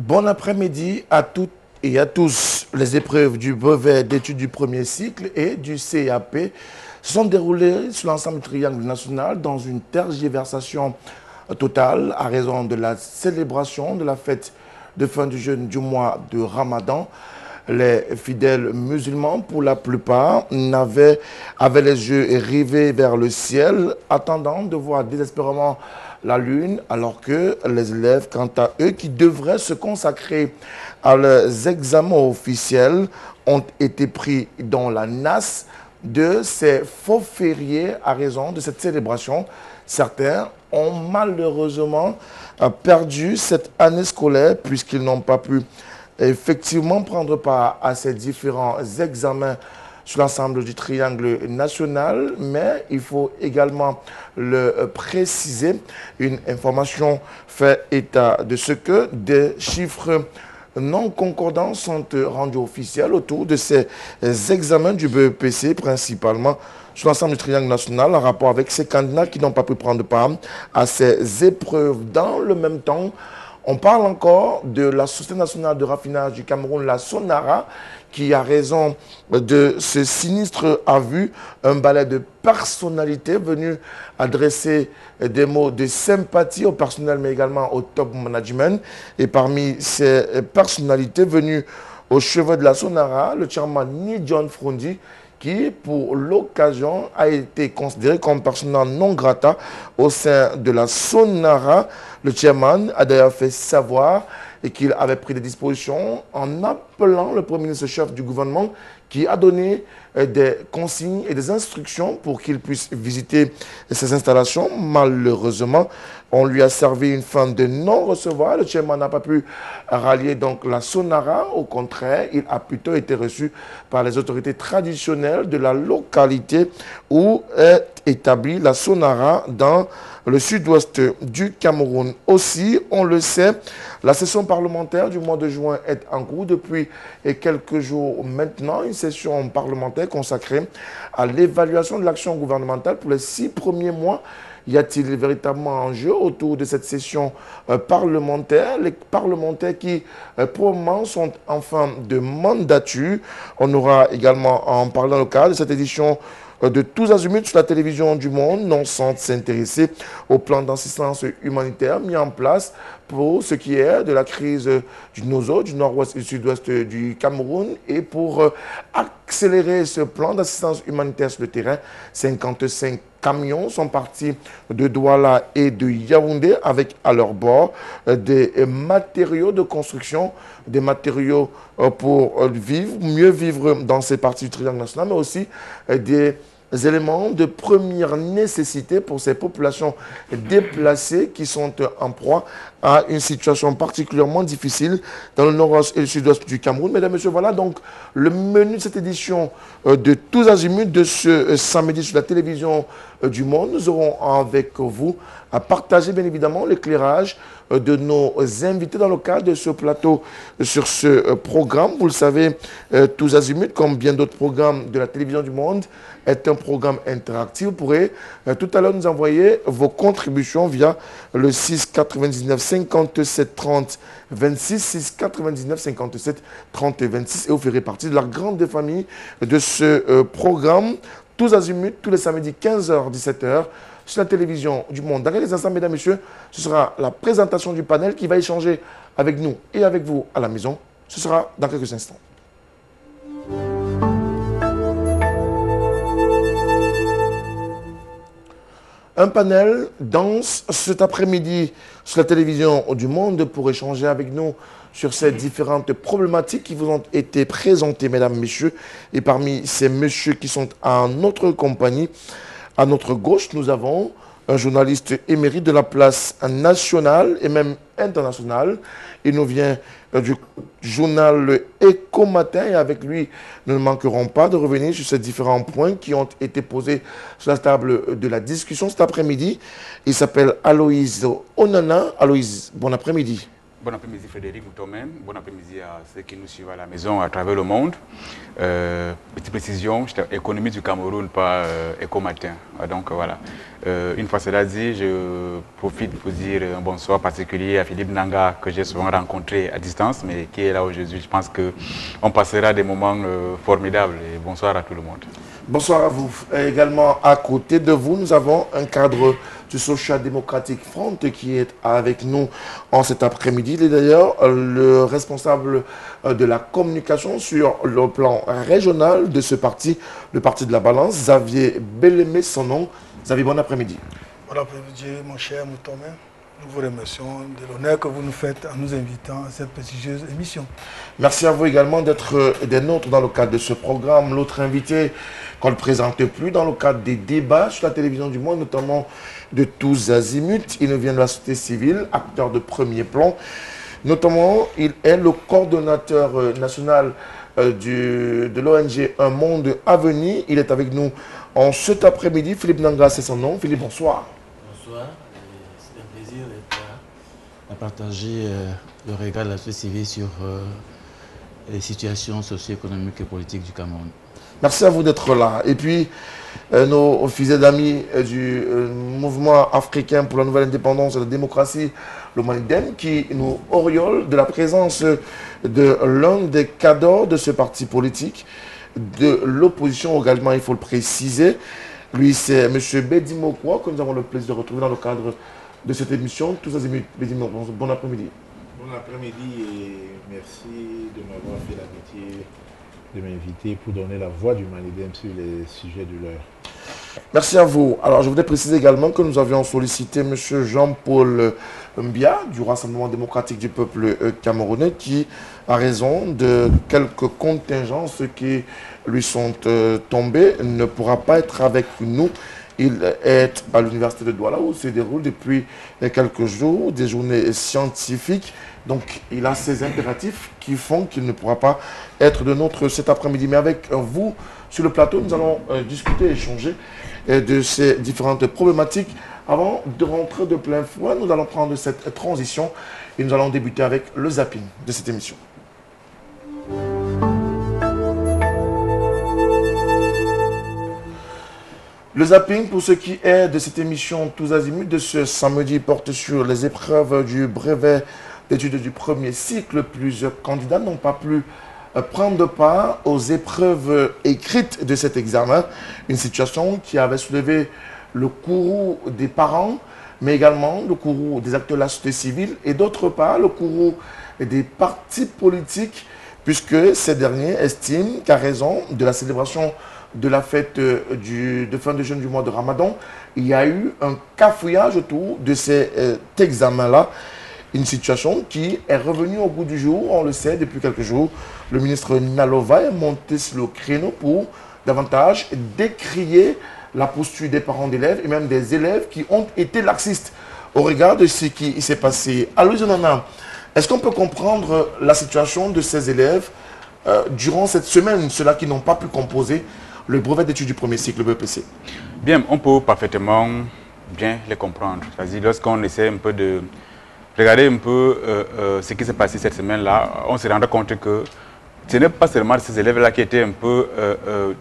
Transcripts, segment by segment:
Bon après-midi à toutes et à tous. Les épreuves du brevet d'études du premier cycle et du CAP se sont déroulées sur l'ensemble du triangle national dans une tergiversation totale à raison de la célébration de la fête de fin du jeûne du mois de Ramadan. Les fidèles musulmans, pour la plupart, avaient les yeux rivés vers le ciel, attendant de voir désespérément la lune, alors que les élèves, quant à eux, qui devraient se consacrer à leurs examens officiels, ont été pris dans la nasse de ces faux fériés à raison de cette célébration. Certains ont malheureusement perdu cette année scolaire puisqu'ils n'ont pas pu effectivement prendre part à ces différents examens sur l'ensemble du triangle national, mais il faut également le préciser. Une information fait état de ce que des chiffres non concordants sont rendus officiels autour de ces examens du BEPC, principalement sur l'ensemble du triangle national, en rapport avec ces candidats qui n'ont pas pu prendre part à ces épreuves. Dans le même temps, on parle encore de la Société nationale de raffinage du Cameroun, la SONARA, qui, à raison de ce sinistre, a vu un balai de personnalités venues adresser des mots de sympathie au personnel, mais également au top management. Et parmi ces personnalités venues au chevet de la SONARA, le chairman Ni John Frondi, qui, pour l'occasion, a été considéré comme persona non grata au sein de la SONARA. Le chairman a d'ailleurs fait savoir et qu'il avait pris des dispositions en appelant le Premier ministre chef du gouvernement qui a donné des consignes et des instructions pour qu'il puisse visiter ces installations. Malheureusement, on lui a servi une fin de non-recevoir. Le chairman n'a pas pu rallier donc la SONARA. Au contraire, il a plutôt été reçu par les autorités traditionnelles de la localité où est établie la SONARA dans le sud-ouest du Cameroun. Aussi, on le sait, la session parlementaire du mois de juin est en cours depuis quelques jours maintenant. Une session parlementaire consacrée à l'évaluation de l'action gouvernementale pour les 6 premiers mois. Y a-t-il véritablement un jeu autour de cette session parlementaire? Les parlementaires qui, pour le moment, sont en fin de mandature. On aura également, en parlant dans le cadre de cette édition de tous azimuts sur la télévision du monde, non sans s'intéresser au plan d'assistance humanitaire mis en place pour ce qui est de la crise du Nozo, du nord-ouest et du sud-ouest du Cameroun. Et pour accélérer ce plan d'assistance humanitaire sur le terrain, 55 camions sont partis de Douala et de Yaoundé avec à leur bord des matériaux de construction, des matériaux pour vivre, mieux vivre dans ces parties du triangle national, mais aussi des éléments de première nécessité pour ces populations déplacées qui sont en proie à une situation particulièrement difficile dans le nord-ouest et le sud-ouest du Cameroun. Mesdames et messieurs, voilà donc le menu de cette édition de tous azimuts de ce samedi sur la télévision du monde. Nous aurons avec vous à partager bien évidemment l'éclairage de nos invités dans le cadre de ce plateau sur ce programme. Vous le savez, tous azimuts, comme bien d'autres programmes de la télévision du monde, est un programme interactif. Vous pourrez tout à l'heure nous envoyer vos contributions via le 6 99 57 30 26, 6 99 57 30 26 et vous ferez partie de la grande famille de ce programme. Tous azimuts, tous les samedis 15h, 17h, sur la télévision du monde. Dans les instants, mesdames et messieurs, ce sera la présentation du panel qui va échanger avec nous et avec vous à la maison. Ce sera dans quelques instants. Un panel dense cet après-midi sur la télévision du monde pour échanger avec nous sur ces différentes problématiques qui vous ont été présentées, mesdames, messieurs. Et parmi ces messieurs qui sont en notre compagnie, à notre gauche, nous avons un journaliste émérite de la place nationale et même internationale. Il nous vient du journal Le Écho Matin et avec lui, nous ne manquerons pas de revenir sur ces différents points qui ont été posés sur la table de la discussion cet après-midi. Il s'appelle Aloïse Onana. Aloïse, bon après-midi. Bon après-midi Frédéric Moutomem, bon après-midi à ceux qui nous suivent à la maison à travers le monde. Petite précision, j'étais économie du Cameroun, pas Éco-Matin. Donc voilà. Une fois cela dit, je profite pour dire un bonsoir particulier à Philippe Nanga, que j'ai souvent rencontré à distance, mais qui est là aujourd'hui. Je pense qu'on passera des moments formidables. Et bonsoir à tout le monde. Bonsoir à vous. Et également, à côté de vous, nous avons un cadre du Social Democratic Front qui est avec nous en cet après-midi. Il est d'ailleurs le responsable de la communication sur le plan régional de ce parti, le Parti de la Balance, Xavier Bellemé, son nom. Xavier, bon après-midi. Bon après-midi, mon cher Moutomé. Nous vous remercions de l'honneur que vous nous faites en nous invitant à cette prestigieuse émission. Merci à vous également d'être des nôtres dans le cadre de ce programme. L'autre invité qu'on ne présente plus dans le cadre des débats sur la télévision du monde, notamment de tous azimuts. Il nous vient de la société civile, acteur de premier plan. Notamment, il est le coordonnateur national de l'ONG Un Monde à venir. Il est avec nous en cet après-midi. Philippe Nanga, c'est son nom. Philippe, bonsoir. Bonsoir. C'est un plaisir d'être là, à partager le regard de la société civile sur les situations socio-économiques et politiques du Cameroun. Merci à vous d'être là. Et puis, nos fidèles amis du mouvement africain pour la nouvelle indépendance et la démocratie, le MANIDEM, qui nous auréole de la présence de l'un des cadres de ce parti politique, de l'opposition également, il faut le préciser. Lui, c'est M. Bedimokwa, que nous avons le plaisir de retrouver dans le cadre de cette émission. Tous azimuts, Bedimokwa, bon après-midi. Bon après-midi et merci de m'avoir fait l'amitié de m'inviter pour donner la voix du MANIDEM sur les sujets de l'heure. Merci à vous. Alors, je voudrais préciser également que nous avions sollicité M. Jean-Paul Mbia du Rassemblement démocratique du peuple camerounais qui, à raison de quelques contingences qui lui sont tombées, ne pourra pas être avec nous. Il est à l'université de Douala où se déroulent depuis quelques jours des journées scientifiques. Donc, il a ses impératifs qui font qu'il ne pourra pas être de nôtre cet après-midi. Mais avec vous, sur le plateau, nous allons discuter, échanger de ces différentes problématiques. Avant de rentrer de plein fouet, nous allons prendre cette transition et nous allons débuter avec le zapping de cette émission. Le zapping, pour ce qui est de cette émission Tous azimuts de ce samedi, porte sur les épreuves du brevet d'études du premier cycle. Plusieurs candidats n'ont pas pu prendre part aux épreuves écrites de cet examen. Une situation qui avait soulevé le courroux des parents, mais également le courroux des acteurs de la société civile et d'autre part le courroux des partis politiques, puisque ces derniers estiment qu'à raison de la célébration de la fête de fin de jeûne du mois de Ramadan, il y a eu un cafouillage autour de cet examen-là. Une situation qui est revenue au bout du jour, on le sait depuis quelques jours. Le ministre Nalova est monté sur le créneau pour davantage décrier la posture des parents d'élèves et même des élèves qui ont été laxistes au regard de ce qui s'est passé. Alors, Nana, est-ce qu'on peut comprendre la situation de ces élèves durant cette semaine, ceux-là qui n'ont pas pu composer le brevet d'études du premier cycle, le BEPC? Bien, on peut parfaitement bien les comprendre. C'est-à-dire, lorsqu'on essaie un peu de regarder un peu ce qui s'est passé cette semaine-là, on se rendra compte que ce n'est pas seulement ces élèves-là qui étaient un peu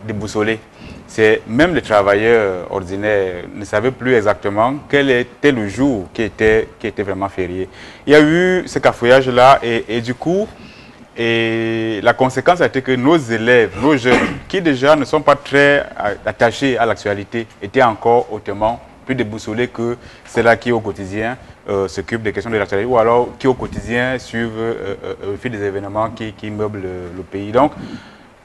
déboussolés. C'est même les travailleurs ordinaires ne savaient plus exactement quel était le jour qui était vraiment férié. Il y a eu ce cafouillage-là et du coup, la conséquence a été que nos élèves, nos jeunes, qui déjà ne sont pas très attachés à l'actualité, étaient encore hautement plus déboussolés que ceux-là qui au quotidien s'occupent des questions de l'actualité ou alors qui au quotidien suivent le fil des événements qui meublent le pays. Donc,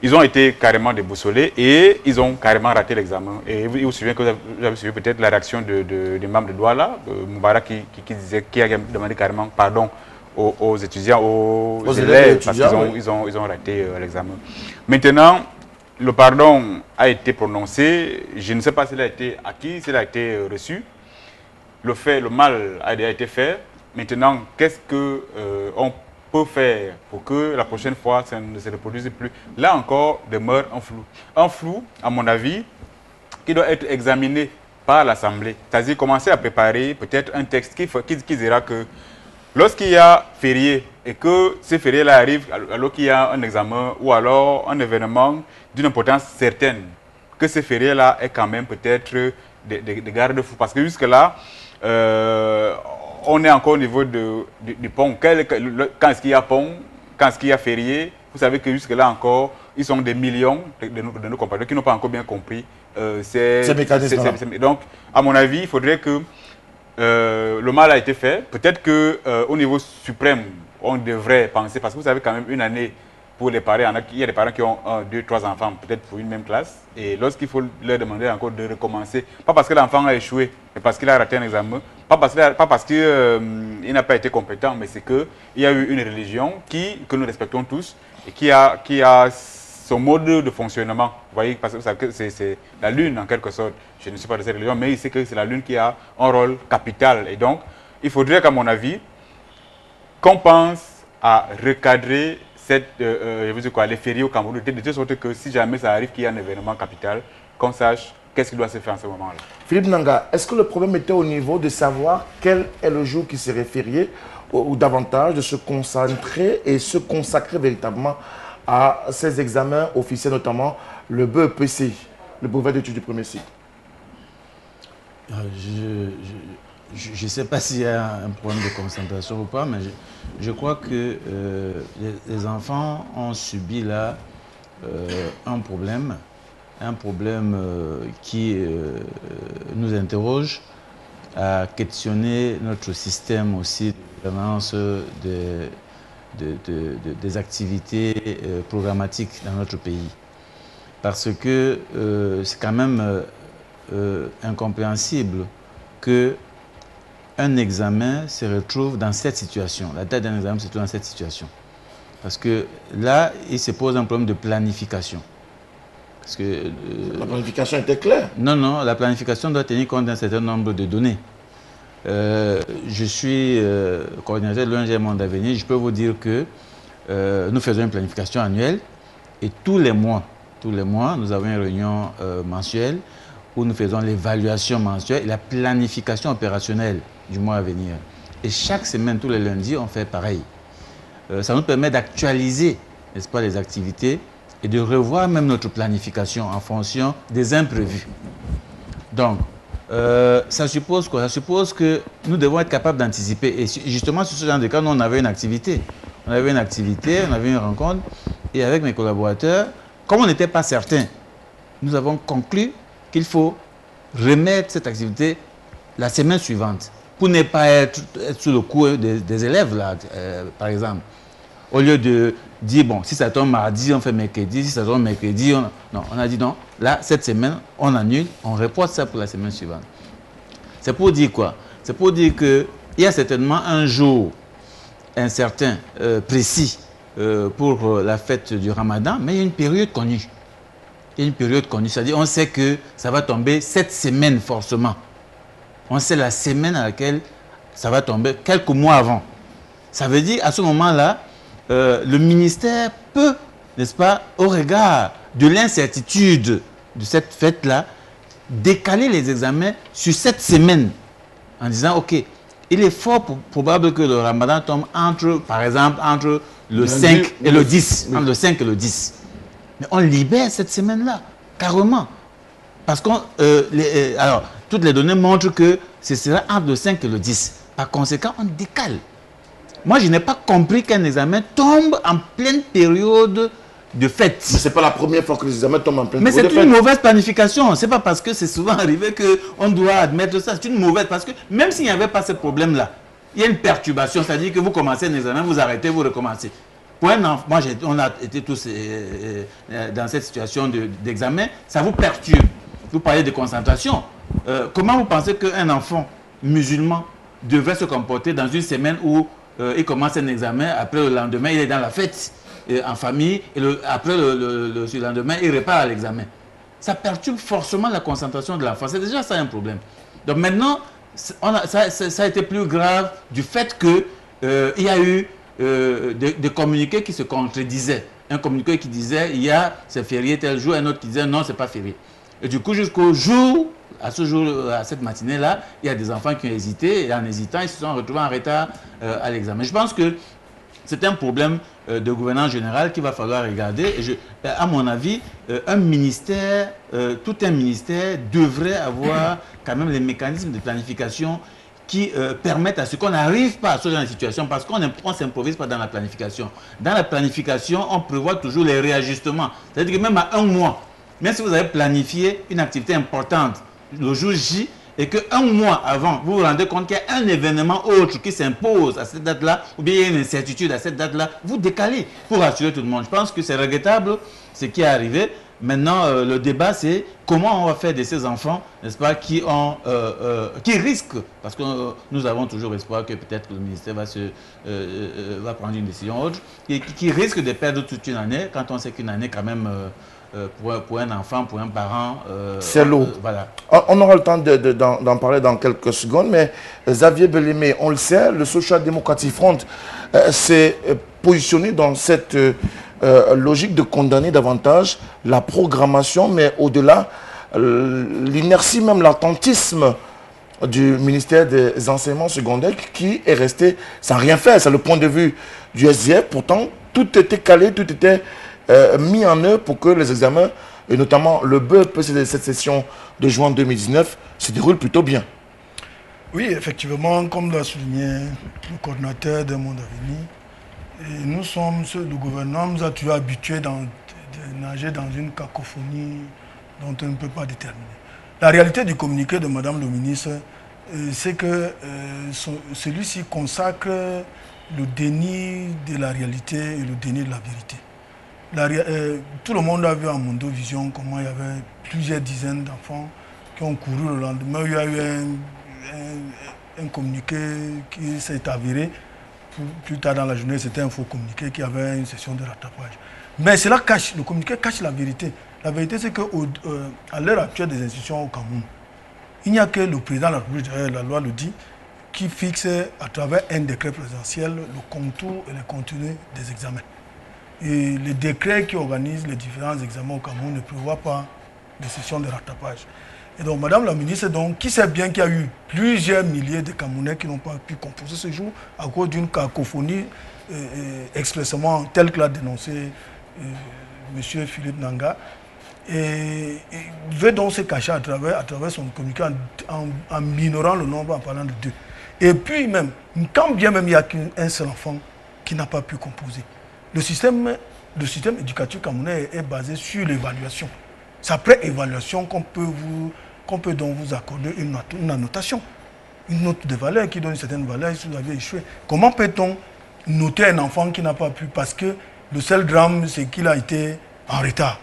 ils ont été carrément déboussolés et ils ont carrément raté l'examen. Et vous vous souvenez que vous avez suivi peut-être la réaction des membres de Douala, Moubarak qui a demandé carrément pardon aux étudiants, aux élèves parce qu'ils ont raté l'examen. Maintenant, le pardon a été prononcé. Je ne sais pas s'il a été acquis, s'il a été reçu. Le mal a déjà été fait. Maintenant, qu'est-ce qu'on peut faire pour que la prochaine fois, ça ne se reproduise plus? Là encore, demeure un flou. Un flou, à mon avis, qui doit être examiné par l'Assemblée. C'est-à-dire commencer à préparer peut-être un texte qui dira que lorsqu'il y a férié et que ces fériés-là arrivent alors qu'il y a un examen ou alors un événement d'une importance certaine, que ces fériés-là est quand même peut-être des garde-fous. Parce que jusque-là, on est encore au niveau du pont. Quand est-ce qu'il y a pont, quand est-ce qu'il y a férié, vous savez que jusque-là encore, ils sont des millions de nos compatriotes qui n'ont pas encore bien compris ces mécanismes. Donc, à mon avis, il faudrait que le mal a été fait. Peut-être qu'au niveau suprême, on devrait penser, parce que vous savez quand même une année pour les parents, il y a des parents qui ont 1, 2, 3 enfants, peut-être pour une même classe. Et lorsqu'il faut leur demander encore de recommencer, pas parce que l'enfant a échoué, mais parce qu'il a raté un examen, pas parce qu'il n'a pas été compétent, mais c'est qu'il y a eu une religion que nous respectons tous et qui a son mode de fonctionnement. Vous voyez, parce que vous savez que c'est la Lune en quelque sorte. Je ne suis pas de cette religion, mais il sait que c'est la Lune qui a un rôle capital. Et donc, il faudrait qu'à mon avis, qu'on pense à recadrer les fériés au Cameroun, de telle sorte que si jamais ça arrive qu'il y a un événement capital, qu'on sache qu'est-ce qui doit se faire en ce moment-là. Philippe Nanga, est-ce que le problème était au niveau de savoir quel est le jour qui serait férié ou davantage de se concentrer et se consacrer véritablement à ces examens officiels, notamment le BEPC, le brevet d'études du premier cycle? Je ne sais pas s'il y a un problème de concentration ou pas, mais je crois que les enfants ont subi là un problème qui nous interroge à questionner notre système aussi de gouvernance des activités programmatiques dans notre pays. Parce que c'est quand même incompréhensible que un examen se retrouve dans cette situation. La date d'un examen se trouve dans cette situation. Parce que là, il se pose un problème de planification. Parce que, la planification était claire. Non, la planification doit tenir compte d'un certain nombre de données. Je suis coordinateur de l'ONG Monde Avenir. Je peux vous dire que nous faisons une planification annuelle et tous les mois, nous avons une réunion mensuelle où nous faisons l'évaluation mensuelle et la planification opérationnelle du mois à venir. Et chaque semaine, tous les lundis, on fait pareil. Ça nous permet d'actualiser, n'est-ce pas, les activités et de revoir même notre planification en fonction des imprévus. Donc, ça suppose quoi? Ça suppose que nous devons être capables d'anticiper. Et justement, sur ce genre de cas, nous, on avait une activité. On avait une rencontre. Et avec mes collaborateurs, comme on n'était pas certains, nous avons conclu qu'il faut remettre cette activité la semaine suivante pour ne pas être sous le coup des élèves, là, par exemple. Au lieu de dire, bon, si ça tombe mardi, on fait mercredi, si ça tombe mercredi, on a dit non. Là, cette semaine, on annule, on reporte ça pour la semaine suivante. C'est pour dire quoi? C'est pour dire qu'il y a certainement un jour incertain, précis, pour la fête du Ramadan, mais il y a une période connue. Il y a une période connue, c'est-à-dire on sait que ça va tomber cette semaine forcément. On sait la semaine à laquelle ça va tomber quelques mois avant. Ça veut dire à ce moment-là, le ministère peut, n'est-ce pas, au regard de l'incertitude de cette fête-là, décaler les examens sur cette semaine en disant, ok, il est fort probable que le Ramadan tombe par exemple, entre le 5 et le 10. Entre le 5 et le 10. Mais on libère cette semaine-là, carrément. Parce que alors, toutes les données montrent que ce sera entre le 5 et le 10. Par conséquent, on décale. Moi, je n'ai pas compris qu'un examen tombe en pleine période de fête. Mais ce n'est pas la première fois que les examens tombent en pleine période de fête. Mais c'est une mauvaise planification. Ce n'est pas parce que c'est souvent arrivé qu'on doit admettre ça. C'est une mauvaise, parce que même s'il n'y avait pas ce problème-là, il y a une perturbation. C'est-à-dire que vous commencez un examen, vous arrêtez, vous recommencez. Pour un enfant, on a été tous dans cette situation d'examen, ça vous perturbe. Vous parlez de concentration. Comment vous pensez qu'un enfant musulman devrait se comporter dans une semaine où il commence un examen, après le lendemain, il est dans la fête en famille, et après le lendemain, il repart à l'examen? Ça perturbe forcément la concentration de l'enfant. C'est déjà ça un problème. Donc maintenant, ça a été plus grave du fait qu'il y a eu des communiqués qui se contredisaient. Un communiqué qui disait, c'est férié tel jour, un autre qui disait, non, c'est pas férié. Et du coup, jusqu'au jour à ce jour, à cette matinée-là, il y a des enfants qui ont hésité et en hésitant, ils se sont retrouvés en retard à l'examen. Je pense que c'est un problème de gouvernance générale qu'il va falloir regarder. Et à mon avis, un ministère, tout un ministère devrait avoir quand même les mécanismes de planification qui permettent à ce qu'on n'arrive pas à ce genre de situation parce qu'on ne s'improvise pas dans la planification. Dans la planification, on prévoit toujours les réajustements. C'est-à-dire que même à un mois, même si vous avez planifié une activité importante le jour J, et qu'un mois avant, vous vous rendez compte qu'il y a un événement autre qui s'impose à cette date-là, ou bien il y a une incertitude à cette date-là, vous décalez pour rassurer tout le monde. Je pense que c'est regrettable ce qui est arrivé. Maintenant, le débat, c'est comment on va faire de ces enfants, n'est-ce pas, qui risquent, parce que nous avons toujours espoir que peut-être le ministère va prendre une décision autre, qui risquent de perdre toute une année, quand on sait qu'une année, quand même, pour un enfant, pour un parent... c'est lourd. Voilà. On aura le temps d'en parler dans quelques secondes, mais Xavier Bellemé, on le sait, le Social Democratic Front s'est positionné dans cette logique de condamner davantage la programmation, mais au-delà, l'inertie, même l'attentisme du ministère des enseignements secondaires qui est resté sans rien faire. C'est le point de vue du SDF. Pourtant, tout était calé, tout était mis en œuvre pour que les examens, et notamment le BEP, cette session de juin 2019, se déroulent plutôt bien. Oui, effectivement, comme l'a souligné le coordinateur de Monde Avenir, et nous sommes, le gouvernement nous a toujours habitués de nager dans une cacophonie dont on ne peut pas déterminer. La réalité du communiqué de Madame le ministre, c'est que celui-ci consacre le déni de la réalité et le déni de la vérité. Tout le monde a vu en Mondovision comment il y avait plusieurs dizaines d'enfants qui ont couru le lendemain. Il y a eu un communiqué qui s'est avéré. Plus tard dans la journée, c'était un faux communiqué qui avait une session de rattrapage. Mais cela cache, le communiqué cache la vérité. La vérité, c'est qu'à l'heure actuelle des institutions au Cameroun, il n'y a que le président de la République, la loi le dit, qui fixe à travers un décret présidentiel le contour et le contenu des examens. Et les décrets qui organisent les différents examens au Cameroun ne prévoient pas de session de rattrapage. Et donc, Madame la ministre, donc, qui sait bien qu'il y a eu plusieurs milliers de Camerounais qui n'ont pas pu composer ce jour à cause d'une cacophonie expressément telle que l'a dénoncé M. Philippe Nanga. Et il veut donc se cacher à travers son communiqué en minorant le nombre, en parlant de 2. Et puis même, quand bien même il n'y a qu'un seul enfant qui n'a pas pu composer, le système éducatif camerounais est basé sur l'évaluation. C'est après évaluation qu'on peut donc vous accorder une annotation, une note de valeur qui donne une certaine valeur si vous avez échoué. Comment peut-on noter un enfant qui n'a pas pu, parce que le seul drame, c'est qu'il a été en retard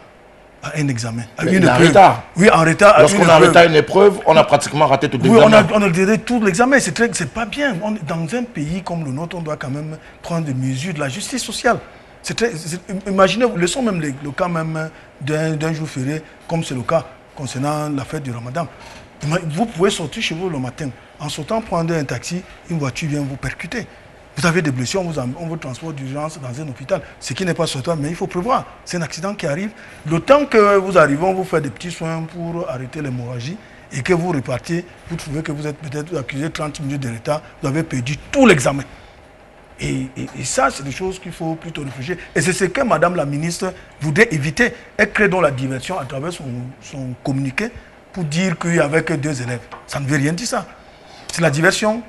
à un examen. En retard. Oui, en retard. Lorsqu'on a en retard une épreuve, on a pratiquement raté tout l'examen. Oui, on a raté tout l'examen. C'est pas bien. Dans un pays comme le nôtre, on doit quand même prendre des mesures de la justice sociale. Imaginez, laissons même le cas même d'un jour férié, comme c'est le cas concernant la fête du Ramadan. Vous pouvez sortir chez vous le matin. En sortant, prendre un taxi, une voiture vient vous percuter. Vous avez des blessures, on vous transporte d'urgence dans un hôpital. Ce qui n'est pas souhaitable, mais il faut prévoir. C'est un accident qui arrive. Le temps que vous arrivez, on vous fait des petits soins pour arrêter l'hémorragie et que vous repartiez, vous trouvez que vous êtes peut-être accusé de 30 minutes de retard, vous avez perdu tout l'examen. Et ça, c'est des choses qu'il faut plutôt réfléchir. Et c'est ce que Madame la ministre voudrait éviter. Elle crée donc la diversion à travers son communiqué pour dire qu'il n'y avait que 2 élèves. Ça ne veut rien dire ça. C'est la diversion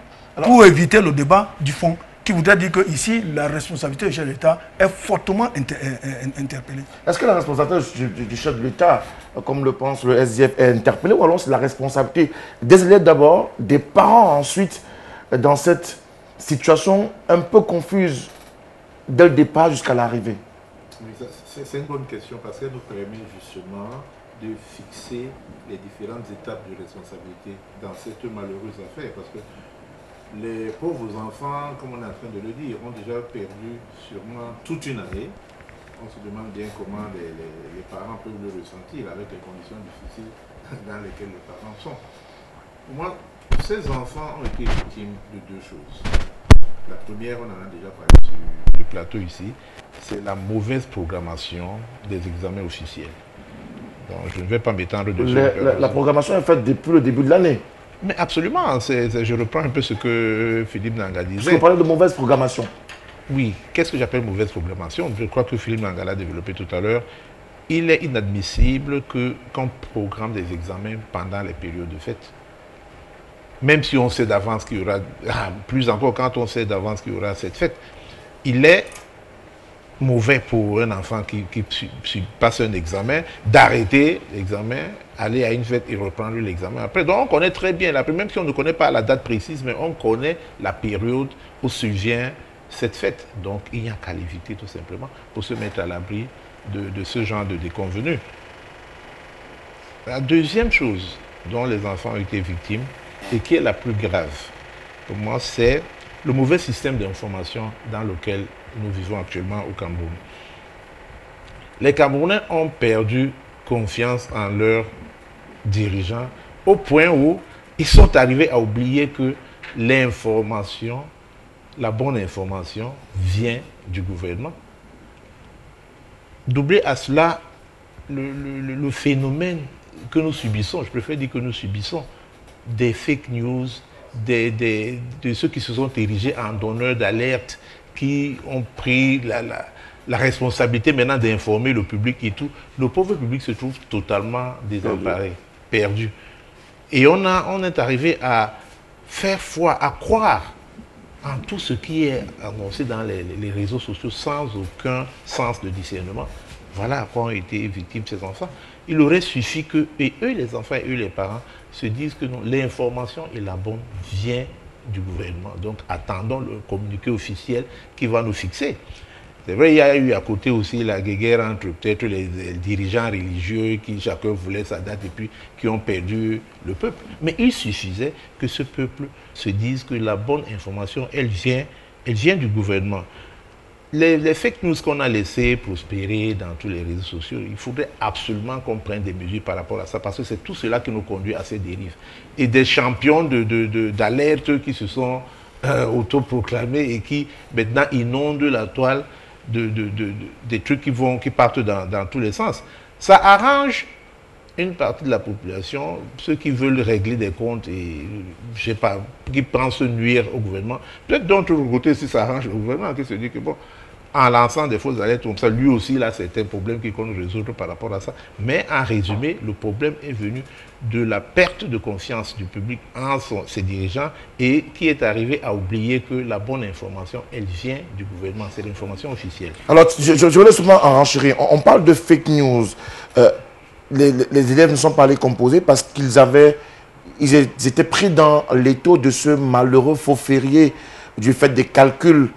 pour éviter le débat du fond qui voudrait dire qu'ici, la responsabilité du chef de l'État est fortement interpellée. Est-ce que la responsabilité du chef de l'État, comme le pense le SDF, est interpellée ou alors c'est la responsabilité des élèves d'abord, des parents ensuite, dans cette situation un peu confuse dès le départ jusqu'à l'arrivée? C'est une bonne question parce qu'elle nous permet justement de fixer les différentes étapes de responsabilité dans cette malheureuse affaire. Parce que les pauvres enfants, comme on est en train de le dire, ont déjà perdu sûrement toute une année. On se demande bien comment les parents peuvent le ressentir avec les conditions difficiles dans lesquelles les parents sont. Pour moi, ces enfants ont été victimes de 2 choses. La première, on en a déjà parlé sur le plateau ici, c'est la mauvaise programmation des examens officiels. Bon, je ne vais pas m'étendre dessus. La programmation est faite depuis le début de l'année. Mais absolument, je reprends un peu ce que Philippe Nanga disait. Parce qu'on parlait de mauvaise programmation. Oui, qu'est-ce que j'appelle mauvaise programmation? Je crois que Philippe Nanga l'a développé tout à l'heure. Il est inadmissible qu'on programme des examens pendant les périodes de fête. Même si on sait d'avance qu'il y aura, plus encore quand on sait d'avance qu'il y aura cette fête, il est mauvais pour un enfant qui passe un examen, d'arrêter l'examen, aller à une fête et reprendre l'examen après. Donc on connaît très bien, même si on ne connaît pas la date précise, mais on connaît la période où survient cette fête. Donc il n'y a qu'à l'éviter tout simplement pour se mettre à l'abri de ce genre de déconvenus. La deuxième chose dont les enfants ont été victimes et qui est la plus grave pour moi, c'est le mauvais système d'information dans lequel nous vivons actuellement au Cameroun. Les Camerounais ont perdu confiance en leurs dirigeants au point où ils sont arrivés à oublier que l'information, la bonne information, vient du gouvernement. Doubler à cela le phénomène que nous subissons, je préfère dire que nous subissons, des fake news, de ceux qui se sont érigés en donneurs d'alerte, qui ont pris la responsabilité maintenant d'informer le public et tout. Le pauvre public se trouve totalement désemparé, perdu. Et on est arrivé à faire foi, à croire en tout ce qui est annoncé dans les réseaux sociaux sans aucun sens de discernement. Voilà à quoi ont été victimes ces enfants. Il aurait suffi que, et eux les enfants et eux les parents, se disent que l'information et la bonne vient du gouvernement. Donc attendons le communiqué officiel qui va nous fixer. C'est vrai, il y a eu à côté aussi la guerre entre peut-être les dirigeants religieux qui chacun voulait sa date et puis qui ont perdu le peuple. Mais il suffisait que ce peuple se dise que la bonne information, elle vient du gouvernement. Les fake news qu'on a laissé prospérer dans tous les réseaux sociaux, il faudrait absolument qu'on prenne des mesures par rapport à ça, parce que c'est tout cela qui nous conduit à ces dérives. Et des champions d'alerte qui se sont autoproclamés et qui maintenant inondent la toile des trucs qui partent dans tous les sens. Ça arrange une partie de la population, ceux qui veulent régler des comptes et, je sais pas, qui pensent se nuire au gouvernement. Peut-être d'un autre côté, si ça arrange le gouvernement, qui se dit que bon, en lançant des fausses alertes comme ça, lui aussi, il a certains problèmes qu'il compte résoudre par rapport à ça. Mais en résumé, le problème est venu de la perte de confiance du public en ses dirigeants et qui est arrivé à oublier que la bonne information, elle vient du gouvernement. C'est l'information officielle. Alors, je voulais souvent en renchérir. On parle de fake news. Les élèves ne sont pas allés composer parce qu'ils étaient pris dans l'étau de ce malheureux faux férié du fait des calculs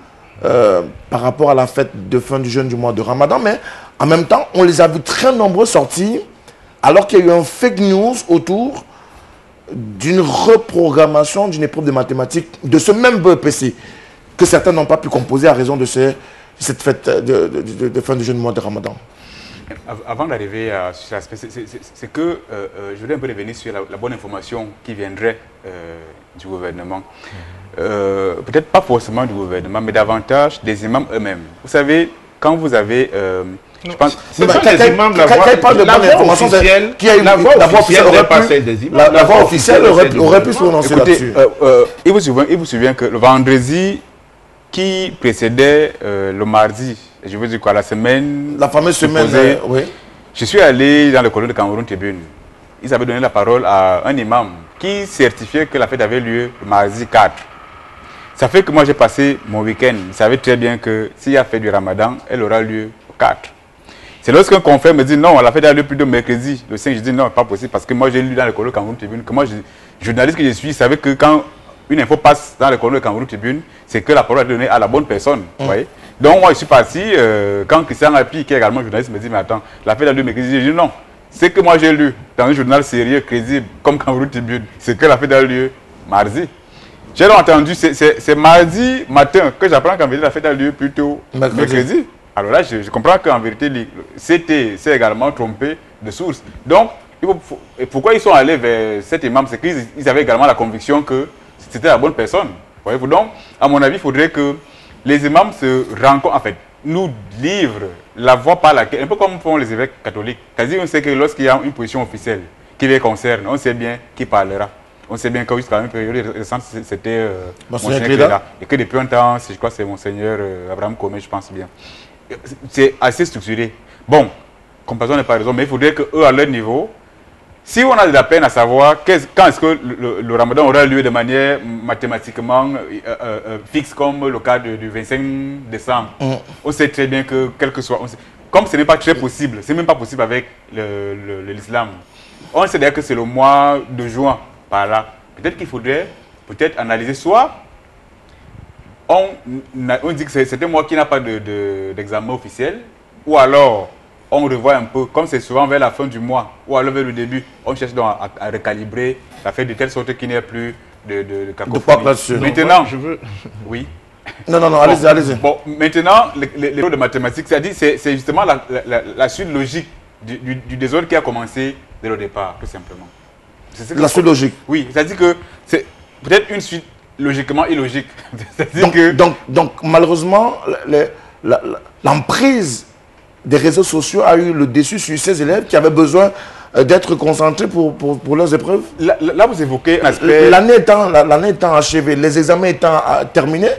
par rapport à la fête de fin du jeûne du mois de Ramadan. Mais en même temps, on les a vus très nombreux sortir alors qu'il y a eu un fake news autour d'une reprogrammation d'une épreuve de mathématiques de ce même BEPC que certains n'ont pas pu composer à raison de cette fête de fin du jeûne du mois de Ramadan. Avant d'arriver à cet aspect, c'est que je voulais un peu revenir sur la bonne information qui viendrait du gouvernement. Peut-être pas forcément du gouvernement, mais davantage des imams eux-mêmes. Vous savez, quand vous avez... je pense... C'est pas des imams, la voix officielle, la voix officielle aurait pu se prononcer là-dessus. Il vous souvient que le vendredi qui précédait le mardi, je veux dire quoi, la semaine... La fameuse semaine, oui. Je suis allé dans le colonne de Cameroun Tribune. Ils avaient donné la parole à un imam qui certifiait que la fête avait lieu le mardi 4. Ça fait que moi j'ai passé mon week-end. Je savais très bien que s'il y a fête du Ramadan, elle aura lieu le 4. C'est lorsqu'un confrère me dit non, la fête a lieu plutôt mercredi, le 5. Je dis non, pas possible parce que moi j'ai lu dans le colonne de Cameroun Tribune que moi, journaliste que je suis, je savais que quand une info passe dans le colonne de Cameroun Tribune, c'est que la parole est donnée à la bonne personne. Voyez. Donc moi je suis parti, quand Christian Api, qui est également journaliste, me dit mais attends, la fête a lieu mercredi, je dis non. C'est que moi j'ai lu dans un journal sérieux, crédible, comme Cameroun Tribune, c'est que la fête a lieu mardi. J'ai entendu, c'est mardi matin que j'apprends qu'en vérité la fête a lieu plutôt mercredi. Alors là, je comprends qu'en vérité, c'est également trompé de source. Donc, pourquoi ils sont allés vers cet imam? C'est qu'ils avaient également la conviction que c'était la bonne personne. Voyez-vous? Donc, à mon avis, il faudrait que les imams se rencontrent. En fait, nous livre la voie par laquelle, un peu comme font les évêques catholiques, quasi on sait que lorsqu'il y a une position officielle qui les concerne, on sait bien qui parlera. On sait bien que jusqu'à une période récente, c'était Monseigneur Cléda. Et que depuis un temps, je crois que c'est Monseigneur Abraham Comé, je pense bien. C'est assez structuré. Bon, comparaison n'est pas raison, mais il faudrait qu'eux, à leur niveau, si on a de la peine à savoir quand est-ce que le ramadan aura lieu de manière mathématiquement fixe, comme le cas du 25 décembre, on sait très bien que, quel que soit... Comme ce n'est pas très possible, c'est même pas possible avec l'islam, on sait d'ailleurs que c'est le mois de juin, par là. Peut-être qu'il faudrait analyser soit... On dit que c'est un mois qui n'a pas d'examen officiel, ou alors... on revoit un peu, comme c'est souvent vers la fin du mois, ou alors vers le début, on cherche donc à recalibrer, à faire de telle sorte qu'il n'y ait plus de cacophonie. Maintenant, je veux... Oui. Non, allez-y. Bon, maintenant, les cours de mathématiques, c'est justement la suite logique du désordre qui a commencé dès le départ, tout simplement. La suite logique. Oui, c'est-à-dire que c'est peut-être une suite logiquement illogique. Donc, malheureusement, l'emprise des réseaux sociaux a eu le dessus sur ces élèves qui avaient besoin d'être concentrés pour leurs épreuves. Là, vous évoquez un aspect... L'année étant achevée, les examens étant terminés,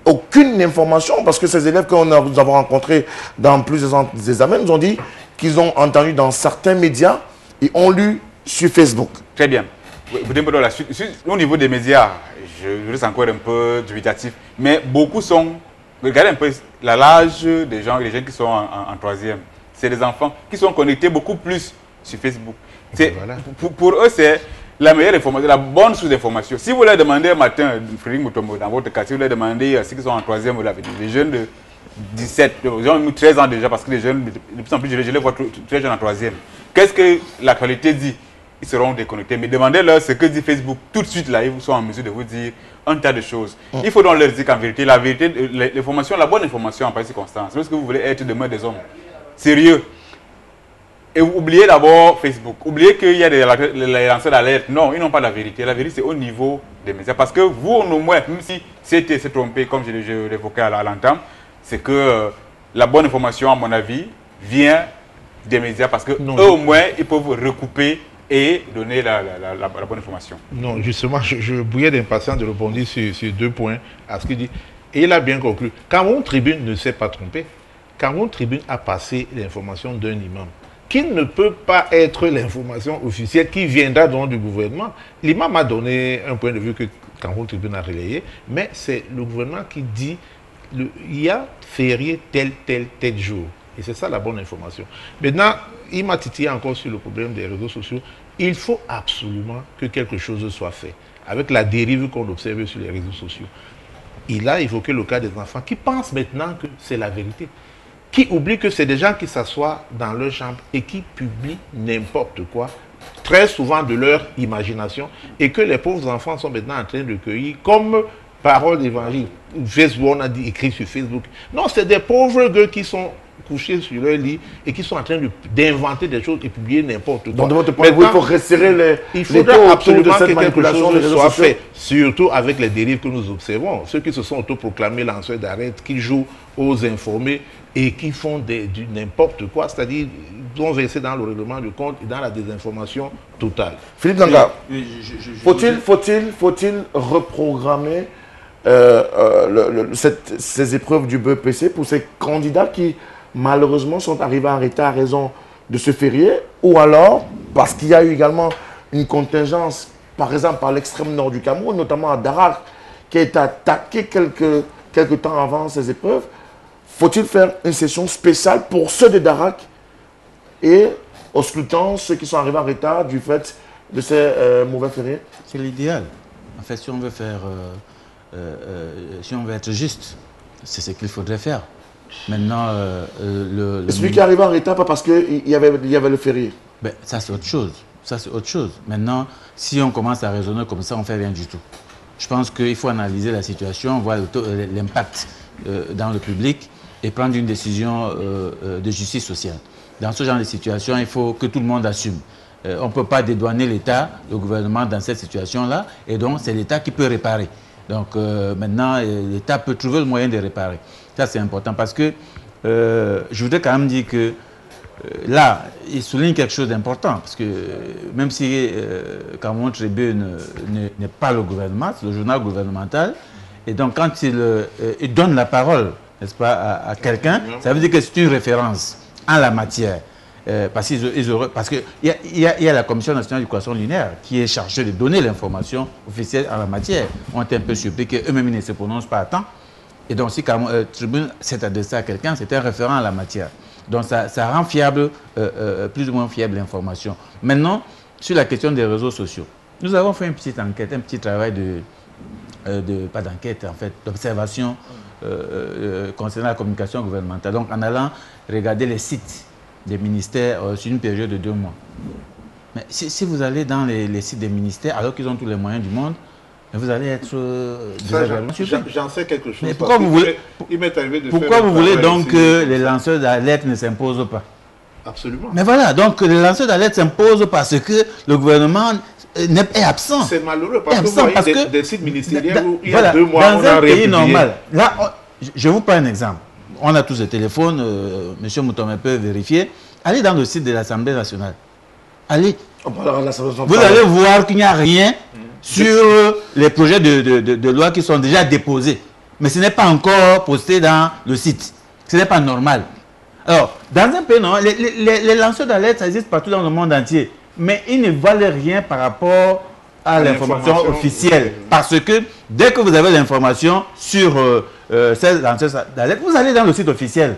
aucune information, parce que ces élèves que nous avons rencontrés dans plusieurs examens nous ont dit qu'ils ont entendu dans certains médias et ont lu sur Facebook. Très bien. Vous dites la suite. Au niveau des médias, je reste encore un peu dubitatif, mais beaucoup sont... Regardez un peu l'âge des gens qui sont en troisième. C'est des enfants qui sont connectés beaucoup plus sur Facebook. Voilà. Pour eux, c'est la meilleure information, la bonne source d'information. Si vous leur demandez un matin, Frédéric Mutombo, dans votre cas, si vous leur demandez à ceux qui sont en troisième, vous l'avez dit, les jeunes de 17, ils ont 13 ans déjà, parce que les jeunes, de plus en plus, je les vois très jeunes en troisième. Qu'est-ce que l'actualité dit? Ils seront déconnectés. Mais demandez-leur ce que dit Facebook. Tout de suite, là, ils sont en mesure de vous dire un tas de choses. Il faut donc leur dire qu'en vérité, l'information, la bonne information en pareille circonstance, lorsque vous voulez être demain des hommes sérieux, et oubliez d'abord Facebook. Oubliez qu'il y a des lanceurs d'alerte. Non, ils n'ont pas la vérité. La vérité, c'est au niveau des médias. Parce que vous, au moins, même si c'était trompé, comme je l'évoquais à l'entame, c'est que la bonne information, à mon avis, vient des médias. Parce qu'eux, au moins, ils peuvent recouper et donner la bonne information. Non, justement, je bouillais d'impatience de répondre sur 2 points à ce qu'il dit. Et il a bien conclu. Cameroun Tribune ne s'est pas trompé. Cameroun Tribune a passé l'information d'un imam, qui ne peut pas être l'information officielle qui viendra donc du gouvernement. L'imam a donné un point de vue que Cameroun Tribune a relayé, mais c'est le gouvernement qui dit il y a férié tel jour. Et c'est ça la bonne information. Maintenant, il m'a titillé encore sur le problème des réseaux sociaux. Il faut absolument que quelque chose soit fait avec la dérive qu'on observe sur les réseaux sociaux. Il a évoqué le cas des enfants qui pensent maintenant que c'est la vérité, qui oublient que c'est des gens qui s'assoient dans leur chambre et qui publient n'importe quoi, très souvent de leur imagination, et que les pauvres enfants sont maintenant en train de cueillir comme parole d'évangile. Facebook, on a dit écrit sur Facebook. Non, c'est des pauvres gueux qui sont couchés sur leur lit et qui sont en train d'inventer des choses et publier n'importe quoi. Donc, de votre point de vue, il faut resserrer il faudra absolument que quelque chose soit fait, surtout avec les dérives que nous observons. Ceux qui se sont autoproclamés lanceurs d'alerte, qui jouent aux informés et qui font du n'importe quoi, c'est-à-dire ils vont verser dans le règlement du compte et dans la désinformation totale. Philippe Nanga, faut-il reprogrammer ces épreuves du BEPC pour ces candidats qui malheureusement sont arrivés en retard à raison de ce férié, ou alors parce qu'il y a eu également une contingence, par exemple par l'extrême nord du Cameroun, notamment à Darak, qui a été attaqué quelques temps avant ces épreuves. Faut-il faire une session spéciale pour ceux de Darak et auscultant ceux qui sont arrivés en retard du fait de ces mauvais fériés? C'est l'idéal. En fait, si on veut faire... si on veut être juste, c'est ce qu'il faudrait faire. Maintenant, celui qui arrive en retard, pas parce qu'il y avait le férié. Ben, ça, c'est autre chose. Ça, c'est autre chose. Maintenant, si on commence à raisonner comme ça, on ne fait rien du tout. Je pense qu'il faut analyser la situation, voir l'impact dans le public et prendre une décision de justice sociale. Dans ce genre de situation, il faut que tout le monde assume. On ne peut pas dédouaner l'État, le gouvernement dans cette situation-là, et donc c'est l'État qui peut réparer. Donc maintenant, l'État peut trouver le moyen de réparer. Ça, c'est important parce que je voudrais quand même dire que là, il souligne quelque chose d'important, parce que même si Cameroun Tribune n'est pas le gouvernement, c'est le journal gouvernemental, et donc quand il donne la parole, n'est-ce pas, à quelqu'un, ça veut dire que c'est une référence en la matière. Parce qu'il y a la Commission nationale du poisson lunaire qui est chargée de donner l'information officielle en la matière. On est un peu surpris qu'eux-mêmes ne se prononcent pas à temps. Et donc, si Tribune s'est adressé à quelqu'un, c'est un référent à la matière. Donc, ça rend fiable, plus ou moins fiable l'information. Maintenant, sur la question des réseaux sociaux, nous avons fait une petite enquête, un petit travail pas d'enquête, en fait, d'observation concernant la communication gouvernementale. Donc, en allant regarder les sites des ministères sur une période de 2 mois. Mais si vous allez dans les sites des ministères, alors qu'ils ont tous les moyens du monde, vous allez être désagréablement surpris. J'en sais quelque chose. Mais pourquoi vous voulez donc que les lanceurs d'alerte ne s'imposent pas? Absolument. Mais voilà, donc les lanceurs d'alerte s'imposent parce que le gouvernement est absent. C'est malheureux parce que vous voyez des sites ministériels où il y a 2 mois, dans un pays normal. Là, je vous prends un exemple. On a tous des téléphones, M. Moutomé peut vérifier. Allez dans le site de l'Assemblée nationale. Allez. Vous allez voir qu'il n'y a rien sur les projets de loi qui sont déjà déposés. Mais ce n'est pas encore posté dans le site. Ce n'est pas normal. Alors, dans un pays normal, les lanceurs d'alerte, ça existe partout dans le monde entier. Mais ils ne valent rien par rapport à l'information officielle. Parce que dès que vous avez l'information sur ces lanceurs d'alerte, vous allez dans le site officiel.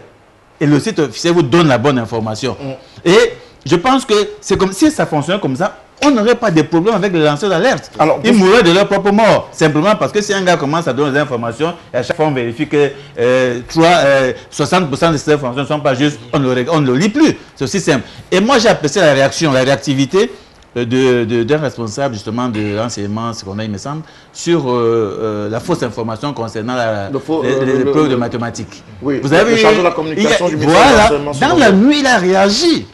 Et le site officiel vous donne la bonne information. Et je pense que c'est comme si ça fonctionnait comme ça, on n'aurait pas de problème avec les lanceurs d'alerte. Ils mourraient de leur propre mort. Simplement parce que si un gars commence à donner des informations, et à chaque fois on vérifie que 60% de ces informations ne sont pas justes, on ne le lit plus. C'est aussi simple. Et moi j'ai apprécié la réaction, la réactivité d'un responsable justement de l'enseignement secondaire, il me semble, sur la fausse information concernant les preuves de mathématiques. Oui, vous avez le chargé de la communication du ministère voilà, de l'enseignement dans la nuit, il a réagi.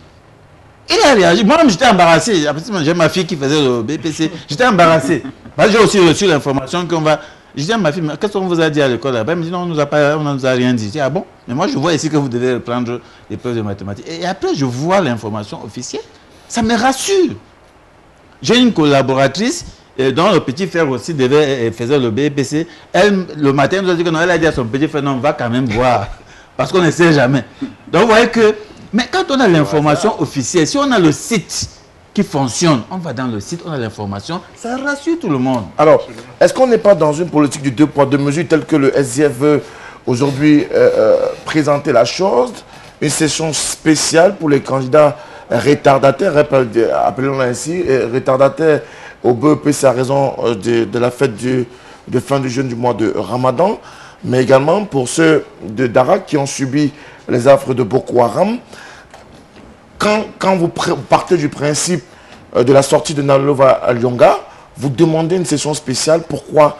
Il a réagi. Moi-même, j'étais embarrassé. J'ai ma fille qui faisait le BPC. J'étais embarrassé. J'ai aussi reçu l'information qu'on va... Je dis à ma fille, qu'est-ce qu'on vous a dit à l'école là-bas? Elle me dit, non, on ne nous a rien dit. Je dis, ah bon? Mais moi, je vois ici que vous devez prendre les preuves de mathématiques. Et après, je vois l'information officielle. Ça me rassure. J'ai une collaboratrice dont le petit frère aussi faisait le BPC. Elle, le matin, elle nous a dit que non, elle a dit à son petit frère, non, on va quand même voir. Parce qu'on ne sait jamais. Donc, vous voyez que... Mais quand on a l'information officielle, si on a le site qui fonctionne, on va dans le site, on a l'information, ça rassure tout le monde. Alors, est-ce qu'on n'est pas dans une politique du 2 poids 2 mesures telle que le SDF veut aujourd'hui présenter la chose, une session spéciale pour les candidats retardataires, appelons-les ainsi, retardataires au BEPC à raison de la fête de fin du jeûne du mois de Ramadan, mais également pour ceux de Darak qui ont subi les affres de Boko Haram. Quand vous partez du principe de la sortie de Nalova Lyonga, vous demandez une session spéciale. Pourquoi?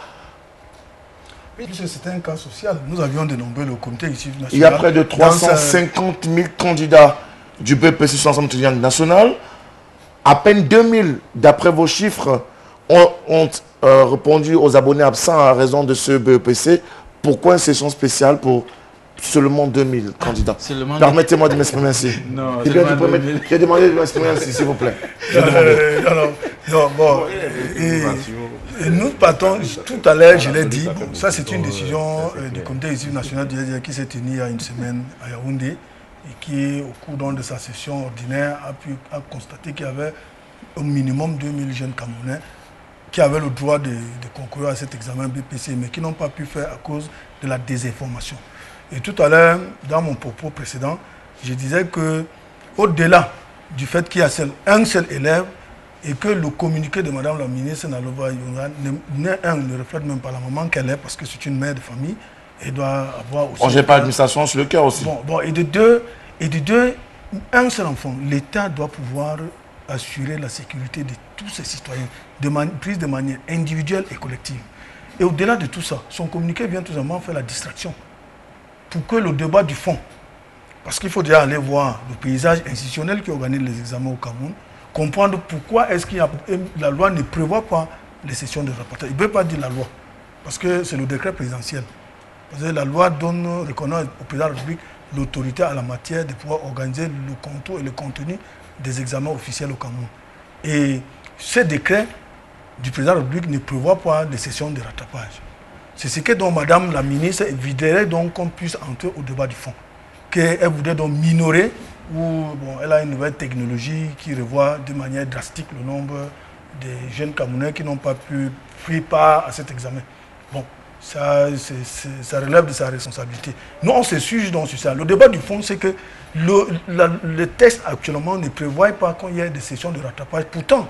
Oui, c'était un cas social. Nous avions dénombré le comité exécutif national. Il y a près de 350 000 candidats du BPC sur l'ensemble triangle national. À peine 2000, d'après vos chiffres, ont répondu aux abonnés absents à raison de ce BPC. Pourquoi une session spéciale pour seulement 2000 candidats? Permettez-moi de m'exprimer ainsi. Non, j'ai demandé de m'exprimer ainsi, s'il vous plaît. Et nous partons, tout à l'heure, je l'ai dit, bon, ça c'est une décision du comité exécutif national du SDF qui s'est tenue il y a une semaine à Yaoundé et qui, au cours de sa session ordinaire, a constaté qu'il y avait au minimum 2000 jeunes Camerounais qui avaient le droit de concourir à cet examen BPC, mais qui n'ont pas pu faire à cause de la désinformation. Et tout à l'heure, dans mon propos précédent, je disais que au-delà du fait qu'il y a un seul élève et que le communiqué de Mme la ministre Nalova Lyonga ne reflète même pas la maman qu'elle est, parce que c'est une mère de famille, et doit avoir aussi... On n'a pas d'administration sur le cœur aussi. Bon, et de deux, un seul enfant, l'État doit pouvoir assurer la sécurité de tous ses citoyens, prise de manière individuelle et collective. Et au-delà de tout ça, son communiqué vient tout simplement faire la distraction pour que le débat du fond, parce qu'il faut déjà aller voir le paysage institutionnel qui organise les examens au Cameroun, comprendre pourquoi est-ce que la loi ne prévoit pas les sessions de rapportage. Il ne peut pas dire la loi, parce que c'est le décret présidentiel. Parce que la loi reconnaît au président de la République l'autorité à la matière de pouvoir organiser le contour et le contenu des examens officiels au Cameroun. Et ce décret du président de la République ne prévoit pas de session de rattrapage. C'est ce que donc Madame la ministre voudrait donc qu'on puisse entrer au débat du fond. Qu'elle voudrait donc minorer, ou bon, elle a une nouvelle technologie qui revoit de manière drastique le nombre des jeunes Camerounais qui n'ont pas pu prendre part à cet examen. Bon, ça relève de sa responsabilité. Nous, on se sujet donc sur ça. Le débat du fond, c'est que le texte actuellement ne prévoit pas qu'il y ait des sessions de rattrapage. Pourtant,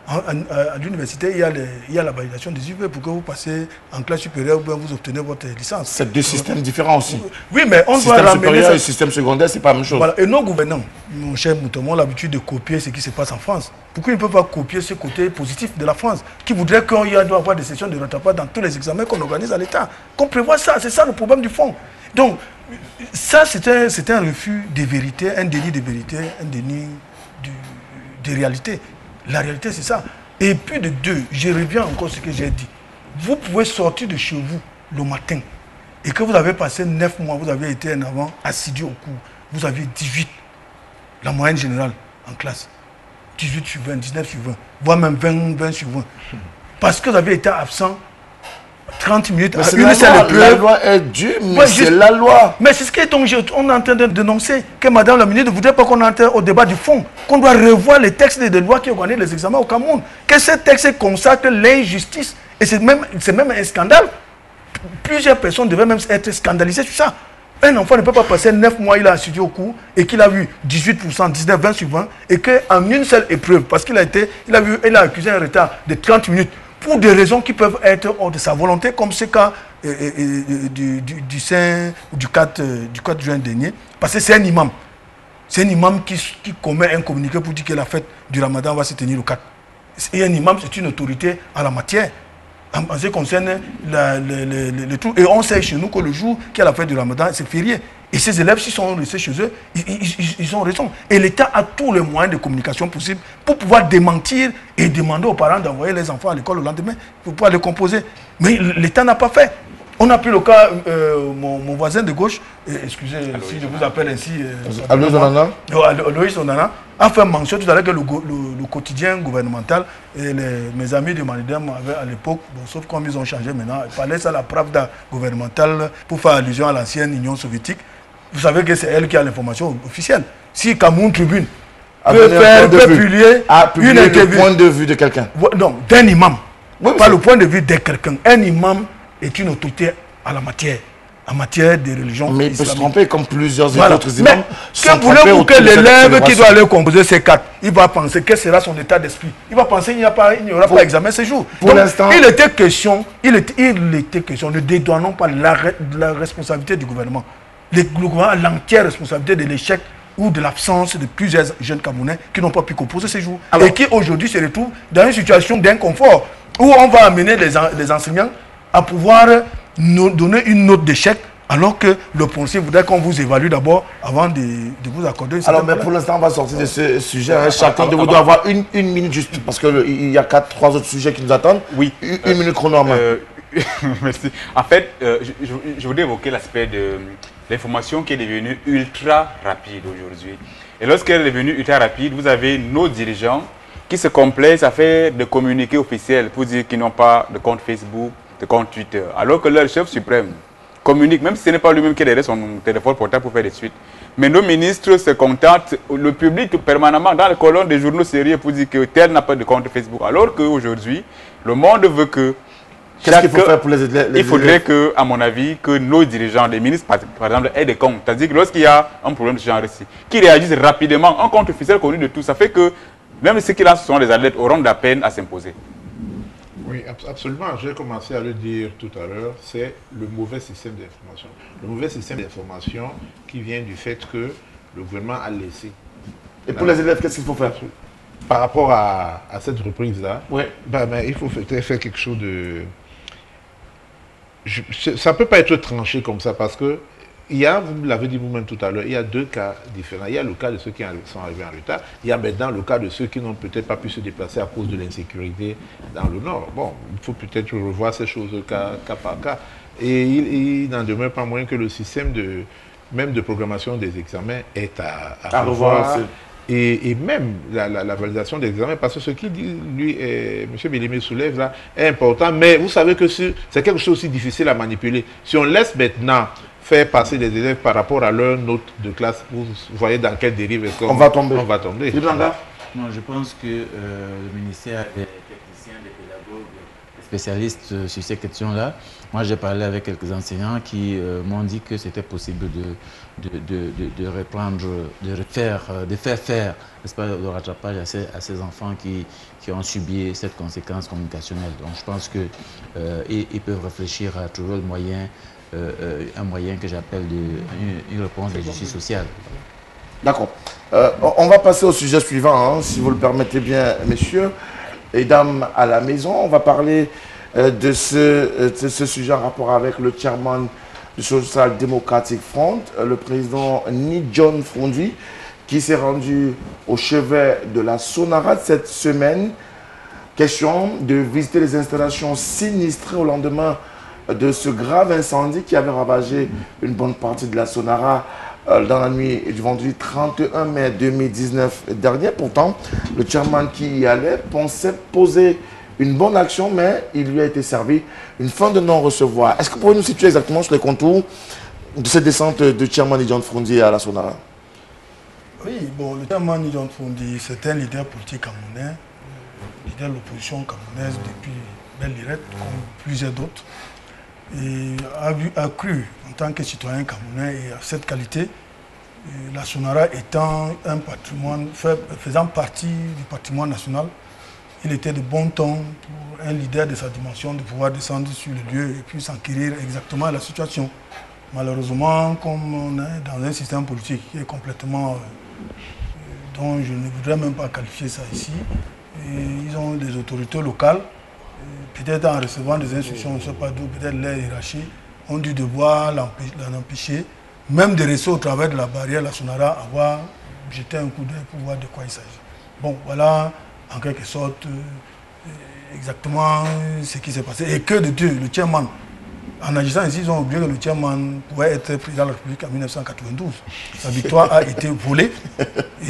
à l'université, il y a la validation des UV pour que vous passez en classe supérieure ou bien vous obtenez votre licence. C'est deux systèmes différents aussi. Oui, mais on doit ramener... Système supérieur ça... et système secondaire, c'est pas la même chose. Voilà. Et nos gouvernants, mon cher Mouton, ont l'habitude de copier ce qui se passe en France. Pourquoi ils ne peuvent pas copier ce côté positif de la France, qui voudrait qu'il doit y avoir des sessions de rattrapage dans tous les examens qu'on organise à l'État, qu'on prévoit ça. C'est ça le problème du fond. Donc, ça, c'est un refus de vérité, un déni de vérité, un déni de réalité. La réalité, c'est ça. Et puis de deux, je reviens encore à ce que j'ai dit. Vous pouvez sortir de chez vous le matin et que vous avez passé 9 mois, vous avez été en avant assidu au cours. Vous aviez 18, la moyenne générale en classe. 18 sur 20, 19 sur 20, voire même 20 sur 20. Parce que vous avez été absent 30 minutes à une seule épreuve. La loi est due, mais c'est la loi. Mais c'est ce qu'on est en train de dénoncer, que Madame la ministre ne voudrait pas qu'on entre au débat du fond, qu'on doit revoir les textes de loi qui organisent les examens au Cameroun, que ces textes consacrent l'injustice. Et c'est même un scandale. Plusieurs personnes devraient même être scandalisées sur ça. Un enfant ne peut pas passer 9 mois, il a étudié au cours, et qu'il a eu 18%, 19, 20 sur 20, et qu'en une seule épreuve, parce qu'il a accusé un retard de 30 minutes, pour des raisons qui peuvent être hors de sa volonté, comme ce cas du 4 juin dernier, parce que c'est un imam. C'est un imam qui commet un communiqué pour dire que la fête du Ramadan va se tenir le 4. Et un imam, c'est une autorité en la matière. En ce qui concerne le tout. Et on sait chez nous que le jour qui a la fête du Ramadan, c'est férié. Et ces élèves, s'ils sont restés chez eux, ils ont raison. Et l'État a tous les moyens de communication possibles pour pouvoir démentir et demander aux parents d'envoyer les enfants à l'école le lendemain pour pouvoir les composer. Mais l'État n'a pas fait. On a pris le cas, mon voisin de gauche, excusez si je vous appelle ainsi, Aloïs Onana. Aloïs Onana a fait mention tout à l'heure que le quotidien gouvernemental et mes amis de Manidem avaient à l'époque, bon, sauf comme ils ont changé maintenant, il fallait ça la Pravda gouvernementale pour faire allusion à l'ancienne Union soviétique. Vous savez que c'est elle qui a l'information officielle. Si Cameroun Tribune peut publier une interview, le point de vue de quelqu'un. Non, d'un imam. Oui, pas le point de vue de quelqu'un. Un imam est une autorité en matière de religion. Mais il peut se tromper comme plusieurs autres imams. Mais que voulez-vous que l'élève qui doit aller composer ces 4, il va penser quel sera son état d'esprit. Il va penser qu'il n'y aura pas examen ce jour. Pour l'instant, il était question, ne dédouanons pas la responsabilité du gouvernement. Le gouvernement a l'entière responsabilité de l'échec ou de l'absence de plusieurs jeunes Camerounais qui n'ont pas pu composer ces jours. Alors, et qui aujourd'hui se retrouvent dans une situation d'inconfort où on va amener les enseignants à pouvoir nous donner une note d'échec alors que le policier voudrait qu'on vous évalue d'abord avant de vous accorder une alors, mais pour l'instant, on va sortir de ce sujet. Chacun de vous doit avoir une minute juste, parce qu'il y a 3 autres sujets qui nous attendent. Oui. Une minute chrono en main. Merci. En fait, je voudrais évoquer l'aspect de l'information qui est devenue ultra rapide aujourd'hui. Et lorsqu'elle est devenue ultra rapide, vous avez nos dirigeants qui se complaisent à faire des communiqués officiels pour dire qu'ils n'ont pas de compte Facebook, de compte Twitter, alors que leur chef suprême communique, même si ce n'est pas lui-même qui a derrière son téléphone portable pour faire des suites. Mais nos ministres se contentent, le public permanemment dans les colonnes des journaux sérieux pour dire que tel n'a pas de compte Facebook, alors qu'aujourd'hui, le monde veut que qu'est-ce qu'il faut faire pour les il faudrait que, à mon avis, que nos dirigeants, les ministres, par exemple, aient des comptes. C'est-à-dire que lorsqu'il y a un problème de ce genre ici, qu'ils réagissent rapidement, un compte officiel connu de tout, ça fait que même ceux qui lancent les alertes auront de la peine à s'imposer. Oui, absolument. J'ai commencé à le dire tout à l'heure, c'est le mauvais système d'information. Le mauvais système d'information qui vient du fait que le gouvernement a laissé. Et pour les élèves, qu'est-ce qu'il faut faire? Par rapport à cette reprise-là, ouais. Il faut faire quelque chose de... ça ne peut pas être tranché comme ça parce que il y a, vous l'avez dit vous-même tout à l'heure, il y a 2 cas différents. Il y a le cas de ceux qui sont arrivés en retard. Il y a maintenant le cas de ceux qui n'ont peut-être pas pu se déplacer à cause de l'insécurité dans le Nord. Bon, il faut peut-être revoir ces choses cas par cas. Et il n'en demeure pas moins que le système même de programmation des examens est à revoir. Et même la validation des examens, parce que ce qu'il dit, lui, M. Bellemé soulève là, est important, mais vous savez que c'est quelque chose aussi difficile à manipuler. Si on laisse maintenant faire passer les élèves par rapport à leur note de classe, vous voyez dans quelle dérive on va tomber. Non, je pense que le ministère des techniciens, des pédagogues, des spécialistes sur ces questions-là, moi j'ai parlé avec quelques enseignants qui m'ont dit que c'était possible de reprendre, de faire faire le rattrapage à ces enfants qui ont subi cette conséquence communicationnelle. Donc je pense qu'ils peuvent réfléchir à trouver le moyen, un moyen que j'appelle une réponse de justice sociale. D'accord. On va passer au sujet suivant, hein, si vous le permettez bien, messieurs et dames à la maison. On va parler de ce sujet en rapport avec le chairman du Social Democratic Front, le président Ni John Frondi, qui s'est rendu au chevet de la Sonara cette semaine. Question de visiter les installations sinistrées au lendemain de ce grave incendie qui avait ravagé une bonne partie de la Sonara dans la nuit du vendredi 31 mai 2019 dernier. Pourtant, le chairman qui y allait pensait poser une bonne action, mais il lui a été servi une fin de non-recevoir. Est-ce que vous pouvez nous situer exactement sur les contours de cette descente de chairman Ni John Frondi à la Sonara? Oui, bon, le chairman Ni John Frondi, c'est un leader politique camerounais, leader de l'opposition camerounaise depuis belle lurette, comme plusieurs d'autres. Et a cru en tant que citoyen camerounais et à cette qualité, la Sonara étant un patrimoine, faisant partie du patrimoine national, il était de bon ton pour un leader de sa dimension de pouvoir descendre sur le lieu et puis s'enquérir exactement de la situation. Malheureusement, comme on est dans un système politique qui est complètement, dont je ne voudrais même pas qualifier ça ici, et ils ont des autorités locales, peut-être en recevant des instructions, on ne sait pas d'où, peut-être les hiérarchies ont dû devoir l'en empêcher, même de rester au travers de la barrière, la Sonara, avoir jeté un coup d'œil pour voir de quoi il s'agit. Bon, voilà en quelque sorte exactement ce qui s'est passé. Et que de Dieu, le chairman, en agissant ici, ils ont oublié que le chairman pouvait être président de la République en 1992. Sa victoire a été volée.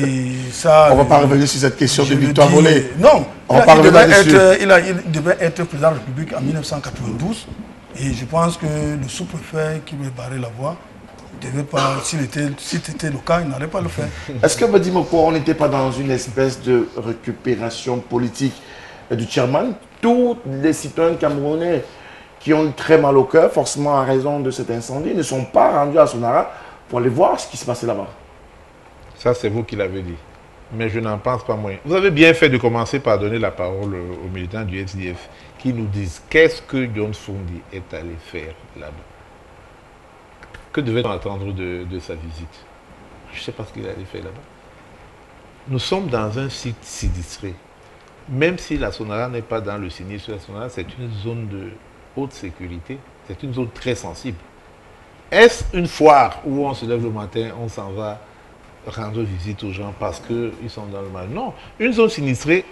Et ça, on ne va pas revenir sur cette question de victoire volée. Non, il devait être président de la République en 1992. Et je pense que le sous-préfet qui lui barrait la voie, il devait pas, si c'était le cas, il n'allait pas le faire. Est-ce que Badi Moko, on n'était pas dans une espèce de récupération politique du chairman? Tous les citoyens camerounais qui ont eu très mal au cœur, forcément à raison de cet incendie, ne sont pas rendus à Sonara pour aller voir ce qui se passait là-bas. Ça, c'est vous qui l'avez dit. Mais je n'en pense pas moins. Vous avez bien fait de commencer par donner la parole aux militants du SDF qui nous disent qu'est-ce que John Frondi est allé faire là-bas. Que devait-on attendre de sa visite? Je ne sais pas ce qu'il allait faire là-bas. Nous sommes dans un site sinistré. Même si la Sonara n'est pas dans le sinistre, la Sonara, c'est une zone de haute sécurité, c'est une zone très sensible. Est-ce une foire où on se lève le matin, on s'en va rendre visite aux gens parce qu'ils sont dans le mal? Non, une zone sinistrée,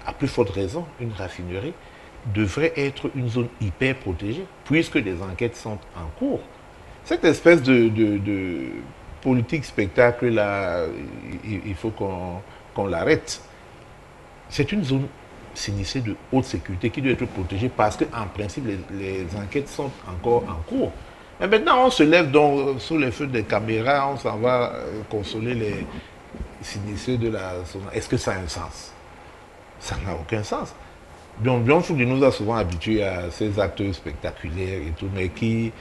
à plus forte raison, une raffinerie, devrait être une zone hyper protégée, puisque les enquêtes sont en cours. Cette espèce de politique spectacle-là, il faut qu'on l'arrête. C'est une zone sinistrée de haute sécurité qui doit être protégée parce qu'en principe, les enquêtes sont encore en cours. Mais maintenant, on se lève donc sous les feux des caméras, on s'en va consoler les sinistrés de la zone. Est-ce que ça a un sens? Ça n'a aucun sens. John Frondi nous a souvent habitués à ces actes spectaculaires et tout, mais qui,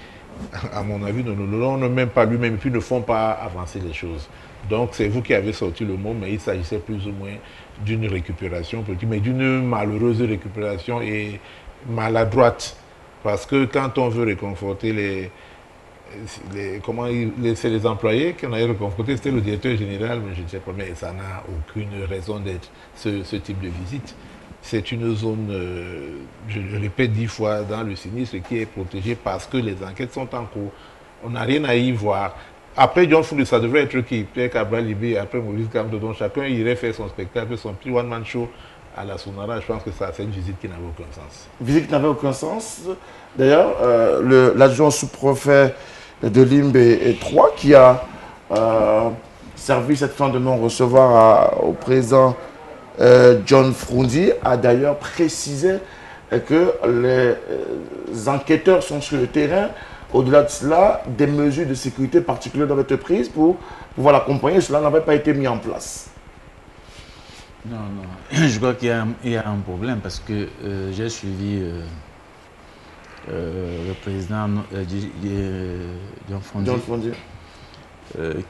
à mon avis, ne l'ont même pas lui-même et puis ne font pas avancer les choses. Donc c'est vous qui avez sorti le mot, mais il s'agissait plus ou moins d'une récupération politique, mais d'une malheureuse récupération et maladroite. Parce que quand on veut réconforter c'est les employés qu'on avait réconfortés, c'était le directeur général, mais je ne sais pas, mais ça n'a aucune raison d'être ce type de visite. C'est une zone, je le répète 10 fois, dans le sinistre qui est protégée parce que les enquêtes sont en cours. On n'a rien à y voir. Après John Frondi, ça devrait être qui? Pierre Cabral-Libé, après Maurice Kamto, donc chacun irait faire son spectacle, son petit one-man show à la Sonara. Je pense que ça, c'est une visite qui n'avait aucun sens. Visite qui n'avait aucun sens. D'ailleurs, l'adjoint sous-préfet de Limbe 3 qui a servi cette fin de non-recevoir au président John Froundi, a d'ailleurs précisé que les enquêteurs sont sur le terrain. Au-delà de cela, des mesures de sécurité particulières doivent être prises pour pouvoir l'accompagner. Cela n'avait pas été mis en place. Non, je crois qu'il y a un problème parce que j'ai suivi le président John Froundi,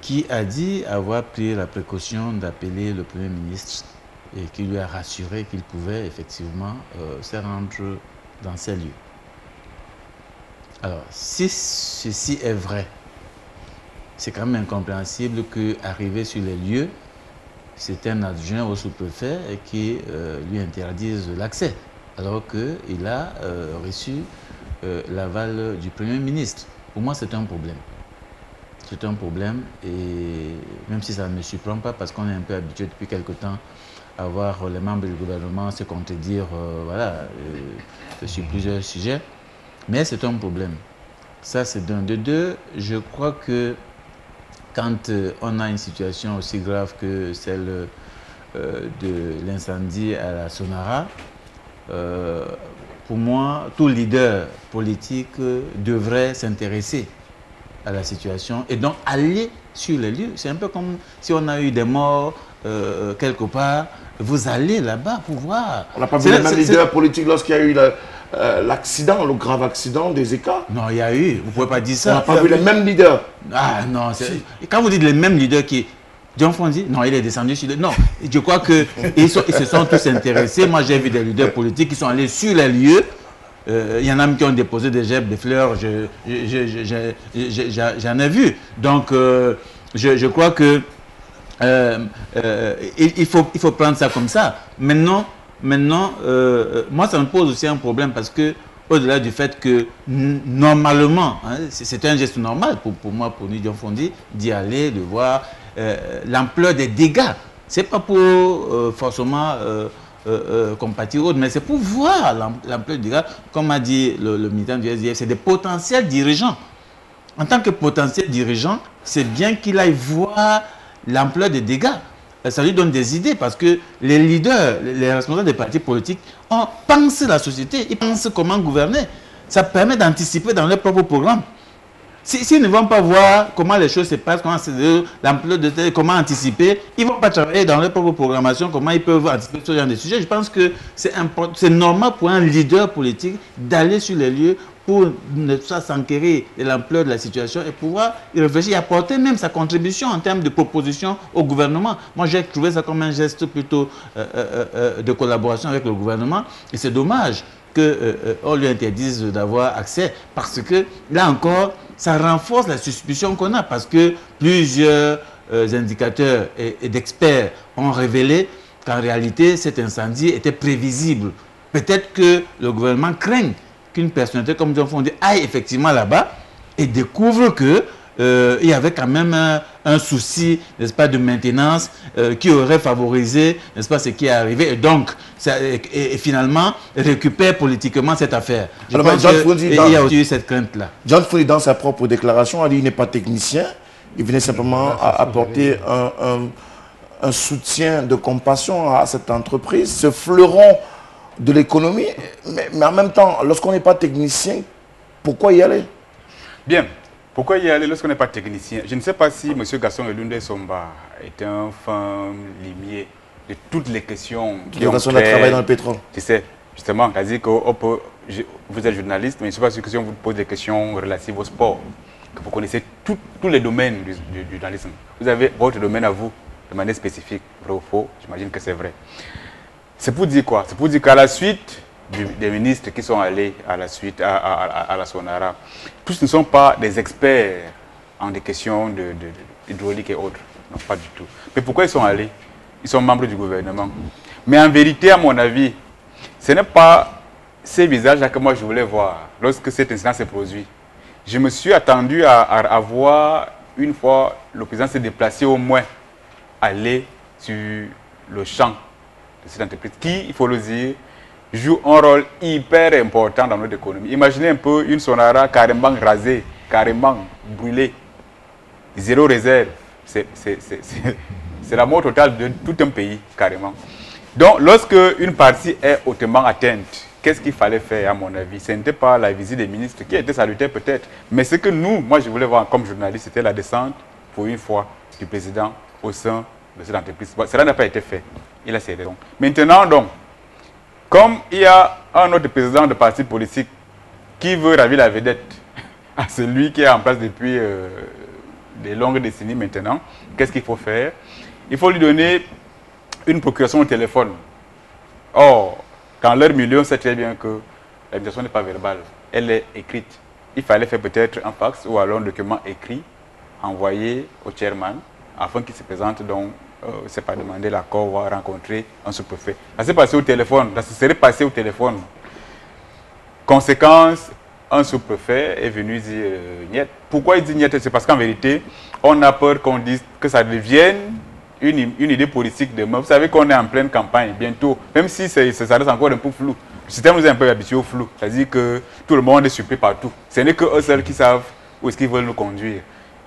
qui a dit avoir pris la précaution d'appeler le Premier ministre et qui lui a rassuré qu'il pouvait effectivement se rendre dans ces lieux. Alors, si ceci est vrai, c'est quand même incompréhensible qu'arriver sur les lieux, c'est un adjoint au sous-préfet qui lui interdise l'accès, alors qu'il a reçu l'aval du Premier ministre. Pour moi, c'est un problème. C'est un problème, et même si ça ne me surprend pas, parce qu'on est un peu habitué depuis quelque temps à voir les membres du gouvernement se contredire sur plusieurs sujets, mais c'est un problème. Ça, c'est d'un. De deux, je crois que quand on a une situation aussi grave que celle de l'incendie à la Sonara, pour moi, tout leader politique devrait s'intéresser à la situation et donc aller sur les lieux. C'est un peu comme si on a eu des morts quelque part, vous allez là-bas pour voir. On n'a pas vu les mêmes leaders politiques lorsqu'il y a eu l'accident, le grave accident des ECA. Non, il y a eu, vous ne pouvez pas dire ça. On n'a pas vu les mêmes leaders. Ah non, quand vous dites les mêmes leaders qui... John Froundi, non, il est descendu sur le... Non, je crois qu'ils se sont tous intéressés. Moi, j'ai vu des leaders politiques qui sont allés sur les lieux. Il y en a même qui ont déposé des gerbes, des fleurs, j'en ai vu. Donc, je crois que il faut prendre ça comme ça. Maintenant, moi, ça me pose aussi un problème parce que, au-delà du fait que, normalement, hein, c'est un geste normal pour moi, pour John Froundi, d'y aller, de voir l'ampleur des dégâts. Ce n'est pas pour forcément compatir autres, mais c'est pour voir l'ampleur des dégâts. Comme a dit le militant du SDF, c'est des potentiels dirigeants. En tant que potentiel dirigeant, c'est bien qu'il aille voir l'ampleur des dégâts. Ça lui donne des idées parce que les leaders, les responsables des partis politiques pensent la société, ils pensent comment gouverner. Ça permet d'anticiper dans leur propre programme. S'ils ne vont pas voir comment les choses se passent, l'ampleur de comment anticiper, ils ne vont pas travailler dans leur propre programmation, comment ils peuvent anticiper ce genre de sujets. Je pense que c'est normal pour un leader politique d'aller sur les lieux pour ne pas s'enquérir de l'ampleur de la situation et pouvoir y réfléchir et apporter même sa contribution en termes de proposition au gouvernement. Moi, j'ai trouvé ça comme un geste plutôt de collaboration avec le gouvernement. Et c'est dommage qu'on lui interdise d'avoir accès parce que, là encore, ça renforce la suspicion qu'on a parce que plusieurs indicateurs et d'experts ont révélé qu'en réalité, cet incendie était prévisible. Peut-être que le gouvernement craint qu'une personnalité comme John Froundi aille effectivement là-bas et découvre que il y avait quand même un souci, n'est-ce pas, de maintenance qui aurait favorisé, n'est-ce pas, ce qui est arrivé. Et donc, et finalement, récupère politiquement cette affaire. Je pense qu'il y a aussi eu cette crainte-là. John Froundi, dans sa propre déclaration, a dit qu'il n'est pas technicien. Il venait simplement apporter un soutien de compassion à cette entreprise, ce fleuron de l'économie. Mais en même temps, lorsqu'on n'est pas technicien, pourquoi y aller? Bien. Pourquoi y aller lorsqu'on n'est pas technicien? Je ne sais pas si M. Gaston Elunde Somba est un fin limier de toutes les questions qui ont travaillé dans le pétrole. Tu sais, justement, c'est-à-dire que vous êtes journaliste, mais je ne suis pas sûr que si on vous pose des questions relatives au sport, que vous connaissez tous les domaines du journalisme. Vous avez votre domaine à vous, de manière spécifique, vrai ou faux, j'imagine que c'est vrai. C'est pour dire quoi? C'est pour dire qu'à la suite des ministres qui sont allés à la suite à la Sonara, tous ne sont pas des experts en des questions hydrauliques et autres. Non, pas du tout. Mais pourquoi ils sont allés? Ils sont membres du gouvernement. Mais en vérité, à mon avis, ce n'est pas ces visages-là que moi je voulais voir lorsque cet incident s'est produit. Je me suis attendu à voir, une fois le président s'est déplacé, au moins aller sur le champ de cette entreprise qui, il faut le dire, joue un rôle hyper important dans notre économie. Imaginez un peu une Sonara carrément rasée carrément brûlé. Zéro réserve. C'est la mort totale de tout un pays, carrément. Donc, lorsque une partie est hautement atteinte, qu'est-ce qu'il fallait faire, à mon avis? Ce n'était pas la visite des ministres qui était salutaire peut-être, mais ce que moi, je voulais voir comme journaliste, c'était la descente, pour une fois, du président au sein de cette entreprise. Bon, cela n'a pas été fait. Il a ses raisons. Maintenant, donc, comme il y a un autre président de parti politique qui veut ravir la vedette à celui qui est en place depuis des longues décennies maintenant, qu'est-ce qu'il faut faire? Il faut lui donner une procuration au téléphone. Or, dans leur milieu, on sait très bien que l'invitation n'est pas verbale, elle est écrite. Il fallait faire peut-être un fax ou alors un document écrit, envoyé au chairman, afin qu'il se présente, donc, c'est pas demander l'accord ou rencontrer un sous-préfet. Ça s'est passé au téléphone, ça se serait passé au téléphone. Conséquence, un sous-préfet est venu dire niet. Pourquoi il dit niet? C'est parce qu'en vérité, on a peur qu'on dise que ça devienne une idée politique demain. Vous savez qu'on est en pleine campagne bientôt, même si ça reste encore un peu flou. Le système nous est un peu habitué au flou, c'est-à-dire que tout le monde est surpris partout. Ce n'est que eux seuls qui savent où est-ce qu'ils veulent nous conduire.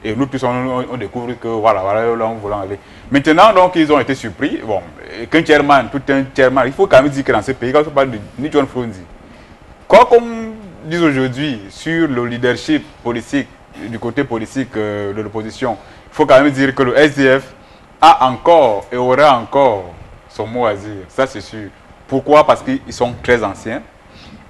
Et nous tous, on découvre que voilà, là où nous voulons aller. Maintenant, donc, ils ont été surpris. Bon, qu'un chairman, tout un chairman, il faut quand même dire que dans ce pays, quand on parle de ni John Frondi, quoi qu'on dise aujourd'hui sur le leadership politique, du côté politique de l'opposition, il faut quand même dire que le SDF a encore et aura encore son mot à dire. Ça, c'est sûr. Pourquoi? Parce qu'ils sont très anciens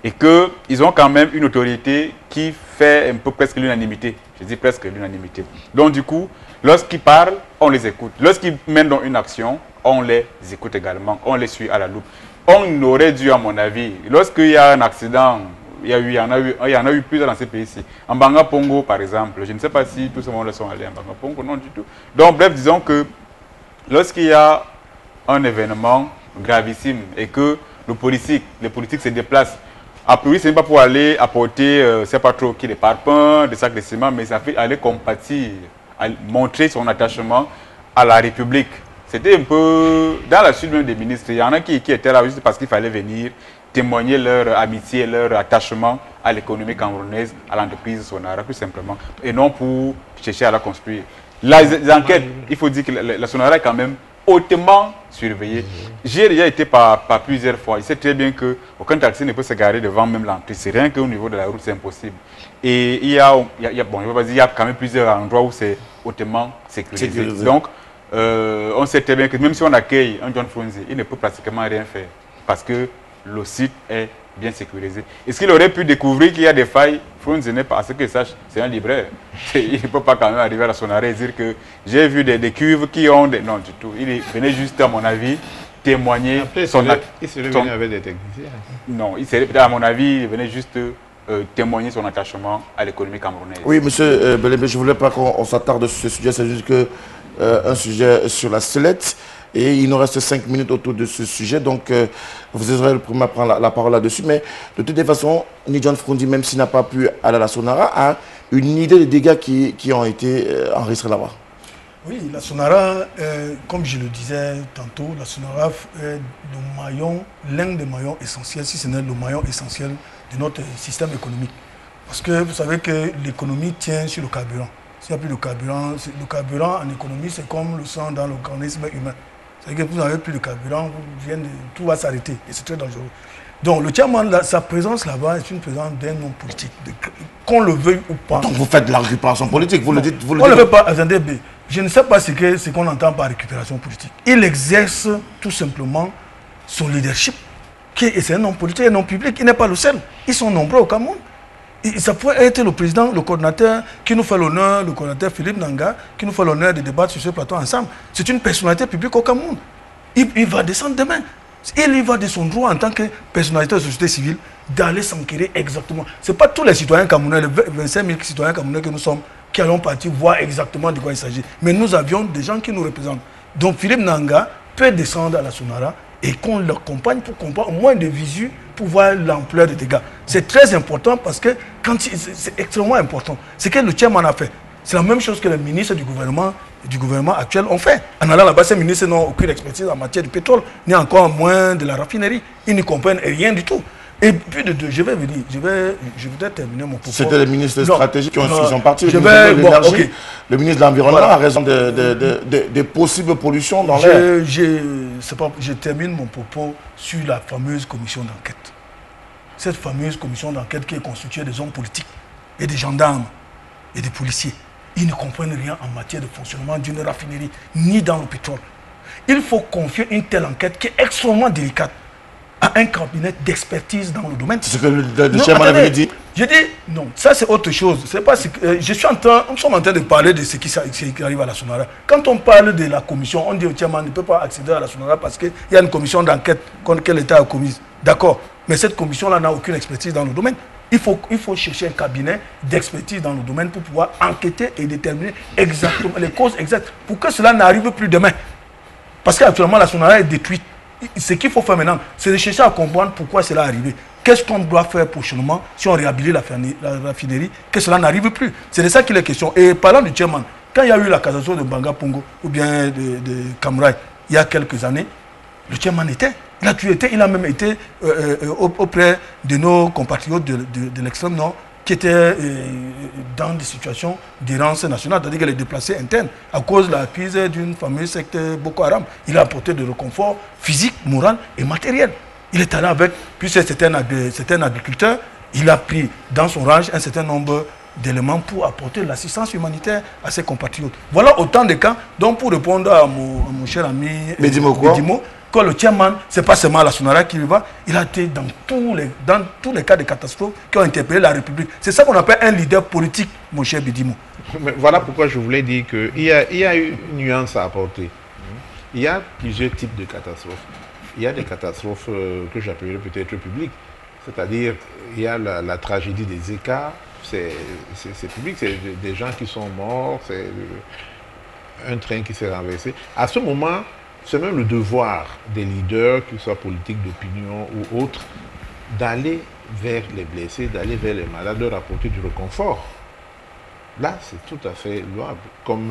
et qu'ils ont quand même une autorité qui fait un peu presque l'unanimité. Je dis presque l'unanimité. Donc, du coup, lorsqu'ils parlent, on les écoute. Lorsqu'ils mènent dans une action, on les écoute également. On les suit à la loupe. On aurait dû, à mon avis, lorsqu'il y a un accident, il y en a eu plusieurs dans ces pays-ci. En Banga Pongo, par exemple, je ne sais pas si tous ces monde sont allés en Banga Pongo, non du tout. Donc, bref, disons que lorsqu'il y a un événement gravissime et que les politiques se déplacent, a priori, ce n'est pas pour aller apporter, c'est pas trop qui, des parpaings, des sacs de ciment, mais ça fait aller compatir, montrer son attachement à la République. C'était un peu dans la suite même des ministres. Il y en a qui étaient là juste parce qu'il fallait venir témoigner leur amitié, leur attachement à l'économie camerounaise, à l'entreprise Sonara, tout simplement, et non pour chercher à la construire. Les enquêtes, il faut dire que la Sonara est quand même hautement surveillée. J'ai déjà été par plusieurs fois. Il sait très bien qu'aucun taxi ne peut se garer devant même l'entrée. C'est rien qu'au niveau de la route, c'est impossible. Et il y a quand même plusieurs endroits où c'est hautement sécurisé. Donc, on sait très bien que même si on accueille un John Frondi, il ne peut pratiquement rien faire parce que le site est bien sécurisé. Est-ce qu'il aurait pu découvrir qu'il y a des failles? Frondi n'est pas, à ce que je sache, c'est un libraire. Il ne peut pas quand même arriver à la Sonara et dire que j'ai vu des cuves qui ont des... Non, du tout. Il venait juste, à mon avis, témoigner. Après, il serait venu avec des techniciens. Non, à mon avis, il venait juste témoigner son attachement à l'économie camerounaise. Oui, monsieur Belembe, je ne voulais pas qu'on s'attarde sur ce sujet, c'est juste que un sujet sur la sellette. Et il nous reste 5 minutes autour de ce sujet, donc vous serez le premier à prendre la parole là-dessus. Mais de toutes les façons, ni John Frondi, même s'il n'a pas pu aller à la Sonara, a une idée des dégâts qui ont été enregistrés là-bas. Oui, la Sonara, comme je le disais tantôt, la Sonara est l'un des maillons essentiels, si ce n'est le maillon essentiel de notre système économique. Parce que vous savez que l'économie tient sur le carburant. S'il n'y a plus de carburant en économie, c'est comme le sang dans l'organisme humain. C'est-à-dire que vous n'avez plus de carburant, tout va s'arrêter et c'est très dangereux. Donc le chairman, sa présence là-bas est une présence d'un homme politique, qu'on le veuille ou pas. Donc vous faites de la récupération politique, vous le dites. On ne le veut pas, attendez, je ne sais pas ce qu'on entend par récupération politique. Il exerce tout simplement son leadership, et c'est un homme politique, un homme public, il n'est pas le seul. Ils sont nombreux au Cameroun. Ça pourrait être le président, le coordinateur qui nous fait l'honneur, le coordinateur Philippe Nanga, qui nous fait l'honneur de débattre sur ce plateau ensemble. C'est une personnalité publique au Cameroun. Il va descendre demain. Il va de son droit en tant que personnalité de la société civile d'aller s'enquérir exactement. Ce n'est pas tous les citoyens camerounais, les 25 000 citoyens camerounais que nous sommes, qui allons partir voir exactement de quoi il s'agit. Mais nous avions des gens qui nous représentent. Donc Philippe Nanga peut descendre à la Sonara et qu'on l'accompagne pour comprendre au moins de visu pour voir l'ampleur des dégâts. C'est très important parce que c'est extrêmement important. Ce que le chairman a fait, c'est la même chose que les ministres du gouvernement actuel ont fait. En allant là-bas, ces ministres n'ont aucune expertise en matière de pétrole, ni encore moins de la raffinerie. Ils ne comprennent rien du tout. Et puis de deux, je vais venir, je voudrais terminer mon propos. C'était les ministres stratégiques qui sont partis. Le ministre de l'Environnement a raison des possibles pollutions dans l'air. Je termine mon propos sur la fameuse commission d'enquête. Cette fameuse commission d'enquête qui est constituée des hommes politiques et des gendarmes et des policiers. Ils ne comprennent rien en matière de fonctionnement d'une raffinerie, ni dans le pétrole. Il faut confier une telle enquête qui est extrêmement délicate à un cabinet d'expertise dans le domaine. C'est ce que le chairman avait dit. Je dis, non, ça c'est autre chose. C'est pas nous sommes en train de parler de ce qui arrive à la Sonara. Quand on parle de la commission, on dit au chairman ne peut pas accéder à la Sonara parce qu'il y a une commission d'enquête contre quel État a commise. D'accord, mais cette commission-là n'a aucune expertise dans le domaine. Il faut chercher un cabinet d'expertise dans le domaine pour pouvoir enquêter et déterminer exactement les causes exactes pour que cela n'arrive plus demain. Parce qu'actuellement, la Sonara est détruite. Ce qu'il faut faire maintenant, c'est de chercher à comprendre pourquoi cela est arrivé. Qu'est-ce qu'on doit faire prochainement si on réhabilite la raffinerie, que cela n'arrive plus. C'est de ça qu'il est question. Et parlant du chairman, quand il y a eu la catastrophe de Banga Pongo ou bien de Kamrai, il y a quelques années, le chairman était. Il a même été auprès de nos compatriotes de l'extrême nord qui étaient dans des situations d'errance nationale, c'est-à-dire que les déplacés internes, à cause de la crise d'une fameuse secte Boko Haram. Il a apporté de réconfort physique, moral et matériel. Il est allé avec, puisque c'était un agriculteur, il a pris dans son range un certain nombre d'éléments pour apporter l'assistance humanitaire à ses compatriotes. Voilà autant de cas. Donc pour répondre à mon cher ami Bedimo, que le chairman, ce n'est pas seulement la Sonara qui va, il a été dans tous les cas de catastrophe qui ont interpellé la République. C'est ça qu'on appelle un leader politique, mon cher Bedimo. Mais voilà pourquoi je voulais dire qu'il y a une nuance à apporter. Il y a plusieurs types de catastrophes. Il y a des catastrophes que j'appellerais peut-être publiques. C'est-à-dire, il y a la tragédie des écarts, c'est public, c'est des gens qui sont morts, c'est un train qui s'est renversé. À ce moment, c'est même le devoir des leaders, qu'ils soient politiques d'opinion ou autres, d'aller vers les blessés, d'aller vers les malades, de leur apporter du réconfort. Là, c'est tout à fait louable comme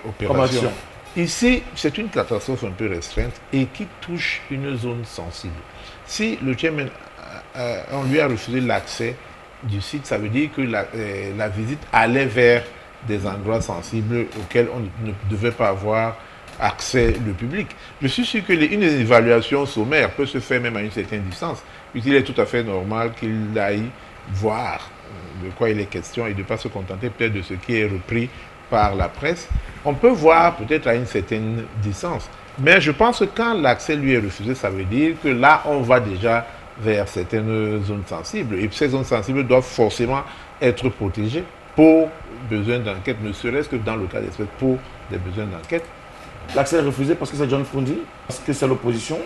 opération. Ici, c'est une catastrophe un peu restreinte et qui touche une zone sensible. Si le chairman, on lui a refusé l'accès du site, ça veut dire que la visite allait vers des endroits sensibles auxquels on ne devait pas avoir accès le public. Je suis sûr qu'une évaluation sommaire peut se faire même à une certaine distance. Il est tout à fait normal qu'il aille voir de quoi il est question et de ne pas se contenter peut-être de ce qui est repris par la presse. On peut voir peut-être à une certaine distance. Mais je pense que quand l'accès lui est refusé, ça veut dire que là, on va déjà vers certaines zones sensibles. Et ces zones sensibles doivent forcément être protégées pour besoin d'enquête, ne serait-ce que dans le cas d'espèce pour des besoins d'enquête. L'accès est refusé parce que c'est John Fundi, parce que c'est l'opposition.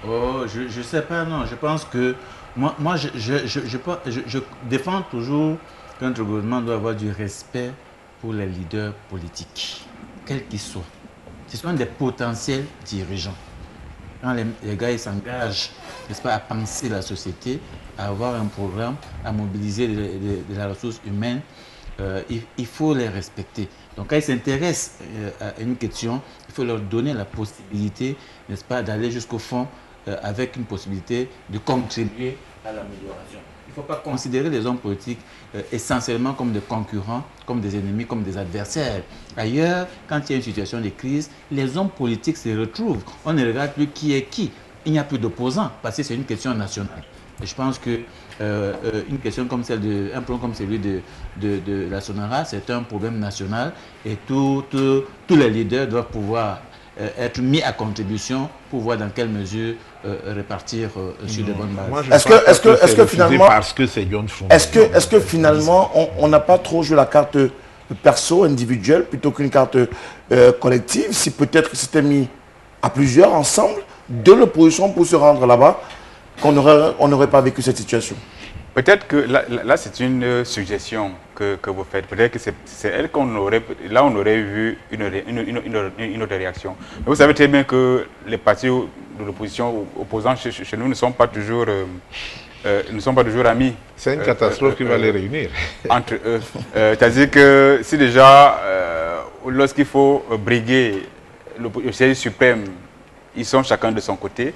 Oh, je sais pas, non. Je pense que moi je défends toujours que notre gouvernement doit avoir du respect pour les leaders politiques, quels qu'ils soient. Ce sont des potentiels dirigeants. Quand les gars s'engagent, n'est-ce pas, à penser la société, à avoir un programme, à mobiliser de la ressource humaine, il faut les respecter. Donc quand ils s'intéressent à une question, il faut leur donner la possibilité, n'est-ce pas, d'aller jusqu'au fond avec une possibilité de contribuer à l'amélioration. Il ne faut pas considérer les hommes politiques essentiellement comme des concurrents, comme des ennemis, comme des adversaires. Ailleurs, quand il y a une situation de crise, les hommes politiques se retrouvent. On ne regarde plus qui est qui. Il n'y a plus d'opposants parce que c'est une question nationale. Et je pense que une question comme celle un problème comme celui de la Sonara, c'est un problème national et tous les leaders doivent pouvoir être mis à contribution pour voir dans quelle mesure répartir sur de bonnes bases. Est-ce que finalement, parce que c'est John Fundi. Est-ce que finalement on n'a pas trop joué la carte perso, individuelle, plutôt qu'une carte collective, si peut-être c'était mis à plusieurs ensemble de l'opposition pour se rendre là-bas, qu'on n'aurait pas vécu cette situation? Peut-être que là c'est une suggestion que vous faites. Peut-être que c'est elle qu'on aurait... Là, on aurait vu une autre réaction. Mais vous savez très bien que les partis de l'opposition opposants chez nous ne sont pas toujours amis. C'est une catastrophe qui va les réunir. Entre eux. C'est-à-dire que si déjà, lorsqu'il faut briguer le siège suprême, ils sont chacun de son côté.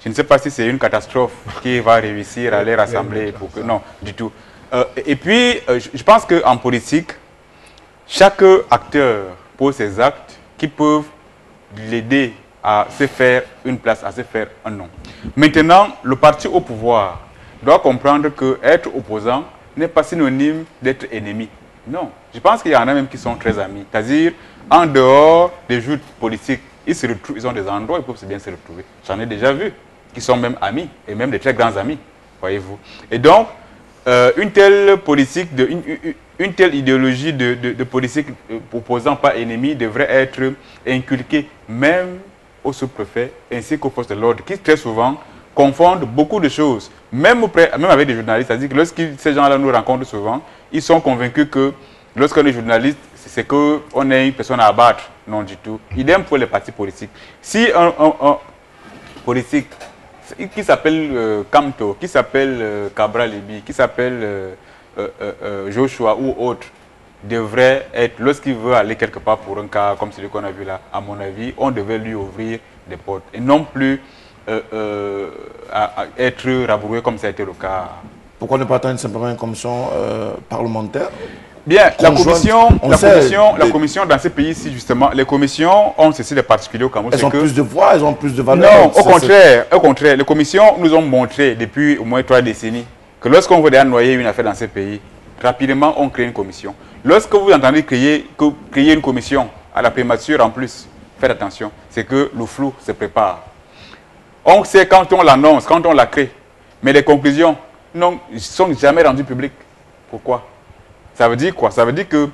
Je ne sais pas si c'est une catastrophe qui va réussir à les rassembler pour que... Non, du tout. Et puis, je pense qu'en politique, chaque acteur pose ses actes qui peuvent l'aider à se faire une place, à se faire un nom. Maintenant, le parti au pouvoir doit comprendre qu'être opposant n'est pas synonyme d'être ennemi. Non, je pense qu'il y en a même qui sont très amis. C'est-à-dire, en dehors des joutes politiques, ils se retrouvent, ils ont des endroits où ils peuvent bien se retrouver. J'en ai déjà vu, qui sont même amis, et même des très grands amis, voyez-vous. Et donc, une telle politique, une telle idéologie de politique opposant pas ennemi devrait être inculquée même au sous-préfet ainsi qu'au poste de l'ordre, qui très souvent confondent beaucoup de choses, même avec des journalistes. C'est-à-dire que lorsque ces gens-là nous rencontrent souvent, ils sont convaincus que lorsqu'on est journaliste, c'est qu'on est une personne à abattre. Non du tout. Idem pour les partis politiques. Si un politique qui s'appelle Kamto, qui s'appelle Cabral Libi, qui s'appelle Joshua ou autre, devrait être, lorsqu'il veut aller quelque part pour un cas comme celui qu'on a vu là, à mon avis, on devait lui ouvrir des portes et non plus à être rabroué comme ça a été le cas. Pourquoi ne pas attendre simplement une commission parlementaire? Bien, la commission dans ces pays-ci, justement, les commissions ont ceci de particulier au Cameroun. Elles ont plus de voix, elles ont plus de valeur. Non, au contraire, les commissions nous ont montré depuis au moins 3 décennies que lorsqu'on veut noyer une affaire dans ces pays, rapidement on crée une commission. Lorsque vous entendez créer une commission à la prémature en plus, faites attention, c'est que le flou se prépare. On sait quand on l'annonce, quand on la crée, mais les conclusions ne sont jamais rendues publiques. Pourquoi? Ça veut dire quoi? Ça veut dire que,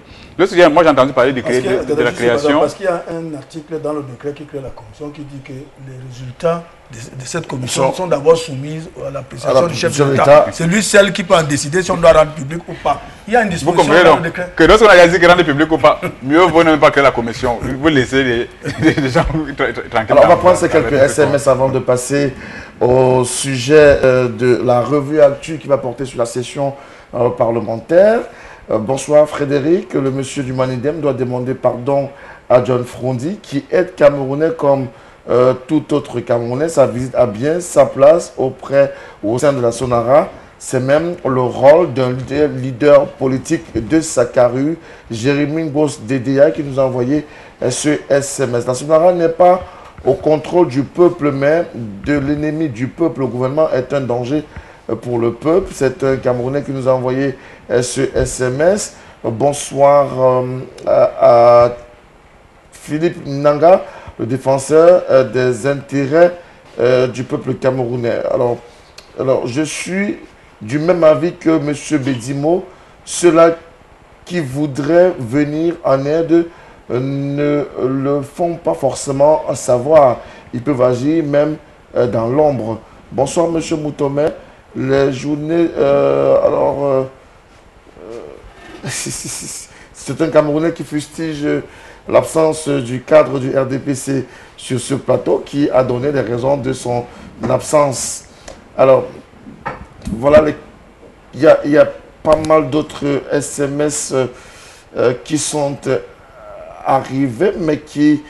moi j'ai entendu parler de la création. Parce qu'il y a un article dans le décret qui crée la commission qui dit que les résultats de cette commission sont d'abord soumis à l'appréciation du chef de l'État. C'est lui seul qui peut en décider si on doit rendre public ou pas. Il y a une disposition dans le décret. Que lorsqu'on a dit que rendre public ou pas, mieux vaut ne même pas créer la commission. Vous laissez les gens tranquilles. Alors on va prendre ces quelques SMS avant de passer au sujet de la revue Actu qui va porter sur la session parlementaire. Bonsoir Frédéric, le monsieur du Manidem doit demander pardon à John Frondi qui est Camerounais comme tout autre Camerounais. Sa visite a bien sa place au sein de la Sonara. C'est même le rôle d'un leader politique de Sakaru, Jérémy Boss DDA, qui nous a envoyé ce SMS. La Sonara n'est pas au contrôle du peuple, mais de l'ennemi du peuple. Le gouvernement est un danger pour le peuple. C'est un Camerounais qui nous a envoyé ce SMS. Bonsoir à Philippe Nanga, le défenseur des intérêts du peuple camerounais. Alors, je suis du même avis que M. Bedimo. Ceux-là qui voudraient venir en aide ne le font pas forcément savoir. Ils peuvent agir même dans l'ombre. Bonsoir M. Moutomé. Les journées... c'est un Camerounais qui fustige l'absence du cadre du RDPC sur ce plateau qui a donné les raisons de son absence. Alors, voilà, il y a pas mal d'autres SMS qui sont arrivés, mais qui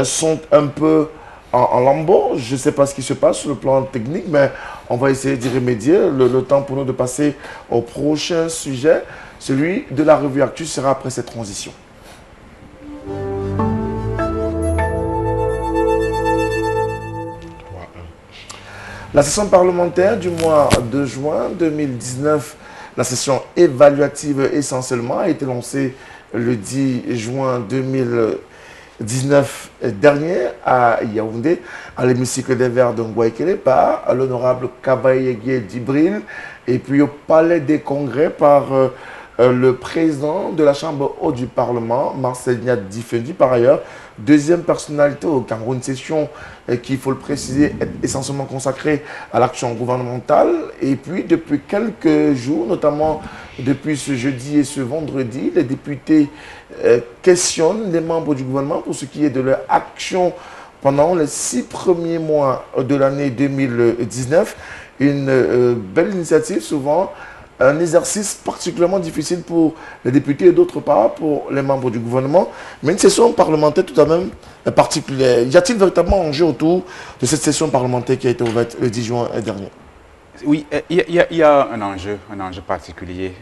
sont un peu en lambeaux. Je ne sais pas ce qui se passe sur le plan technique, mais on va essayer d'y remédier. Le temps pour nous de passer au prochain sujet. Celui de la revue Actu sera après cette transition. La session parlementaire du mois de juin 2019, la session évaluative essentiellement, a été lancée le 10 juin 2019 dernier à Yaoundé, à l'hémicycle des Verts de Ngouaikele par l'honorable Kabaye Djibril et puis au Palais des Congrès par le président de la Chambre haute du Parlement, Marcel Niad Difendi, par ailleurs, deuxième personnalité au Cameroun, session qui, il faut le préciser, est essentiellement consacrée à l'action gouvernementale. Et puis, depuis quelques jours, notamment depuis ce jeudi et ce vendredi, les députés questionnent les membres du gouvernement pour ce qui est de leur action pendant les 6 premiers mois de l'année 2019. Une belle initiative, souvent un exercice particulièrement difficile pour les députés et d'autre part pour les membres du gouvernement, mais une session parlementaire tout de même particulière. Y a-t-il véritablement un enjeu autour de cette session parlementaire qui a été ouverte le 10 juin dernier? Oui, il y a un enjeu particulier.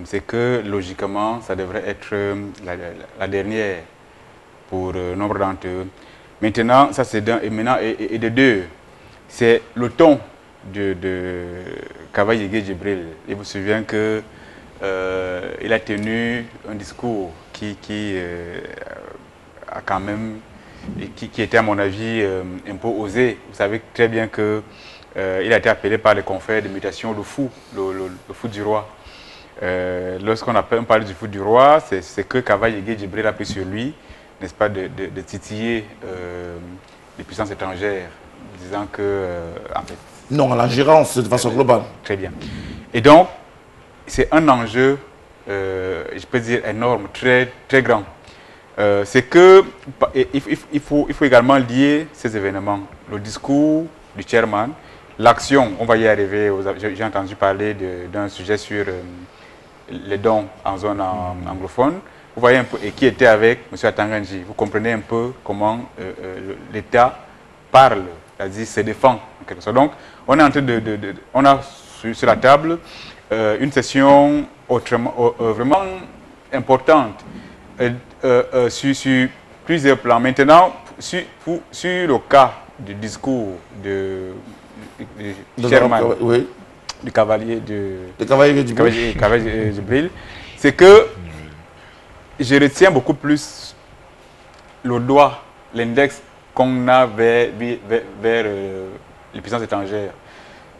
C'est que logiquement, ça devrait être la dernière pour nombre d'entre eux. Maintenant, ça c'est d'un, et de deux, c'est le ton de Kava Yegué Djibril. Il vous souvient que il a tenu un discours qui a quand même, qui était à mon avis un peu osé. Vous savez très bien que il a été appelé par les confrères de mutation le fou du roi. Lorsqu'on parle du fou du roi, c'est que Kava Yegué Djibril a pris sur lui, n'est-ce pas, de titiller les puissances étrangères, disant que, en fait... Non, à la gérance de façon globale. Très bien. Et donc, c'est un enjeu, je peux dire, énorme, très, très grand. C'est que il faut également lier ces événements. Le discours du chairman, l'action, on va y arriver, j'ai entendu parler d'un sujet sur les dons en zone anglophone. Vous voyez un peu, et qui était avec M. Atanganji. Vous comprenez un peu comment l'État parle, c'est-à-dire se défend en quelque sorte. Donc, on est en train on a sur la table une session vraiment importante sur plusieurs plans. Maintenant, sur le cas du discours du chairman, oui, du cavalier Djibril, c'est que je retiens beaucoup plus le doigt, l'index qu'on a vers les puissances étrangères.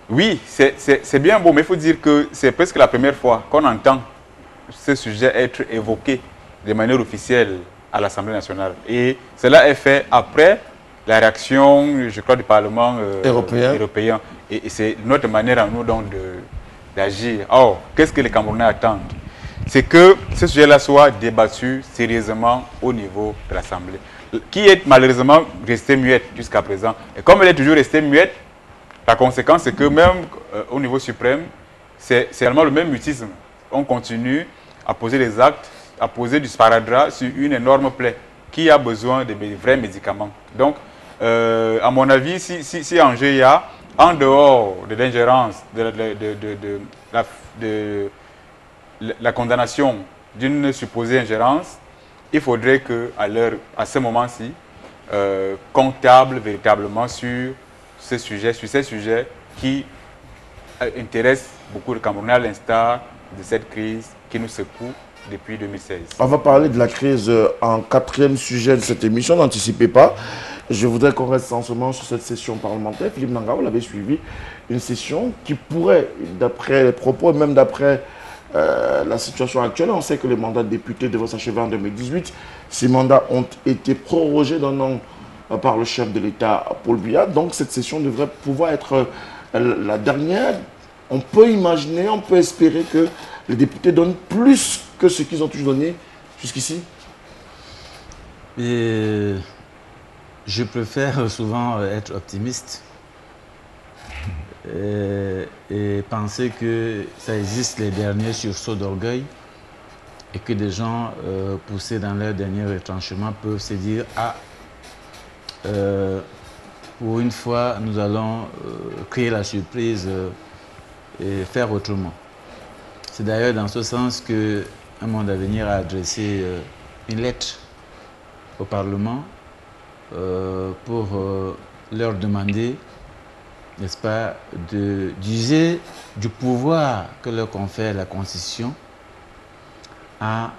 Oui, c'est bien beau, mais il faut dire que c'est presque la première fois qu'on entend ce sujet être évoqué de manière officielle à l'Assemblée nationale. Et cela est fait après la réaction, je crois, du Parlement européen. Et c'est notre manière à nous donc d'agir. Or, qu'est-ce que les Camerounais attendent? C'est que ce sujet-là soit débattu sérieusement au niveau de l'Assemblée, qui est malheureusement restée muette jusqu'à présent. Et comme elle est toujours restée muette, la conséquence, c'est que même au niveau suprême, c'est vraiment le même mutisme. On continue à poser des actes, à poser du sparadrap sur une énorme plaie qui a besoin de vrais médicaments. Donc, à mon avis, si enjeu il y a, en dehors de l'ingérence, de la condamnation d'une supposée ingérence, il faudrait qu'à ce moment-ci, comptable véritablement sur ces sujets qui intéressent beaucoup le Camerounais, à l'instar de cette crise qui nous secoue depuis 2016. On va parler de la crise en quatrième sujet de cette émission, n'anticipez pas. Je voudrais qu'on reste en ce moment sur cette session parlementaire. Philippe Nanga, vous l'avez suivi, une session qui pourrait, d'après les propos, même d'après la situation actuelle, on sait que les mandats de députés devaient s'achever en 2018. Ces mandats ont été prorogés d'un an par le chef de l'État, Paul Biya. Donc cette session devrait pouvoir être la dernière. On peut imaginer, on peut espérer que les députés donnent plus que ce qu'ils ont toujours donné jusqu'ici. Je préfère souvent être optimiste et penser que ça existe les derniers sursauts d'orgueil et que des gens poussés dans leur dernier retranchement peuvent se dire « Ah, pour une fois, nous allons créer la surprise et faire autrement ». C'est d'ailleurs dans ce sens que Un Monde à Venir a adressé une lettre au Parlement pour leur demander, n'est-ce pas, d'user du pouvoir que leur confère la Constitution en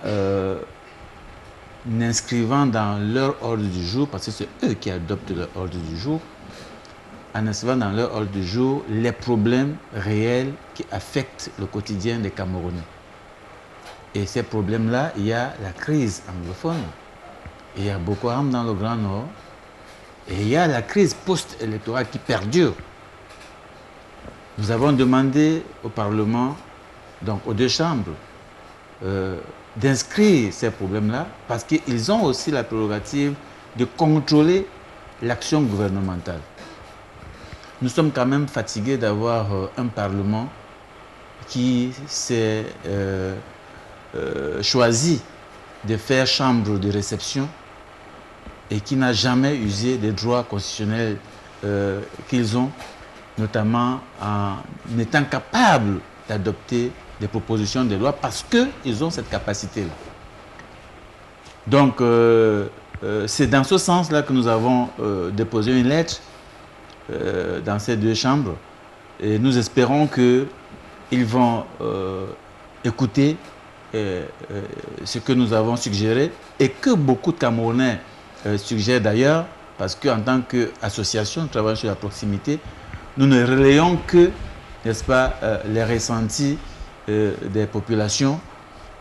inscrivant dans leur ordre du jour, parce que c'est eux qui adoptent leur ordre du jour, en inscrivant dans leur ordre du jour les problèmes réels qui affectent le quotidien des Camerounais. Et ces problèmes-là, il y a la crise anglophone, il y a Boko Haram dans le Grand Nord, et il y a la crise post-électorale qui perdure. Nous avons demandé au Parlement, donc aux deux chambres, d'inscrire ces problèmes-là, parce qu'ils ont aussi la prérogative de contrôler l'action gouvernementale. Nous sommes quand même fatigués d'avoir un Parlement qui s'est choisi de faire chambre de réception et qui n'a jamais usé des droits constitutionnels qu'ils ont, notamment en étant capables d'adopter des propositions de loi parce qu'ils ont cette capacité-là. Donc, c'est dans ce sens-là que nous avons déposé une lettre dans ces deux chambres et nous espérons qu'ils vont écouter ce que nous avons suggéré et que beaucoup de Camerounais suggèrent d'ailleurs, parce qu'en tant qu'association travaillant sur la proximité, nous ne relayons que, n'est-ce pas, les ressentis des populations.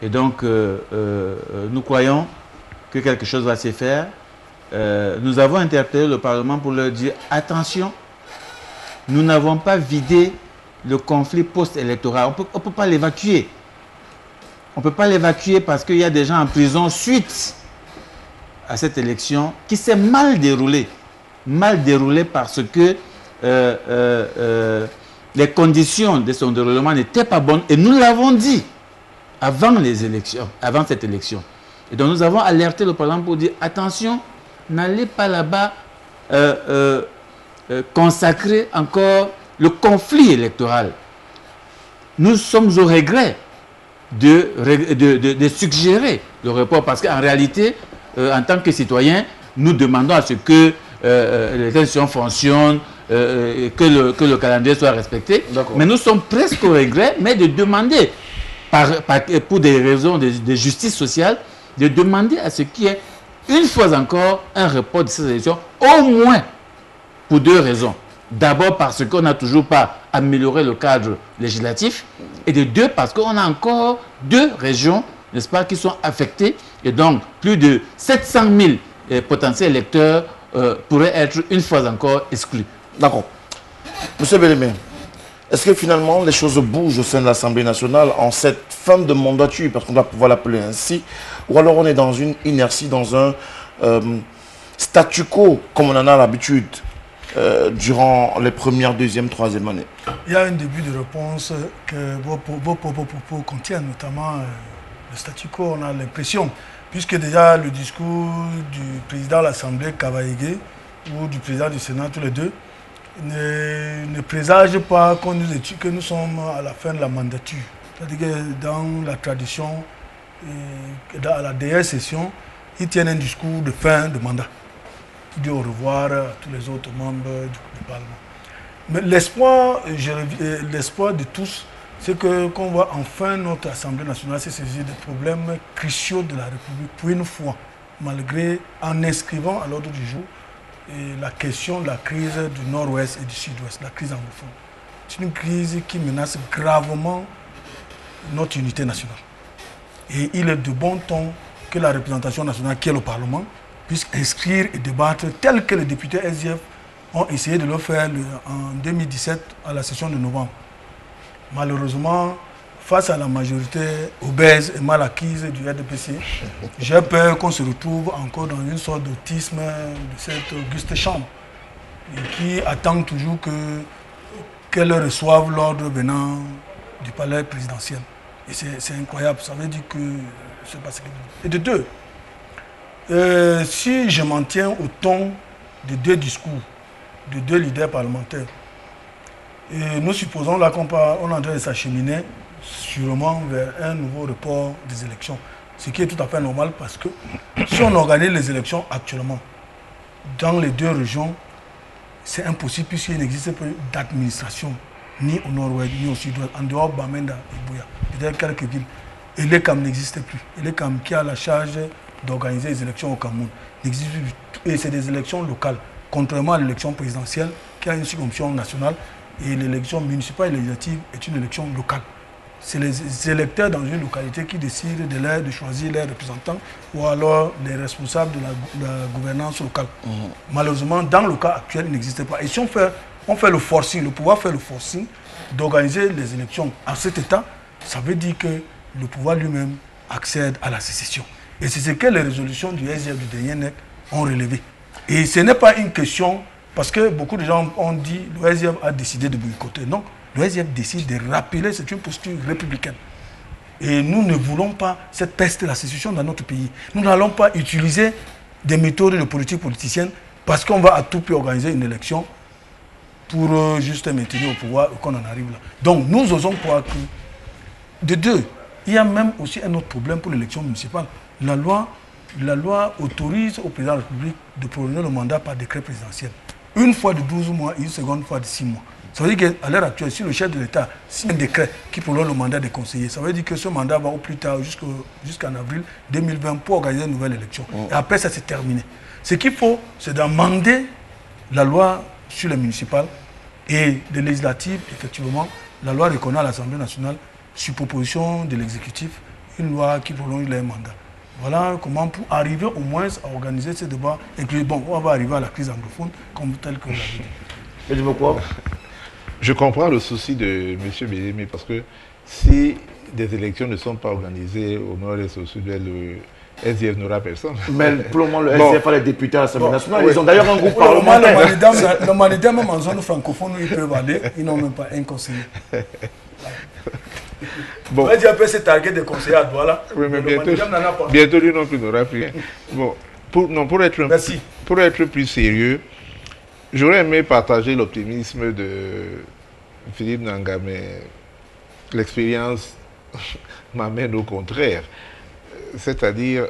Et donc, nous croyons que quelque chose va se faire. Nous avons interpellé le Parlement pour leur dire « Attention, nous n'avons pas vidé le conflit post-électoral. On ne peut pas l'évacuer. On ne peut pas l'évacuer parce qu'il y a des gens en prison suite à cette élection qui s'est mal déroulée. Mal déroulée parce que les conditions de son déroulement n'étaient pas bonnes. Et nous l'avons dit avant les élections, avant cette élection. Et donc nous avons alerté le Parlement pour dire attention, n'allez pas là-bas consacrer encore le conflit électoral. Nous sommes au regret de suggérer le report parce qu'en réalité, en tant que citoyens, nous demandons à ce que les élections fonctionnent, que le calendrier soit respecté. Mais nous sommes presque au regret, mais de demander, pour des raisons de justice sociale, de demander à ce qu'il y ait une fois encore un report de ces élections, au moins pour deux raisons. D'abord parce qu'on n'a toujours pas amélioré le cadre législatif, et de deux parce qu'on a encore deux régions, n'est-ce pas, qui sont affectées, et donc plus de 700 000 potentiels électeurs pourraient être une fois encore exclus. D'accord. Monsieur Bellemé, est-ce que finalement les choses bougent au sein de l'Assemblée nationale en cette fin de mandature, parce qu'on va pouvoir l'appeler ainsi, ou alors on est dans une inertie, dans un statu quo, comme on en a l'habitude durant les premières, deuxième, troisième années? Il y a un début de réponse que vos propos contiennent, notamment le statu quo, on a l'impression, puisque déjà le discours du président de l'Assemblée, Kavaïgué, ou du président du Sénat, tous les deux, ne présage pas que nous sommes à la fin de la mandature. C'est-à-dire que dans la tradition, à la dernière session, ils tiennent un discours de fin de mandat. Ils disent au revoir à tous les autres membres du Parlement. Mais l'espoir de tous, c'est qu'on voit enfin notre Assemblée nationale se saisir des problèmes cruciaux de la République pour une fois, malgré en inscrivant à l'ordre du jour la question de la crise du nord-ouest et du sud-ouest, la crise anglophone. C'est une crise qui menace gravement notre unité nationale. Et il est de bon ton que la représentation nationale, qui est le Parlement, puisse inscrire et débattre tel que les députés SDF ont essayé de le faire en 2017 à la session de novembre. Malheureusement, face à la majorité obèse et mal acquise du RDPC, j'ai peur qu'on se retrouve encore dans une sorte d'autisme de cette auguste chambre et qui attend toujours qu'elle reçoive l'ordre venant du palais présidentiel. Et c'est incroyable, ça veut dire que c'est pas ce que... Et de deux, si je m'en tiens au ton de deux discours, de deux leaders parlementaires, et nous supposons là qu'on est en train de s'acheminer sûrement vers un nouveau report des élections. Ce qui est tout à fait normal parce que si on organise les élections actuellement dans les deux régions, c'est impossible puisqu'il n'existe pas d'administration ni au nord-ouest ni au sud-ouest, en dehors de Bamenda et Bouya, peut-être quelques villes. Et l'ECAM n'existe plus. Et l'ECAM qui a la charge d'organiser les élections au Cameroun n'existe plus. Et c'est des élections locales, contrairement à l'élection présidentielle qui a une circonscription nationale et l'élection municipale et législative est une élection locale. C'est les électeurs dans une localité qui décident de choisir leurs représentants ou alors les responsables de la gouvernance locale. Malheureusement, dans le cas actuel, il n'existe pas. Et si on fait le forcing, le pouvoir fait le forcing d'organiser les élections à cet état, ça veut dire que le pouvoir lui-même accède à la sécession. Et c'est ce que les résolutions du SDF du dernier NEC ont relevé. Et ce n'est pas une question, parce que beaucoup de gens ont dit que le SDF a décidé de boycotter. Non. le SDF décide de rappeler, c'est une posture républicaine. Et nous ne voulons pas cette peste de la sécession dans notre pays. Nous n'allons pas utiliser des méthodes de politique politicienne parce qu'on va à tout prix organiser une élection pour juste maintenir au pouvoir et qu'on en arrive là. Donc nous osons croire que, de deux, il y a même aussi un autre problème pour l'élection municipale. La loi autorise au président de la République de prolonger le mandat par décret présidentiel. Une fois de 12 mois et une seconde fois de 6 mois. Ça veut dire qu'à l'heure actuelle, si le chef de l'État signe un décret qui prolonge le mandat des conseillers, ça veut dire que ce mandat va au plus tard jusqu'en avril 2020 pour organiser une nouvelle élection. Et après, ça c'est terminé. Ce qu'il faut, c'est d'amender la loi sur les municipales et les législatives, effectivement. La loi reconnaît à l'Assemblée nationale, sur proposition de l'exécutif, une loi qui prolonge les mandats. Voilà comment pour arriver au moins à organiser ce débat. Et puis bon, on va arriver à la crise anglophone, comme tel que vous l'avez dit. Et dis-moi quoi? Je comprends le souci de M. Bélémé parce que si des élections ne sont pas organisées au nord-est et au sud-est, le SDF n'aura personne. Mais pour le moment, le SDF a les députés à l'Assemblée nationale. Ils ont d'ailleurs un groupe parlementaire. Le Manida, même en zone francophone, ils peuvent aller, ils n'ont même pas un conseiller. Bon. On va dire après c'est target de conseillers à Douala. Oui, mais bientôt lui non plus n'aura plus. Bon, pour être plus sérieux, j'aurais aimé partager l'optimisme de Philippe Nanga, mais l'expérience m'amène au contraire. C'est-à-dire,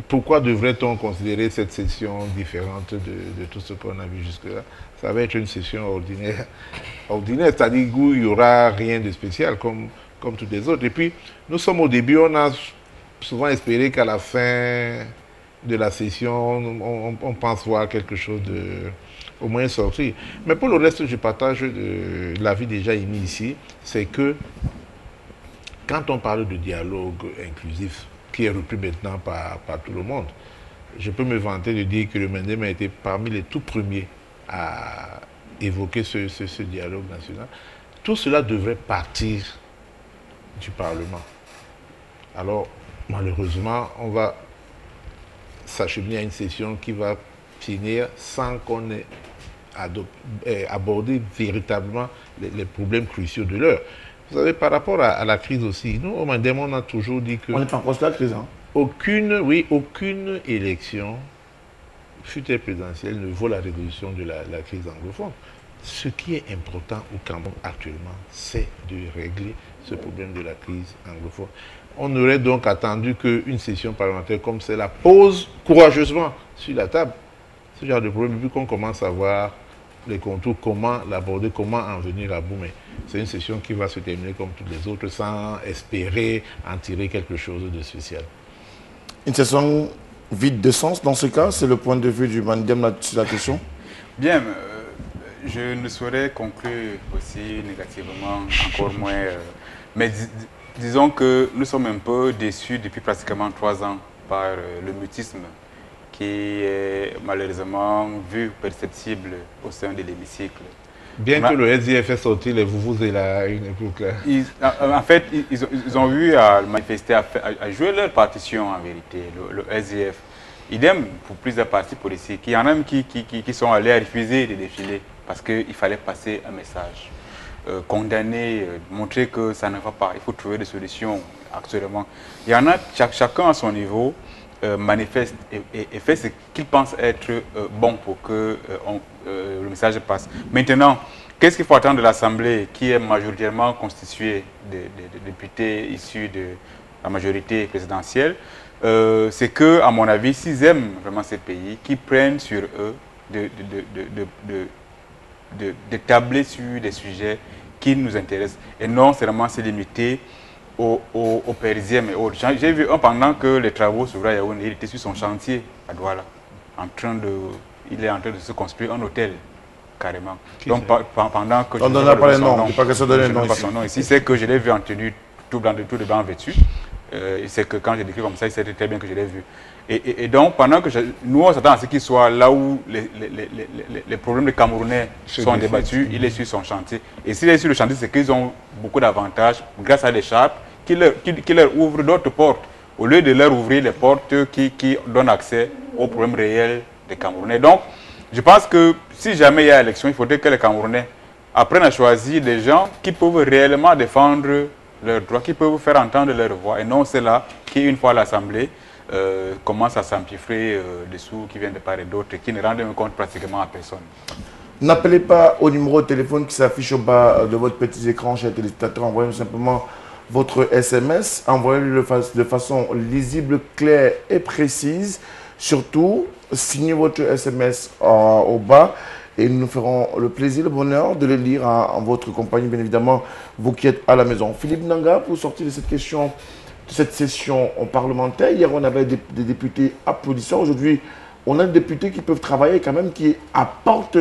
pourquoi devrait-on considérer cette session différente de tout ce qu'on a vu jusque-là? Ça va être une session ordinaire, c'est-à-dire où il n'y aura rien de spécial comme toutes les autres. Et puis, nous sommes au début, on a souvent espéré qu'à la fin de la session, on pense voir quelque chose de au moins sortir. Mais pour le reste, je partage l'avis déjà émis ici, c'est que quand on parle de dialogue inclusif, qui est repris maintenant par tout le monde, je peux me vanter de dire que le MNDM a été parmi les tout premiers à évoquer ce dialogue national. Tout cela devrait partir du Parlement. Alors, malheureusement, on va s'acheminer à une session qui va finir sans qu'on ait abordé véritablement les problèmes cruciaux de l'heure. Vous savez, par rapport à la crise aussi, nous, au MNDM, on a toujours dit que... On est en cause de la crise, hein? Aucune élection, fut-elle présidentielle, ne vaut la résolution de la crise anglophone. Ce qui est important au Cameroun actuellement, c'est de régler ce problème de la crise anglophone. On aurait donc attendu qu'une session parlementaire comme celle-là pose courageusement sur la table ce genre de problème, vu qu'on commence à voir les contours, comment l'aborder, comment en venir à bout. Mais c'est une session qui va se terminer comme toutes les autres sans espérer en tirer quelque chose de spécial. Une session vide de sens dans ce cas, c'est le point de vue du MNDM sur la question? Bien, je ne saurais conclure aussi négativement, encore moins. Mais disons que nous sommes un peu déçus depuis pratiquement 3 ans par le mutisme qui est malheureusement vu, perceptible au sein de l'hémicycle. Bien que le SDF ait sorti les vous à une époque. En fait, ils ont eu à manifester, à jouer leur partition en vérité, le SDF. Idem pour plusieurs partis politiques. Il y en a même qui sont allés à refuser de défiler parce qu'il fallait passer un message. Condamner, montrer que ça ne va pas, il faut trouver des solutions actuellement. Il y en a, chacun à son niveau, manifeste et fait ce qu'il pense être bon pour que le message passe. Maintenant, qu'est-ce qu'il faut attendre de l'Assemblée qui est majoritairement constituée de députés issus de la majorité présidentielle? C'est que, à mon avis, s'ils aiment vraiment ces pays, qu'ils prennent sur eux de tabler sur des sujets qui nous intéressent et non seulement se limiter aux Parisiens et autres. J'ai vu un pendant que les travaux sur Yaoundé, il était sur son chantier à Douala, il est en train de se construire un hôtel carrément. Donc pendant que on ne donne pas les noms, pas que ça donne son nom ici, c'est que je l'ai vu en tenue tout de blanc vêtu. C'est que quand j'ai décrit comme ça, il sait très bien que je l'ai vu. Et donc, pendant que nous, on s'attend à ce qu'il soit là où les problèmes des Camerounais sont débattus, il est sur son chantier. Et s'il est sur le chantier, c'est qu'ils ont beaucoup d'avantages grâce à l'écharpe qui leur ouvrent d'autres portes, au lieu de leur ouvrir les portes qui donnent accès aux problèmes réels des Camerounais. Donc, je pense que si jamais il y a élection, il faudrait que les Camerounais apprennent à choisir des gens qui peuvent réellement défendre leurs droits, qui peuvent faire entendre leur voix, et non ceux-là qui, une fois à l'Assemblée, commencent à s'empiffrer des sous qui viennent de part et d'autre, et qui ne rendent compte pratiquement à personne. N'appelez pas au numéro de téléphone qui s'affiche au bas de votre petit écran, chers téléspectateurs. Envoyez simplement votre SMS. Envoyez-le de façon lisible, claire et précise. Surtout, signez votre SMS au bas et nous ferons le plaisir, le bonheur de le lire en votre compagnie, bien évidemment, vous qui êtes à la maison. Philippe Nanga, pour sortir de cette question, de cette session parlementaire, hier on avait des députés applaudissants. Aujourd'hui, on a des députés qui peuvent travailler quand même, qui apportent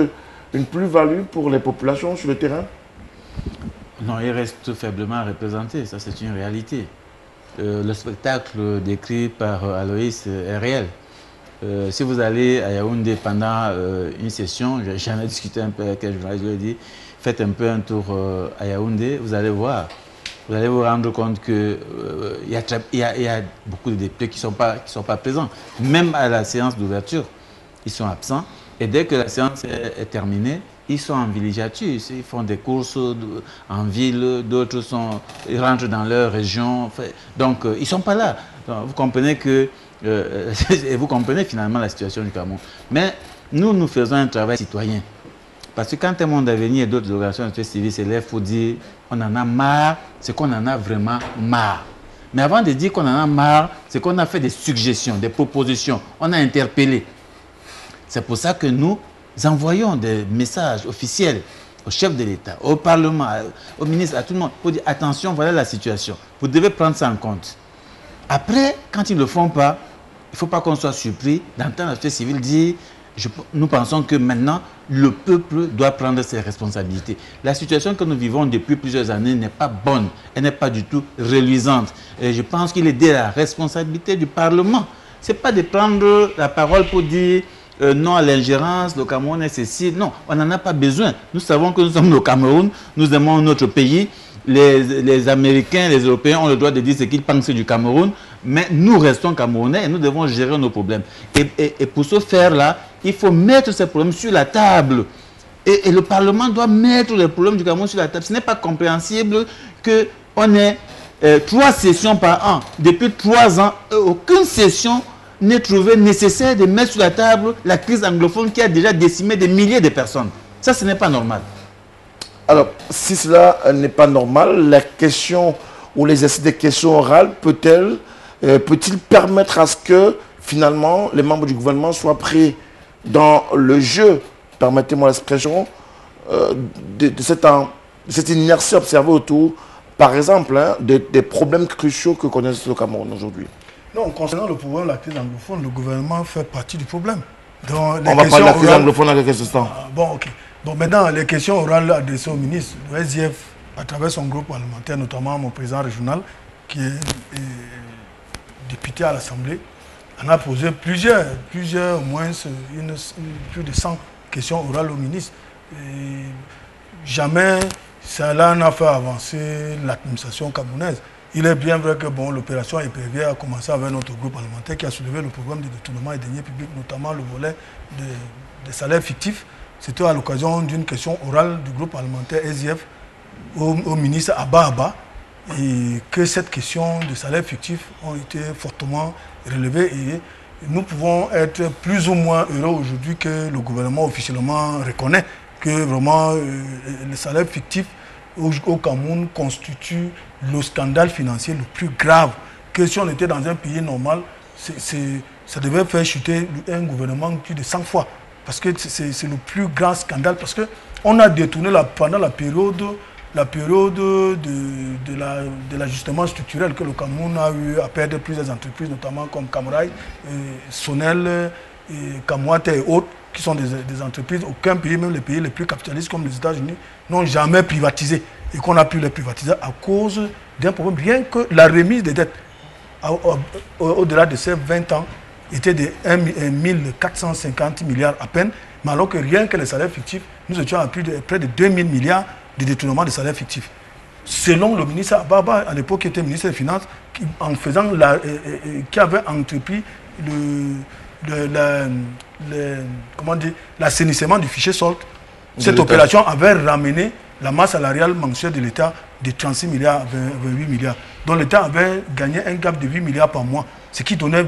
une plus-value pour les populations sur le terrain? Non, il reste faiblement représenté, ça c'est une réalité. Le spectacle décrit par Aloïs est réel. Si vous allez à Yaoundé pendant une session, j'en ai discuté un peu avec un journaliste, je lui ai dit, faites un peu un tour à Yaoundé, vous allez voir. Vous allez vous rendre compte qu'il y a beaucoup de députés qui ne sont pas présents. Même à la séance d'ouverture, ils sont absents. Et dès que la séance est terminée, ils sont en villégiature. Ils font des courses en ville, d'autres ils rentrent dans leur région. Donc, ils ne sont pas là. Donc, vous comprenez que... et vous comprenez finalement la situation du Cameroun. Mais nous faisons un travail citoyen. Parce que quand un monde d'avenir et d'autres organisations de société civile s'élèvent pour dire on en a marre, c'est qu'on en a vraiment marre. Mais avant de dire qu'on en a marre, c'est qu'on a fait des suggestions, des propositions. On a interpellé. C'est pour ça que nous envoyons des messages officiels au chef de l'État, au Parlement, au ministre, à tout le monde, pour dire attention, voilà la situation. Vous devez prendre ça en compte. Après, quand ils ne le font pas, il ne faut pas qu'on soit surpris d'entendre la société civile dire nous pensons que maintenant, le peuple doit prendre ses responsabilités. La situation que nous vivons depuis plusieurs années n'est pas bonne, elle n'est pas du tout reluisante. Et je pense qu'il est de la responsabilité du Parlement. Ce n'est pas de prendre la parole pour dire non à l'ingérence, le Cameroun est ceci. Non, on n'en a pas besoin. Nous savons que nous sommes le Cameroun, nous aimons notre pays. Les Américains, les Européens ont le droit de dire ce qu'ils pensent du Cameroun, mais nous restons Camerounais et nous devons gérer nos problèmes. Et pour ce faire-là, il faut mettre ces problèmes sur la table. Et le Parlement doit mettre les problèmes du Cameroun sur la table. Ce n'est pas compréhensible qu'on ait 3 sessions par an. Depuis 3 ans, aucune session n'est trouvée nécessaire de mettre sur la table la crise anglophone qui a déjà décimé des milliers de personnes. Ça, ce n'est pas normal. Alors, si cela n'est pas normal, la question ou l'exercice des questions orales peut-il permettre à ce que, finalement, les membres du gouvernement soient pris dans le jeu, permettez-moi l'expression, de cette inertie observée autour, par exemple, des problèmes cruciaux que connaît le Cameroun aujourd'hui? Non, concernant le problème de la crise anglophone, le gouvernement fait partie du problème. On va parler de la crise anglophone dans quelques instants. Bon, ok. Bon, maintenant, les questions orales adressées au ministre, le SDF, à travers son groupe parlementaire, notamment mon président régional, qui est député à l'Assemblée, en a posé plusieurs, au moins plus de 100 questions orales au ministre. Et jamais cela n'a fait avancer l'administration camerounaise. Il est bien vrai que l'opération épervier a commencé avec notre groupe parlementaire qui a soulevé le problème de détournement des deniers publics, notamment le volet des salaires fictifs. C'était à l'occasion d'une question orale du groupe parlementaire SDF au ministre Abba, et que cette question de salaires fictifs ont été fortement relevée. Et nous pouvons être plus ou moins heureux aujourd'hui que le gouvernement officiellement reconnaît que vraiment les salaires fictifs au Cameroun constitue le scandale financier le plus grave. Que si on était dans un pays normal, ça devait faire chuter un gouvernement plus de 100 fois. Parce que c'est le plus grand scandale. Parce qu'on a détourné pendant la période de l'ajustement structurel que le Cameroun a eu à perdre plusieurs entreprises, notamment comme Camrail, Sonel, Camouate et autres, qui sont des entreprises. Aucun pays, même les pays les plus capitalistes comme les États-Unis, n'ont jamais privatisé. Et qu'on a pu les privatiser à cause d'un problème. Rien que la remise des dettes, au-delà de ces 20 ans, était de 1 450 milliards à peine. Mais alors que rien que les salaires fictifs, nous étions à près de 2 000 milliards de détournement de salaires fictifs. Selon le ministre Ababa, à l'époque qui était ministre des Finances, qui avait entrepris l'assainissement du fichier SOLT, Cette opération avait ramené la masse salariale mensuelle de l'État de 36 milliards à 28 milliards. Donc l'État avait gagné un gap de 8 milliards par mois, ce qui donnait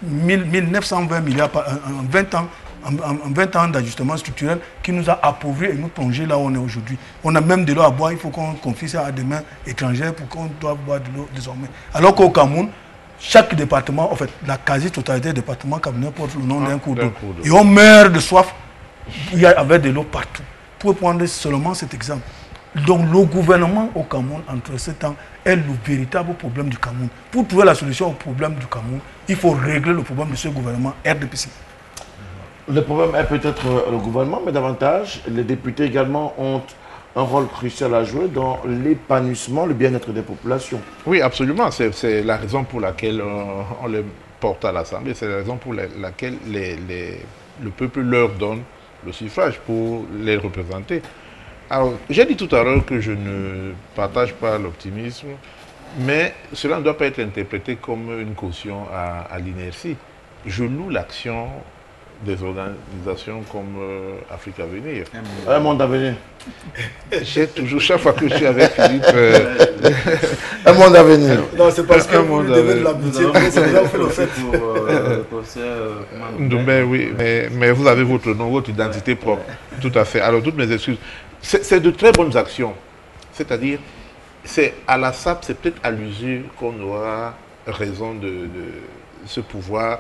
1920 milliards en 20 ans. En 20 ans d'ajustement structurel qui nous a appauvris et nous plongé là où on est aujourd'hui. On a même de l'eau à boire, il faut qu'on confie ça à des mains étrangères pour qu'on doive boire de l'eau désormais. Alors qu'au Cameroun, chaque département, en fait, la quasi-totalité des départements camerounais porte le nom d'un cours d'eau. Et on meurt de soif, il y avait de l'eau partout. Pour prendre seulement cet exemple. Donc le gouvernement au Cameroun, entre ce temps, est le véritable problème du Cameroun. Pour trouver la solution au problème du Cameroun, il faut régler le problème de ce gouvernement RDPC. Le problème est peut-être le gouvernement, mais davantage, les députés également ont un rôle crucial à jouer dans l'épanouissement, le bien-être des populations. Oui, absolument. C'est la raison pour laquelle on les porte à l'Assemblée. C'est la raison pour laquelle le peuple leur donne le suffrage pour les représenter. Alors, j'ai dit tout à l'heure que je ne partage pas l'optimisme, mais cela ne doit pas être interprété comme une caution à l'inertie. Je loue l'action des organisations comme Afrique Avenir. Un monde à venir. J'ai toujours, chaque fois que je suis avec Philippe... un monde à venir. Non, c'est parce que vous devez l'amitié, c'est là où fait le fait. Oui, mais vous avez votre nom, votre identité propre. Tout à fait. Alors, toutes mes excuses. C'est de très bonnes actions. C'est-à-dire, c'est à la SAP, c'est peut-être à l'usure qu'on aura raison de ce pouvoir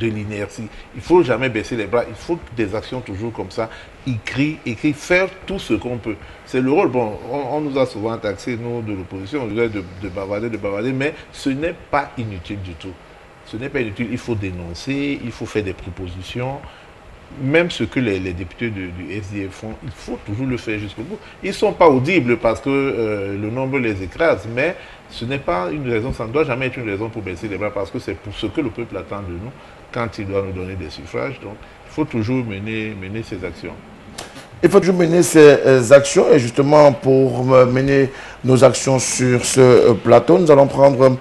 de l'inertie. Il ne faut jamais baisser les bras, il faut des actions toujours comme ça, écrire, faire tout ce qu'on peut. C'est le rôle, bon, on nous a souvent taxé, nous, de l'opposition, de bavarder, mais ce n'est pas inutile du tout. Ce n'est pas inutile, il faut dénoncer, il faut faire des propositions. Même ce que les députés du SDF font, il faut toujours le faire jusqu'au bout. Ils ne sont pas audibles parce que le nombre les écrase, mais ce n'est pas une raison, ça ne doit jamais être une raison pour baisser les bras parce que c'est pour ce que le peuple attend de nous quand il doit nous donner des suffrages. Donc, il faut toujours mener ces actions. Il faut toujours mener ces actions et justement pour mener nos actions sur ce plateau, nous allons prendre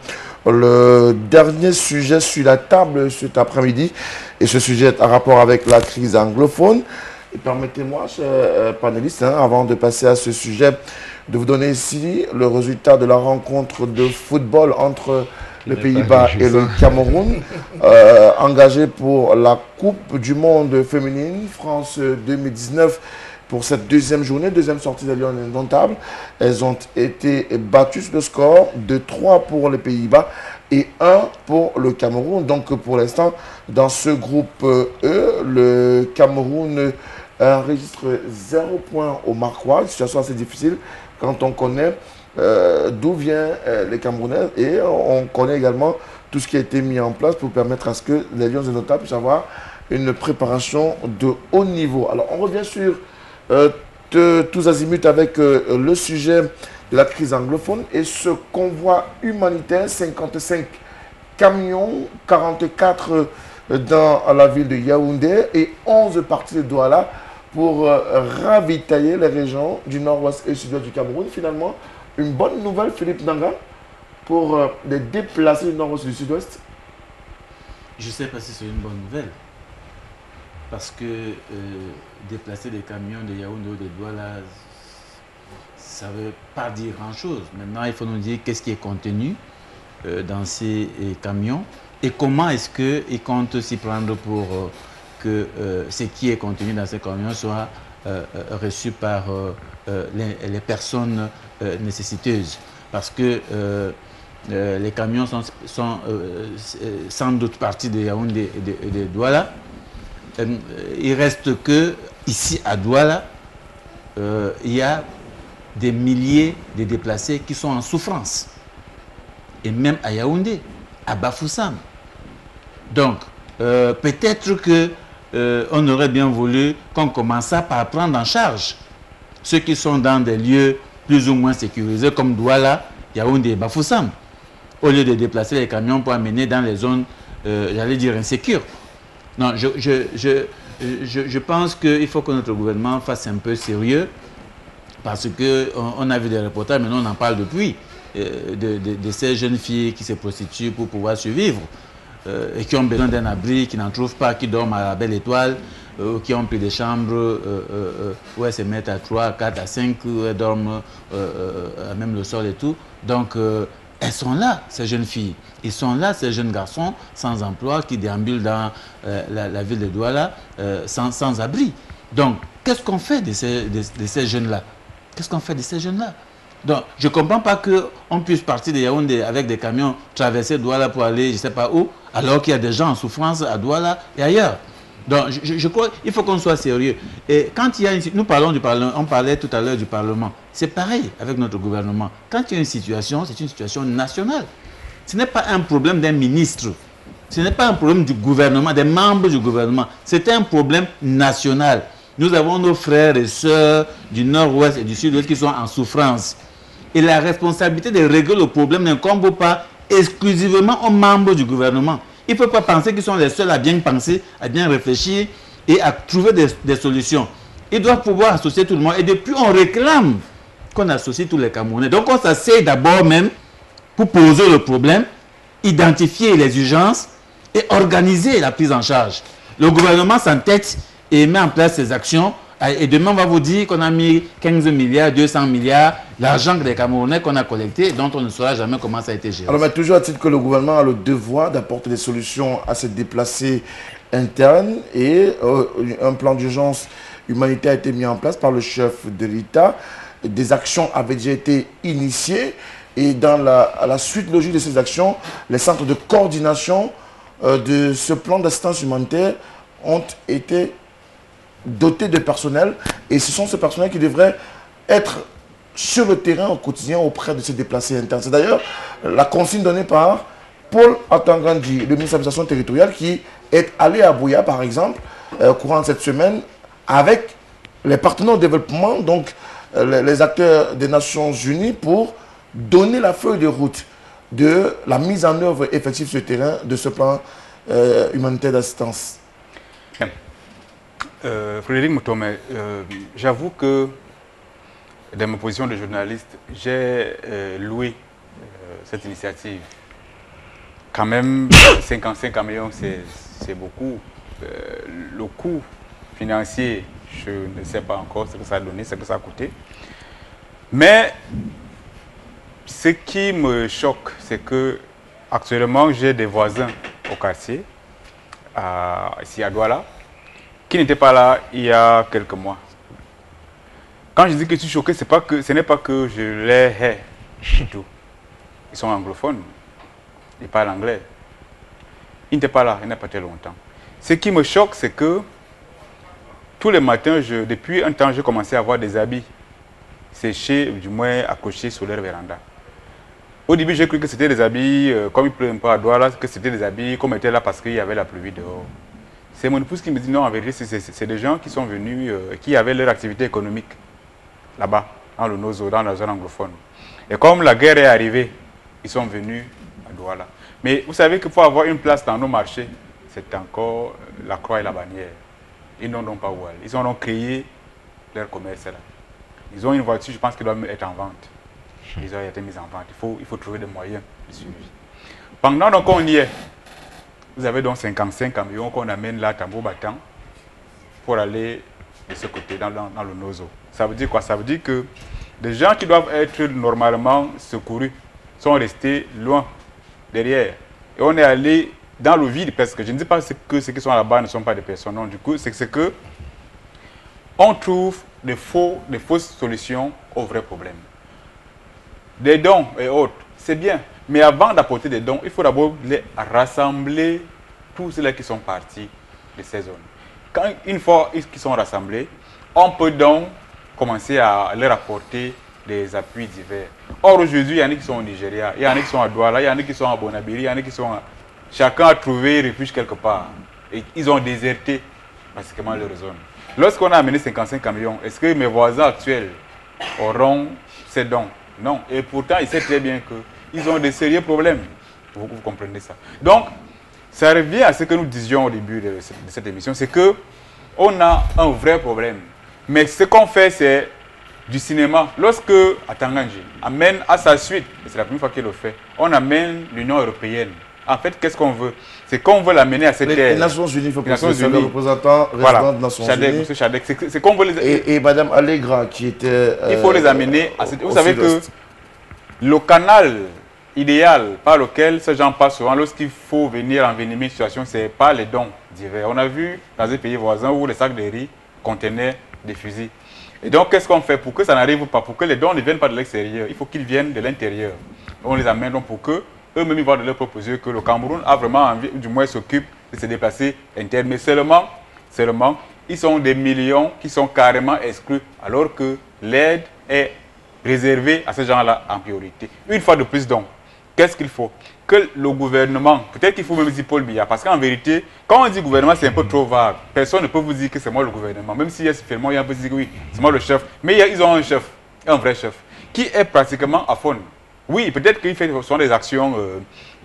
le dernier sujet sur la table cet après-midi et ce sujet est en rapport avec la crise anglophone. Et permettez-moi, chers panélistes, avant de passer à ce sujet, de vous donner ici le résultat de la rencontre de football entre les Pays-Bas et le Cameroun, engagé pour la Coupe du Monde féminine France 2019. Pour cette deuxième journée, deuxième sortie des Lions indomptables, elles ont été battues sur le score de 3 pour les Pays-Bas et 1 pour le Cameroun. Donc pour l'instant, dans ce groupe E, le Cameroun enregistre 0 point au Marquois, une situation assez difficile quand on connaît d'où viennent les Camerounais et on connaît également tout ce qui a été mis en place pour permettre à ce que les Lions indomptables puissent avoir une préparation de haut niveau. Alors on revient sur tous azimuts avec le sujet de la crise anglophone et ce convoi humanitaire, 55 camions, 44 dans la ville de Yaoundé et 11 parties de Douala pour ravitailler les régions du nord-ouest et sud-ouest du Cameroun. Finalement, une bonne nouvelle, Philippe Nanga, pour les déplacer du nord-ouest et du sud-ouest. Je ne sais pas si c'est une bonne nouvelle. Parce que déplacer des camions de Yaoundé ou de Douala, ça ne veut pas dire grand-chose. Maintenant, il faut nous dire qu'est-ce qui est contenu dans ces camions et comment est-ce qu'ils comptent s'y prendre pour que ce qui est contenu dans ces camions soit reçu par les personnes nécessiteuses. Parce que les camions sont sans doute partis de Yaoundé et de Douala. Il reste que ici à Douala, il y a des milliers de déplacés qui sont en souffrance. Et même à Yaoundé, à Bafoussam. Donc, peut-être qu'on aurait bien voulu qu'on commençât par prendre en charge ceux qui sont dans des lieux plus ou moins sécurisés comme Douala, Yaoundé et Bafoussam, au lieu de déplacer les camions pour amener dans les zones, j'allais dire, insécures. Non, je pense qu'il faut que notre gouvernement fasse un peu sérieux parce qu'on a vu des reportages, mais on en parle depuis, de ces jeunes filles qui se prostituent pour pouvoir survivre et qui ont besoin d'un abri, qui n'en trouvent pas, qui dorment à la belle étoile. qui ont pris des chambres où elles se mettent à 3, 4, à 5, où elles dorment même le sol et tout. Donc, elles sont là, ces jeunes filles. Ils sont là, ces jeunes garçons sans emploi qui déambulent dans la ville de Douala sans abri. Donc, qu'est-ce qu'on fait de ces jeunes-là? Qu'est-ce qu'on fait de ces jeunes-là? Donc, je ne comprends pas qu'on puisse partir de Yaoundé avec des camions, traverser Douala pour aller je ne sais pas où, alors qu'il y a des gens en souffrance à Douala et ailleurs. Donc, je crois qu'il faut qu'on soit sérieux. Et quand il y a nous parlons du Parlement, on parlait tout à l'heure du Parlement. C'est pareil avec notre gouvernement. Quand il y a une situation, c'est une situation nationale. Ce n'est pas un problème d'un ministre. Ce n'est pas un problème du gouvernement, des membres du gouvernement. C'est un problème national. Nous avons nos frères et sœurs du nord-ouest et du sud-ouest qui sont en souffrance. Et la responsabilité de régler le problème n'incombe pas exclusivement aux membres du gouvernement. Il ne faut pas penser qu'ils sont les seuls à bien penser, à bien réfléchir et à trouver des solutions. Ils doivent pouvoir associer tout le monde. Et depuis, on réclame qu'on associe tous les Camerounais. Donc, on s'assied d'abord même pour poser le problème, identifier les urgences et organiser la prise en charge. Le gouvernement s'entête et met en place ses actions. Et demain, on va vous dire qu'on a mis 15 milliards, 200 milliards, l'argent des Camerounais qu'on a collecté, dont on ne saura jamais comment ça a été géré. Alors, mais toujours à-t-il que le gouvernement a le devoir d'apporter des solutions à ces déplacés internes et un plan d'urgence humanitaire a été mis en place par le chef de l'État. Des actions avaient déjà été initiées et à la suite logique de ces actions, les centres de coordination de ce plan d'assistance humanitaire ont été dotés de personnel et ce sont ces personnels qui devraient être sur le terrain au quotidien auprès de ces déplacés internes. C'est d'ailleurs la consigne donnée par Paul Atangandi, le ministre de l'administration territoriale, qui est allé à Buea, par exemple, au courant de cette semaine, avec les partenaires au développement, donc les acteurs des Nations Unies, pour donner la feuille de route de la mise en œuvre effective sur le terrain de ce plan humanitaire d'assistance. Frédéric Moutomé, j'avoue que dans ma position de journaliste, j'ai loué cette initiative. Quand même, 55 millions, c'est beaucoup. Le coût financier, je ne sais pas encore ce que ça a donné, ce que ça a coûté. Mais ce qui me choque, c'est que actuellement, j'ai des voisins au quartier, ici à Douala, qui n'étaient pas là il y a quelques mois. Quand je dis que je suis choqué, ce n'est pas que je les hais du tout. Ils sont anglophones, ils parlent anglais. Ils n'étaient pas là, il n'y a pas très longtemps. Ce qui me choque, c'est que tous les matins, depuis un temps, j'ai commencé à avoir des habits séchés, du moins accrochés sur leur véranda. Au début, j'ai cru que c'était des habits, comme il pleut un peu à Douala, que c'était des habits qu'on mettait là parce qu'il y avait la pluie dehors. C'est mon épouse qui me dit non, en vérité, c'est des gens qui sont venus, qui avaient leur activité économique là-bas, dans le Nozo, dans la zone anglophone. Et comme la guerre est arrivée, ils sont venus à Douala. Mais vous savez qu'il faut avoir une place dans nos marchés, c'est encore la croix et la bannière. Ils n'ont donc pas où aller. Ils ont donc créé leur commerce là. Ils ont une voiture, je pense qu'elle doit être en vente. Ils ont été mis en vente. Il faut trouver des moyens de suivi. Pendant donc on y est, vous avez donc 55 camions qu'on amène là à Tambour-Batang pour aller de ce côté, dans le Nozo. Ça veut dire quoi? Ça veut dire que des gens qui doivent être normalement secourus sont restés loin, derrière. Et on est allé dans le vide presque. Je ne dis pas que ceux qui sont là-bas ne sont pas des personnes. Non, du coup, c'est que on trouve des fausses solutions aux vrais problèmes. Des dons et autres, c'est bien. Mais avant d'apporter des dons, il faut d'abord les rassembler, tous ceux-là qui sont partis de ces zones. Une fois qu'ils sont rassemblés, on peut donc commencer à leur apporter des appuis divers. Or, aujourd'hui, il y en a qui sont au Nigeria, il y en a qui sont à Douala, il y en a qui sont à Bonabiri, il y en a qui sont Chacun a trouvé refuge quelque part. Et ils ont déserté pratiquement leur zone. Lorsqu'on a amené 55 camions, est-ce que mes voisins actuels auront ces dons? Non. Et pourtant, ils savent très bien qu'ils ont des sérieux problèmes. Vous comprenez ça. Donc, ça revient à ce que nous disions au début de cette émission, c'est qu'on a un vrai problème. Mais ce qu'on fait, c'est du cinéma. Lorsque Atangandi amène à sa suite, et c'est la première fois qu'il le fait, on amène l'Union européenne En fait, qu'est-ce qu'on veut? C'est qu'on veut l'amener à cette terre. Les Nations Unies, il faut Nations préciser, le représentant résident des Nations Unies. Monsieur Chadek, c'est qu'on veut les... Et Mme Allegra, qui était... il faut les amener à cette... Vous savez que le canal idéal par lequel ces gens passent souvent lorsqu'il faut venir envenimer une situation, c'est pas les dons divers. On a vu dans des pays voisins où les sacs de riz contenaient des fusils. Et donc, qu'est-ce qu'on fait pour que ça n'arrive pas, pour que les dons ne viennent pas de l'extérieur? Il faut qu'ils viennent de l'intérieur. On les amène donc pour que eux-mêmes voient de leur propre yeux que le Cameroun a vraiment envie, du moins s'occupe de se déplacer interne. Mais seulement, ils sont des millions qui sont carrément exclus, alors que l'aide est réservée à ces gens-là en priorité. Une fois de plus donc, qu'est-ce qu'il faut? Que le gouvernement, peut-être qu'il faut même dire Paul Biya, parce qu'en vérité, quand on dit gouvernement, c'est un peu trop vague. Personne ne peut vous dire que c'est moi le gouvernement, même s'il y a finalement, il y a un peu dire que oui, c'est moi le chef. Mais ils ont un chef, un vrai chef, qui est pratiquement à fond. Oui, peut-être qu'il fait souvent des actions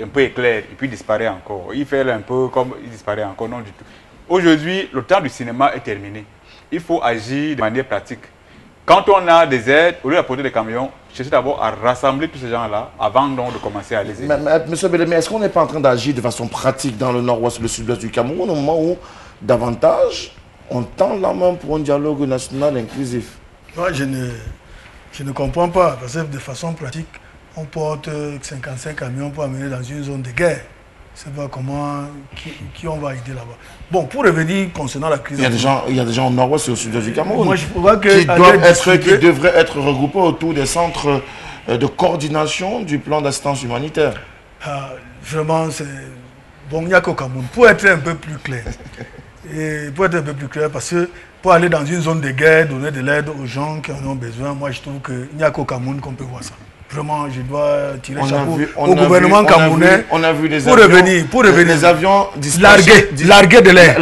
un peu éclairs, et puis il disparaît encore. Il fait un peu comme il disparaît encore, non du tout. Aujourd'hui, le temps du cinéma est terminé. Il faut agir de manière pratique. Quand on a des aides, au lieu d'apporter des camions, cherchez d'abord à rassembler tous ces gens-là avant donc de commencer à les aider. Monsieur Bellemé, est-ce qu'on n'est pas en train d'agir de façon pratique dans le nord-ouest et le sud-ouest du Cameroun au moment où, davantage, on tend la main pour un dialogue national inclusif? Moi, je ne comprends pas, parce que de façon pratique, on porte 55 camions pour amener dans une zone de guerre. Je ne sais pas comment, qui on va aider là-bas. Bon, pour revenir concernant la crise... Il y a des gens au nord-ouest et au sud-ouest du Cameroun moi, je crois que qui devraient être regroupés autour des centres de coordination du plan d'assistance humanitaire. Vraiment, c'est... Bon, il n'y a qu'au Cameroun. Pour être un peu plus clair, parce que pour aller dans une zone de guerre, donner de l'aide aux gens qui en ont besoin, moi je trouve qu'il n'y a qu'au Cameroun qu'on peut voir ça. Vraiment, je dois tirer chapeau au gouvernement camerounais on a vu des pour revenir, les avions larguer de l'air.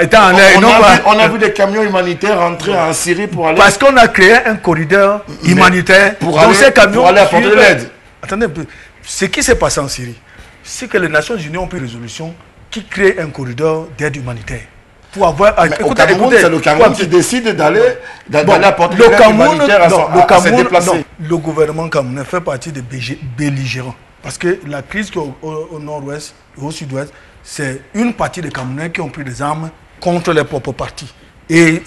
Étant en l'air. On a vu des camions humanitaires entrer en Syrie pour aller... Parce qu'on a créé un corridor humanitaire pour aller apporter de l'aide. Attendez un peu. Ce qui s'est passé en Syrie, c'est que les Nations Unies ont pris une résolution qui crée un corridor d'aide humanitaire. Pour avoir... Au Cameroun, c'est le Cameroun qui décide d'aller apporter de l'aide humanitaire à ses déplacés. Le gouvernement camerounais fait partie des belligérants. Parce que la crise au nord-ouest et au sud-ouest, c'est une partie des Camerounais qui ont pris des armes contre les propres partis. Et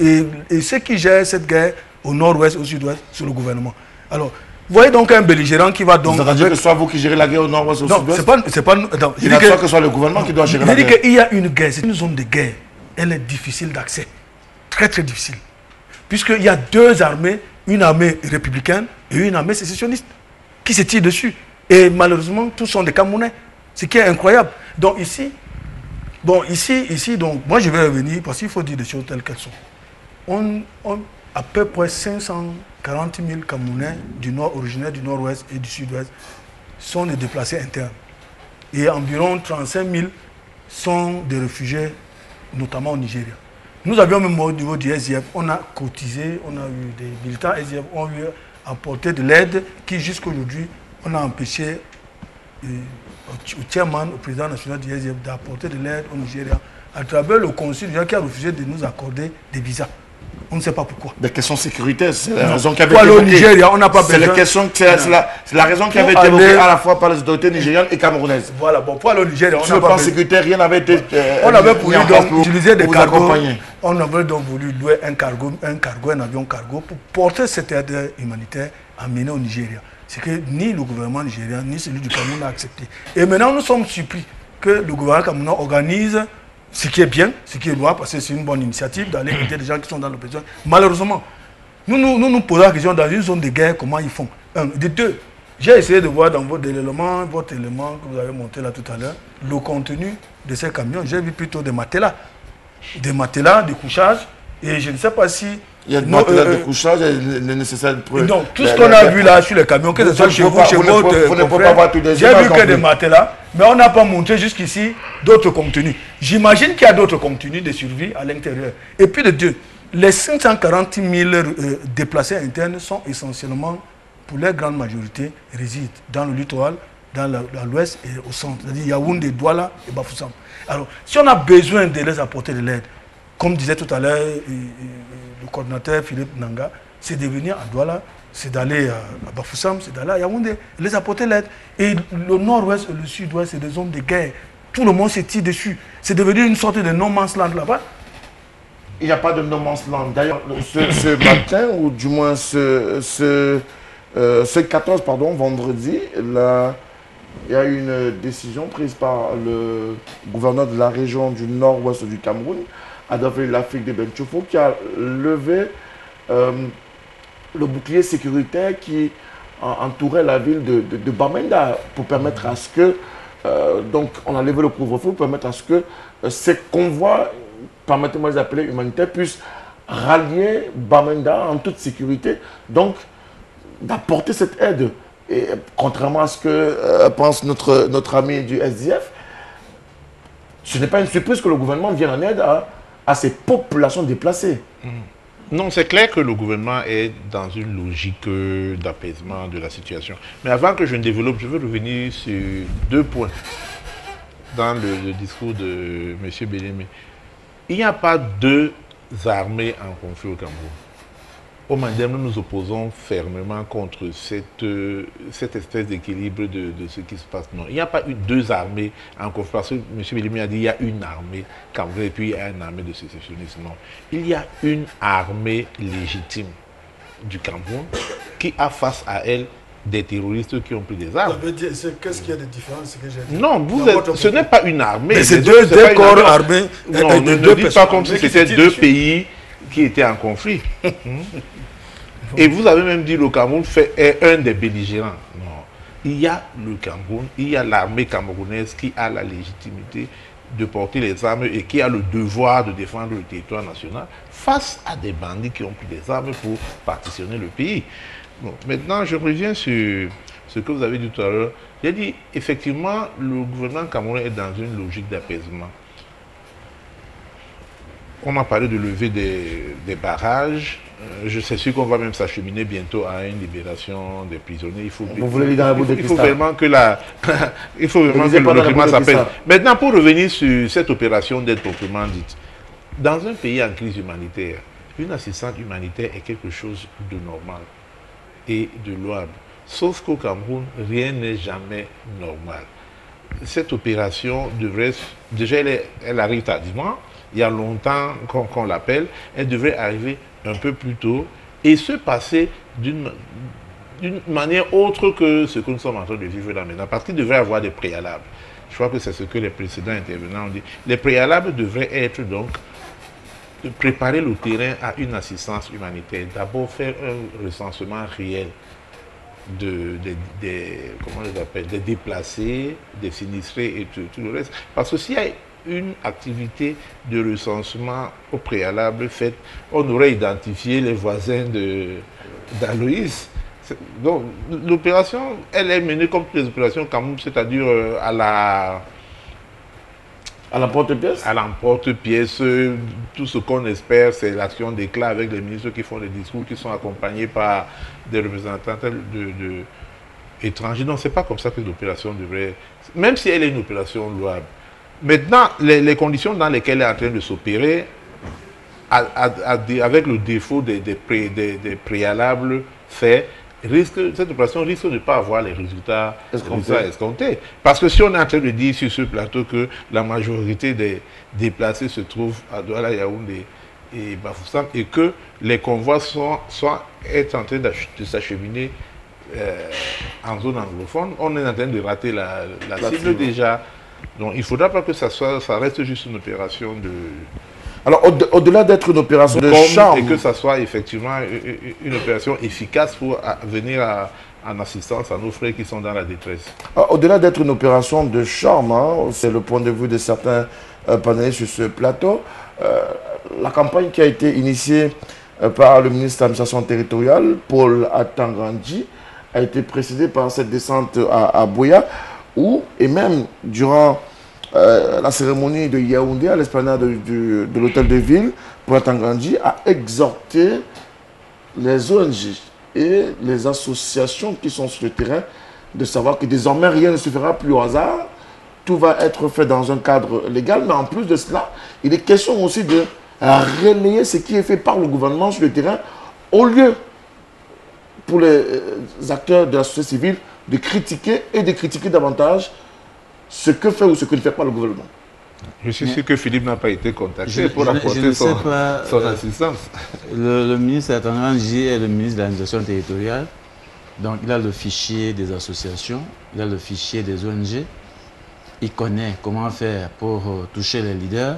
ceux qui gèrent cette guerre au nord-ouest et au sud-ouest, c'est le gouvernement. Alors, vous voyez donc un belligérant qui va donc... Vous entendez que ce soit vous qui gérez la guerre au nord-ouest et au sud-ouest? Non, c'est pas... Il ne faut pas que ce soit le gouvernement qui doit gérer la guerre. Je dis qu'il y a une guerre, c'est une zone de guerre. Elle est difficile d'accès. Très, très difficile. Puisqu'il y a deux armées, une armée républicaine et une armée sécessionniste, qui se tirent dessus. Et malheureusement, tous sont des Camerounais. Ce qui est incroyable. Donc ici, donc, moi je vais revenir parce qu'il faut dire des choses telles qu'elles sont. À peu près 540 000 Camerounais du nord, originaires du nord-ouest et du sud-ouest, sont des déplacés internes. Et environ 35 000 sont des réfugiés, notamment au Nigeria. Nous avions même au niveau du SDF, on a cotisé, on a eu des militants SDF, ont eu apporté de l'aide qui jusqu'à aujourd'hui, on a empêché au chairman, au président national du SDF d'apporter de l'aide au Nigeria à travers le consul qui a refusé de nous accorder des visas. On ne sait pas pourquoi. Des questions sécuritaires, c'est la raison qui avait été évoquée. Au Nigeria, on n'a pas besoin. C'est la raison qui avait été évoquée à la fois par les autorités nigérianes et camerounaises. Voilà, bon, pour aller au Nigeria, on n'a pas... Sur le plan sécuritaire, rien n'avait été... on avait voulu donc utiliser des cargos. On avait donc voulu louer un avion cargo pour porter cette aide humanitaire amenée au Nigeria. C'est que ni le gouvernement nigérien, ni celui du Cameroun n'a accepté. Et maintenant, nous sommes surpris que le gouvernement camerounais organise ce qui est bien, ce qui est loin, parce que c'est une bonne initiative d'aller aider des gens qui sont dans le besoin. Malheureusement, nous posons la question dans une zone de guerre, comment ils font. Un. De deux, j'ai essayé de voir dans votre élément que vous avez monté là tout à l'heure, le contenu de ces camions. J'ai vu plutôt des matelas, de couchage, et je ne sais pas si... Il y a des matelas de couchage nécessaires pour... Non, tout ce qu'on a vu là sur les camions, que ce soit chez vous, chez votre confrère, j'ai vu que des matelas, mais on n'a pas montré jusqu'ici d'autres contenus. J'imagine qu'il y a d'autres contenus de survie à l'intérieur. Et puis de deux, les 540 000 déplacés internes sont essentiellement, pour leur grande majorité, résident dans le littoral, dans l'ouest et au centre. C'est-à-dire Yaoundé, Douala et Bafoussam. Alors, si on a besoin de les apporter de l'aide, comme disait tout à l'heure le coordinateur Philippe Nanga, c'est de venir à Douala, c'est d'aller à Bafoussam, c'est d'aller à Yaoundé, les apporter l'aide. Et le nord-ouest et le sud-ouest, c'est des zones de guerre. Tout le monde s'est tiré dessus. C'est devenu une sorte de no man's land là-bas. Il n'y a pas de no man's land. D'ailleurs, ce matin, ou du moins ce 14, pardon, vendredi, là, il y a une décision prise par le gouverneur de la région du nord-ouest du Cameroun, Adolphe Lafik de Benchoufo, qui a levé le bouclier sécuritaire qui entourait la ville de Bamenda pour permettre à ce que, donc on a levé le couvre-feu pour permettre à ce que ces convois, permettez-moi de les appeler humanitaires, puissent rallier Bamenda en toute sécurité, donc d'apporter cette aide. Et contrairement à ce que pense notre ami du SDF, ce n'est pas une surprise que le gouvernement vienne en aide à ces populations déplacées. Non, c'est clair que le gouvernement est dans une logique d'apaisement de la situation. Mais avant que je ne développe, je veux revenir sur 2 points dans le discours de M. Bélémé. Il n'y a pas 2 armées en conflit au Cameroun. Au Mandem, nous nous opposons fermement contre cette espèce d'équilibre de ce qui se passe. Non, il n'y a pas eu 2 armées en conflit. Parce que M. Bélémé a dit qu'il y a une armée camerounaise et puis il y a une armée de sécessionnistes. Non, il y a une armée légitime du Cameroun qui a face à elle des terroristes qui ont pris des armes. Qu'est-ce qu'il y a de différent de ce que j'ai dit? Non, ce n'est pas une armée. Mais c'est 2 corps armés. Non, ne dites pas comme si c'était 2 pays qui étaient en conflit. Et vous avez même dit que le Cameroun est un des belligérants. Non. Il y a le Cameroun, il y a l'armée camerounaise qui a la légitimité de porter les armes et qui a le devoir de défendre le territoire national face à des bandits qui ont pris des armes pour partitionner le pays. Bon, maintenant, je reviens sur ce que vous avez dit tout à l'heure. J'ai dit, effectivement, le gouvernement camerounais est dans une logique d'apaisement. On a parlé de lever des barrages. Je suis sûr qu'on va même s'acheminer bientôt à une libération des prisonniers. Vous voulez lire dans la boule de cristal. Il faut vraiment que le climat s'appelle. Maintenant, pour revenir sur cette opération d'aide proprement dite, dans un pays en crise humanitaire, une assistance humanitaire est quelque chose de normal et de louable. Sauf qu'au Cameroun, rien n'est jamais normal. Cette opération devrait... Déjà, elle arrive tardivement. Il y a longtemps qu'on l'appelle. Elle devrait arriver un peu plus tôt et se passer d'une manière autre que ce que nous sommes en train de vivre là maintenant. Parce qu'il devrait y avoir des préalables. Je crois que c'est ce que les précédents intervenants ont dit. Les préalables devraient être donc de préparer le terrain à une assistance humanitaire. D'abord faire un recensement réel comment on les appelle, des déplacés, des sinistrés et tout le reste. Parce que s'il y a une activité de recensement au préalable faite, on aurait identifié les voisins d'Aloïs. Donc l'opération, elle est menée comme toutes les opérations Cameroun, c'est-à-dire à l'emporte-pièce. À l'emporte-pièce, tout ce qu'on espère, c'est l'action d'éclat avec les ministres qui font des discours, qui sont accompagnés par des représentants étrangers. Non, c'est pas comme ça que l'opération devrait... Même si elle est une opération louable. Maintenant, les conditions dans lesquelles elle est en train de s'opérer, avec le défaut des préalables faits, cette opération risque de ne pas avoir les résultats escomptés. Parce que si on est en train de dire sur ce plateau que la majorité des déplacés se trouvent à Douala, Yaoundé et Bafoussam et que les convois sont en train de s'acheminer en zone anglophone, on est en train de rater la cible déjà. Donc il ne faudra pas que ça reste juste une opération de... Alors au-delà d'être une opération de charme... Et que ça soit effectivement une opération efficace pour venir en assistance à nos frères qui sont dans la détresse. Au-delà d'être une opération de charme, hein, c'est le point de vue de certains panélistes sur ce plateau, la campagne qui a été initiée par le ministre de l'Administration territoriale, Paul Atangandji, a été précédée par cette descente à Buea, et même durant la cérémonie de Yaoundé à l'esplanade de l'hôtel de ville, Paul Atangandji a exhorté les ONG et les associations qui sont sur le terrain de savoir que désormais rien ne se fera plus au hasard, tout va être fait dans un cadre légal, mais en plus de cela, il est question aussi de relayer ce qui est fait par le gouvernement sur le terrain au lieu pour les acteurs de la société civile de critiquer et de critiquer davantage ce que fait ou ce que ne fait pas le gouvernement. Je suis sûr que Philippe n'a pas été contacté pour apporter son assistance. Le ministre Atanganji est le ministre de l'administration territoriale. Donc il a le fichier des associations, il a le fichier des ONG. Il connaît comment faire pour toucher les leaders.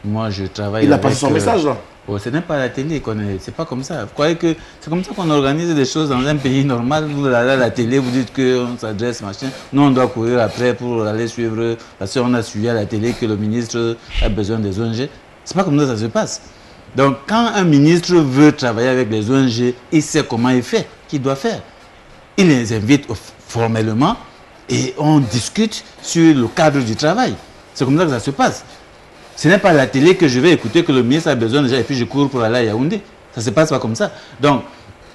Moi, je travaille. Il a passé son message là. Oh, ce n'est pas la télé, c'est pas comme ça. Vous croyez que c'est comme ça qu'on organise des choses dans un pays normal? Vous allez à la télé, vous dites qu'on s'adresse, machin. Nous, on doit courir après pour aller suivre, parce qu'on a suivi à la télé que le ministre a besoin des ONG. C'est pas comme ça que ça se passe. Donc, quand un ministre veut travailler avec les ONG, il sait comment il fait, qu'il doit faire. Il les invite formellement et on discute sur le cadre du travail. C'est comme ça que ça se passe. Ce n'est pas à la télé que je vais écouter que le ministre a besoin déjà et puis je cours pour aller à Yaoundé. Ça ne se passe pas comme ça. Donc,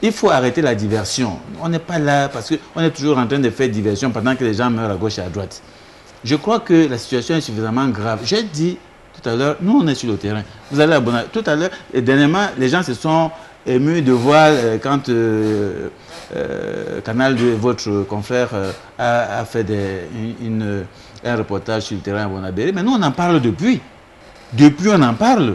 il faut arrêter la diversion. On n'est pas là parce qu'on est toujours en train de faire diversion pendant que les gens meurent à gauche et à droite. Je crois que la situation est suffisamment grave. J'ai dit tout à l'heure, nous on est sur le terrain. Vous allez à Bonaville. Tout à l'heure, et dernièrement, les gens se sont émus de voir quand Canal de votre confrère a fait un reportage sur le terrain à Bonaville. Mais nous on en parle depuis. Depuis, on en parle.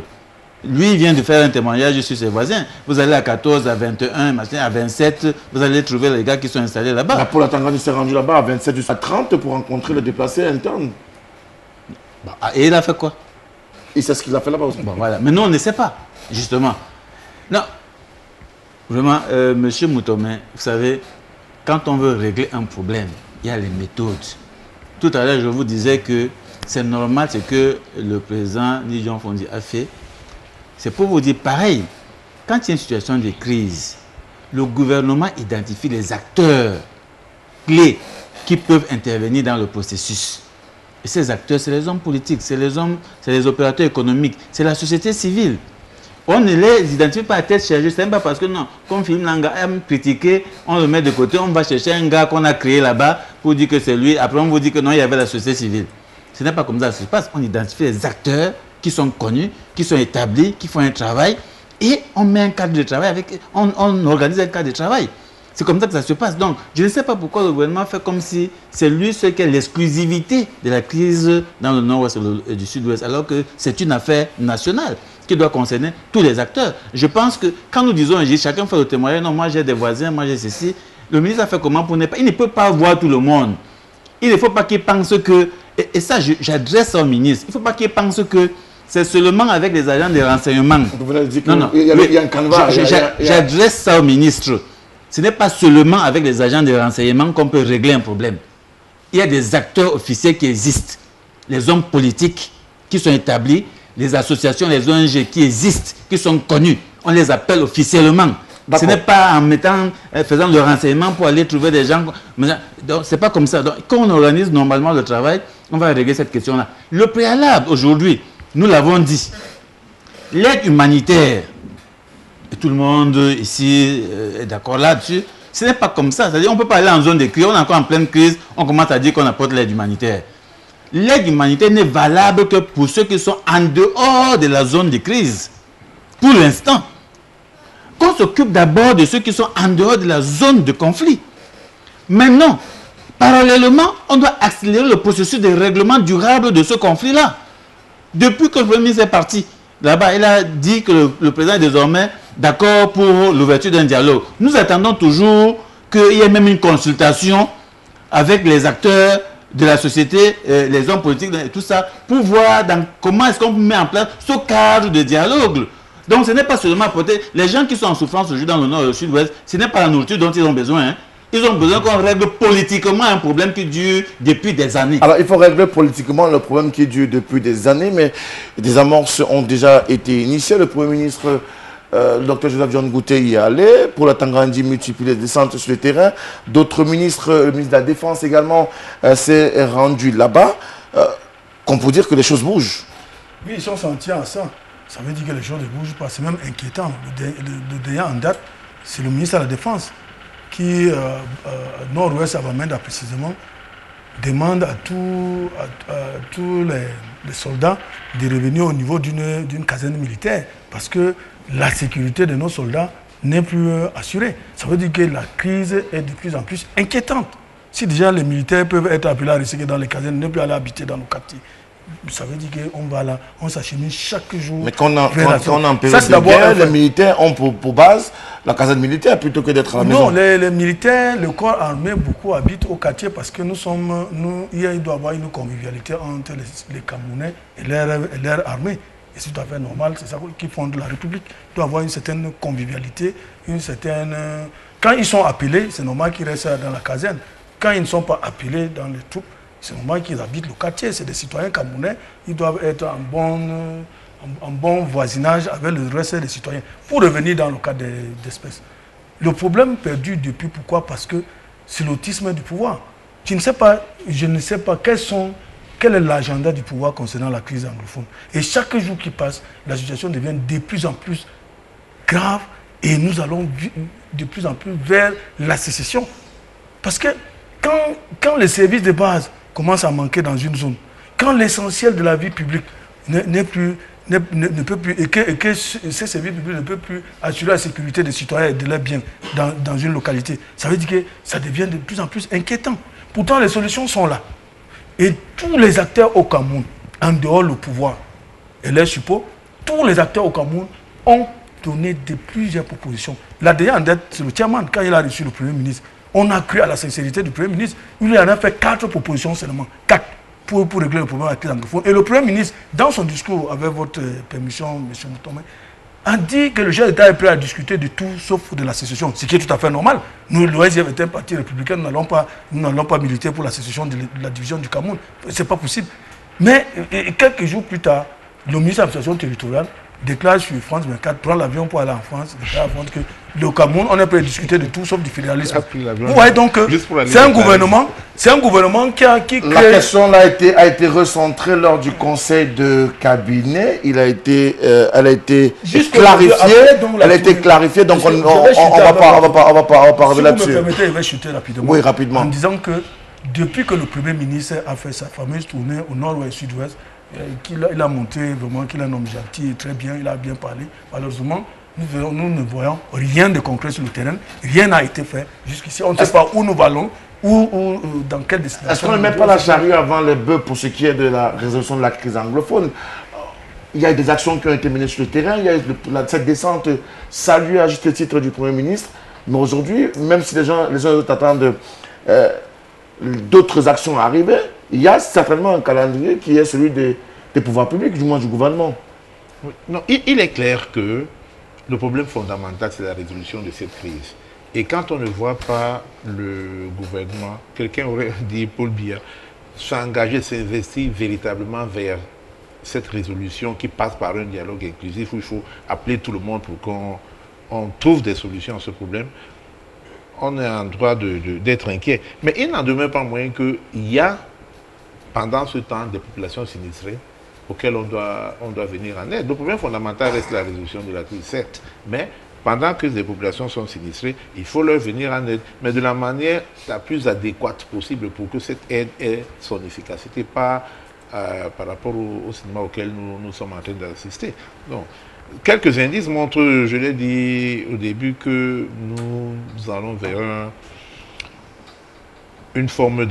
Lui, il vient de faire un témoignage sur ses voisins. Vous allez à 14, à 21, à 27, vous allez trouver les gars qui sont installés là-bas. Pour la Tanganyika s'est rendu là-bas à 27 jusqu'à 30 pour rencontrer les déplacés internes. Et il a fait quoi? Et c'est ce qu'il a fait là-bas aussi. Bon, voilà. Mais nous, on ne sait pas, justement. Non. Vraiment, monsieur Moutomé, vous savez, quand on veut régler un problème, il y a les méthodes. Tout à l'heure, je vous disais que c'est normal ce que le président Nidjon Fondi a fait. C'est pour vous dire pareil. Quand il y a une situation de crise, le gouvernement identifie les acteurs clés qui peuvent intervenir dans le processus. Et ces acteurs, c'est les hommes politiques, c'est les opérateurs économiques, c'est la société civile. On ne les identifie pas à tête chargée. Ce n'est pas parce que non, comme Philippe Langa aime critiquer, on le met de côté, on va chercher un gars qu'on a créé là-bas pour dire que c'est lui. Après, on vous dit que non, il y avait la société civile. Ce n'est pas comme ça que ça se passe. On identifie les acteurs qui sont connus, qui sont établis, qui font un travail et on met un cadre de travail, on organise un cadre de travail. C'est comme ça que ça se passe. Donc, je ne sais pas pourquoi le gouvernement fait comme si c'est lui ce qui a l'exclusivité de la crise dans le nord-ouest et du sud-ouest, alors que c'est une affaire nationale qui doit concerner tous les acteurs. Je pense que quand nous disons, chacun fait le témoignage, non, moi j'ai des voisins, moi j'ai ceci, le ministre a fait comment pour ne pas... Il ne peut pas voir tout le monde. Il ne faut pas qu'il pense que... Et ça, j'adresse au ministre. Il ne faut pas qu'il pense que c'est seulement avec les agents de renseignement. Vous venez de dire qu'il y a un canevas. J'adresse ça au ministre. Ce n'est pas seulement avec les agents de renseignement qu'on peut régler un problème. Il y a des acteurs officiels qui existent. Les hommes politiques qui sont établis, les associations, les ONG qui existent, qui sont connus. On les appelle officiellement. Ce n'est pas en faisant le renseignement pour aller trouver des gens. Donc, ce n'est pas comme ça. Donc, quand on organise normalement le travail, on va régler cette question-là. Le préalable, aujourd'hui, nous l'avons dit, l'aide humanitaire, et tout le monde ici est d'accord là-dessus, ce n'est pas comme ça. C'est-à-dire qu'on ne peut pas aller en zone de crise, on est encore en pleine crise, on commence à dire qu'on apporte l'aide humanitaire. L'aide humanitaire n'est valable que pour ceux qui sont en dehors de la zone de crise. Pour l'instant. Qu'on s'occupe d'abord de ceux qui sont en dehors de la zone de conflit. Maintenant, parallèlement, on doit accélérer le processus de règlement durable de ce conflit-là. Depuis que le Premier ministre est parti, là-bas, il a dit que le président est désormais d'accord pour l'ouverture d'un dialogue. Nous attendons toujours qu'il y ait même une consultation avec les acteurs de la société, les hommes politiques, tout ça, pour voir comment est-ce qu'on met en place ce cadre de dialogue. Donc ce n'est pas seulement apporter... Les gens qui sont en souffrance aujourd'hui dans le nord et le sud-ouest, ce n'est pas la nourriture dont ils ont besoin. Hein. Ils ont besoin qu'on règle politiquement un problème qui dure depuis des années. Alors il faut régler politiquement le problème qui dure depuis des années, mais des amorces ont déjà été initiées. Le Premier ministre, le Dr Joseph John Gouté, y est allé. Pour la Tanganyika, multiplie les descentes sur le terrain. D'autres ministres, le ministre de la Défense également, s'est rendu là-bas. Qu'on peut dire que les choses bougent. Oui, ils sont sentis à ça. Ça veut dire que les choses ne bougent pas. C'est même inquiétant. Le dernier en date, c'est le ministre de la Défense qui, Nord-Ouest, à Bamenda précisément, demande à tous les soldats de revenir au niveau d'une caserne militaire parce que la sécurité de nos soldats n'est plus assurée. Ça veut dire que la crise est de plus en plus inquiétante. Si déjà les militaires peuvent être appelés à risquer dans les casernes, ne plus aller habiter dans nos quartiers, ça veut dire qu'on va là, on s'achemine chaque jour. Mais quand on est en période de guerre, les militaires ont pour base la caserne militaire plutôt que d'être à la maison. Non, les militaires, le corps armé, beaucoup habitent au quartier parce que il doit y avoir une convivialité entre les Camerounais et leur armée. Et c'est tout à fait normal, c'est ça qui fonde la République. Il doit y avoir une certaine convivialité, une certaine... Quand ils sont appelés, c'est normal qu'ils restent dans la caserne. Quand ils ne sont pas appelés dans les troupes, c'est normal qu'ils habitent le quartier. C'est des citoyens camerounais. Ils doivent être en bon voisinage avec le reste des citoyens. Pour revenir dans le cas d'espèces. Le problème perdu depuis, pourquoi? Parce que c'est l'autisme du pouvoir. Je ne sais pas quel est l'agenda du pouvoir concernant la crise anglophone. Et chaque jour qui passe, la situation devient de plus en plus grave et nous allons de plus en plus vers la sécession. Parce que quand les services de base commencent à manquer dans une zone, quand l'essentiel de la vie publique ne peut plus, et que ces services publics ne peuvent plus assurer la sécurité des citoyens et de leurs biens dans une localité, ça veut dire que ça devient de plus en plus inquiétant. Pourtant, les solutions sont là. Et tous les acteurs au Cameroun, en dehors du pouvoir et leurs suppôts, tous les acteurs au Cameroun ont donné plusieurs propositions. La dernière en date, c'est le chairman, quand il a reçu le Premier ministre. On a cru à la sincérité du Premier ministre. Il en a fait 4 propositions seulement. 4 pour régler le problème avec les anglophones. Et le Premier ministre, dans son discours, avec votre permission, M. Moutomé, a dit que le chef d'État est prêt à discuter de tout sauf de la sécession. Ce qui est tout à fait normal. Nous, l'OSF est un parti républicain, nous n'allons pas militer pour la sécession de la division du Cameroun. Ce n'est pas possible. Mais quelques jours plus tard, le ministre de l'administration territoriale déclare sur France 24, prend l'avion pour aller en France, déclare à France que le Cameroun, on est prêt à discuter de tout sauf du fédéralisme. Vous voyez donc, c'est un gouvernement qui crée... La question là a été recentrée lors du conseil de cabinet. Elle a été clarifiée. Donc on va pas revenir là-dessus. Si vous me permettez, je vais chuter rapidement. Oui, rapidement. En disant que depuis que le Premier ministre a fait sa fameuse tournée au nord-ouest, sud-ouest, il a montré vraiment qu'il est un homme gentil, très bien, il a bien parlé. Malheureusement, nous ne voyons rien de concret sur le terrain, rien n'a été fait jusqu'ici. On ne sait pas où nous allons, ou dans quelle destination. Est-ce qu'on ne met pas la charrue avant les bœufs pour ce qui est de la résolution de la crise anglophone? Il y a des actions qui ont été menées sur le terrain, il y a cette descente saluée à juste titre du Premier ministre, mais aujourd'hui, même si les gens attendent d'autres actions arriver, il y a certainement un calendrier qui est celui des pouvoirs publics, du moins du gouvernement. Oui. Non, il est clair que le problème fondamental, c'est la résolution de cette crise. Et quand on ne voit pas le gouvernement, quelqu'un aurait dit, Paul Biya, s'engager, s'investir véritablement vers cette résolution qui passe par un dialogue inclusif où il faut appeler tout le monde pour qu'on trouve des solutions à ce problème, on est en droit d'être inquiet. Mais il n'en demeure pas moins qu'il y a, pendant ce temps, des populations sinistrées auxquelles on doit venir en aide. Le problème fondamental reste la résolution de la crise, certes, mais pendant que les populations sont sinistrées, il faut leur venir en aide, mais de la manière la plus adéquate possible pour que cette aide ait son efficacité, pas par rapport au cinéma auquel nous sommes en train d'assister. Donc, quelques indices montrent, je l'ai dit au début, que nous allons vers une formule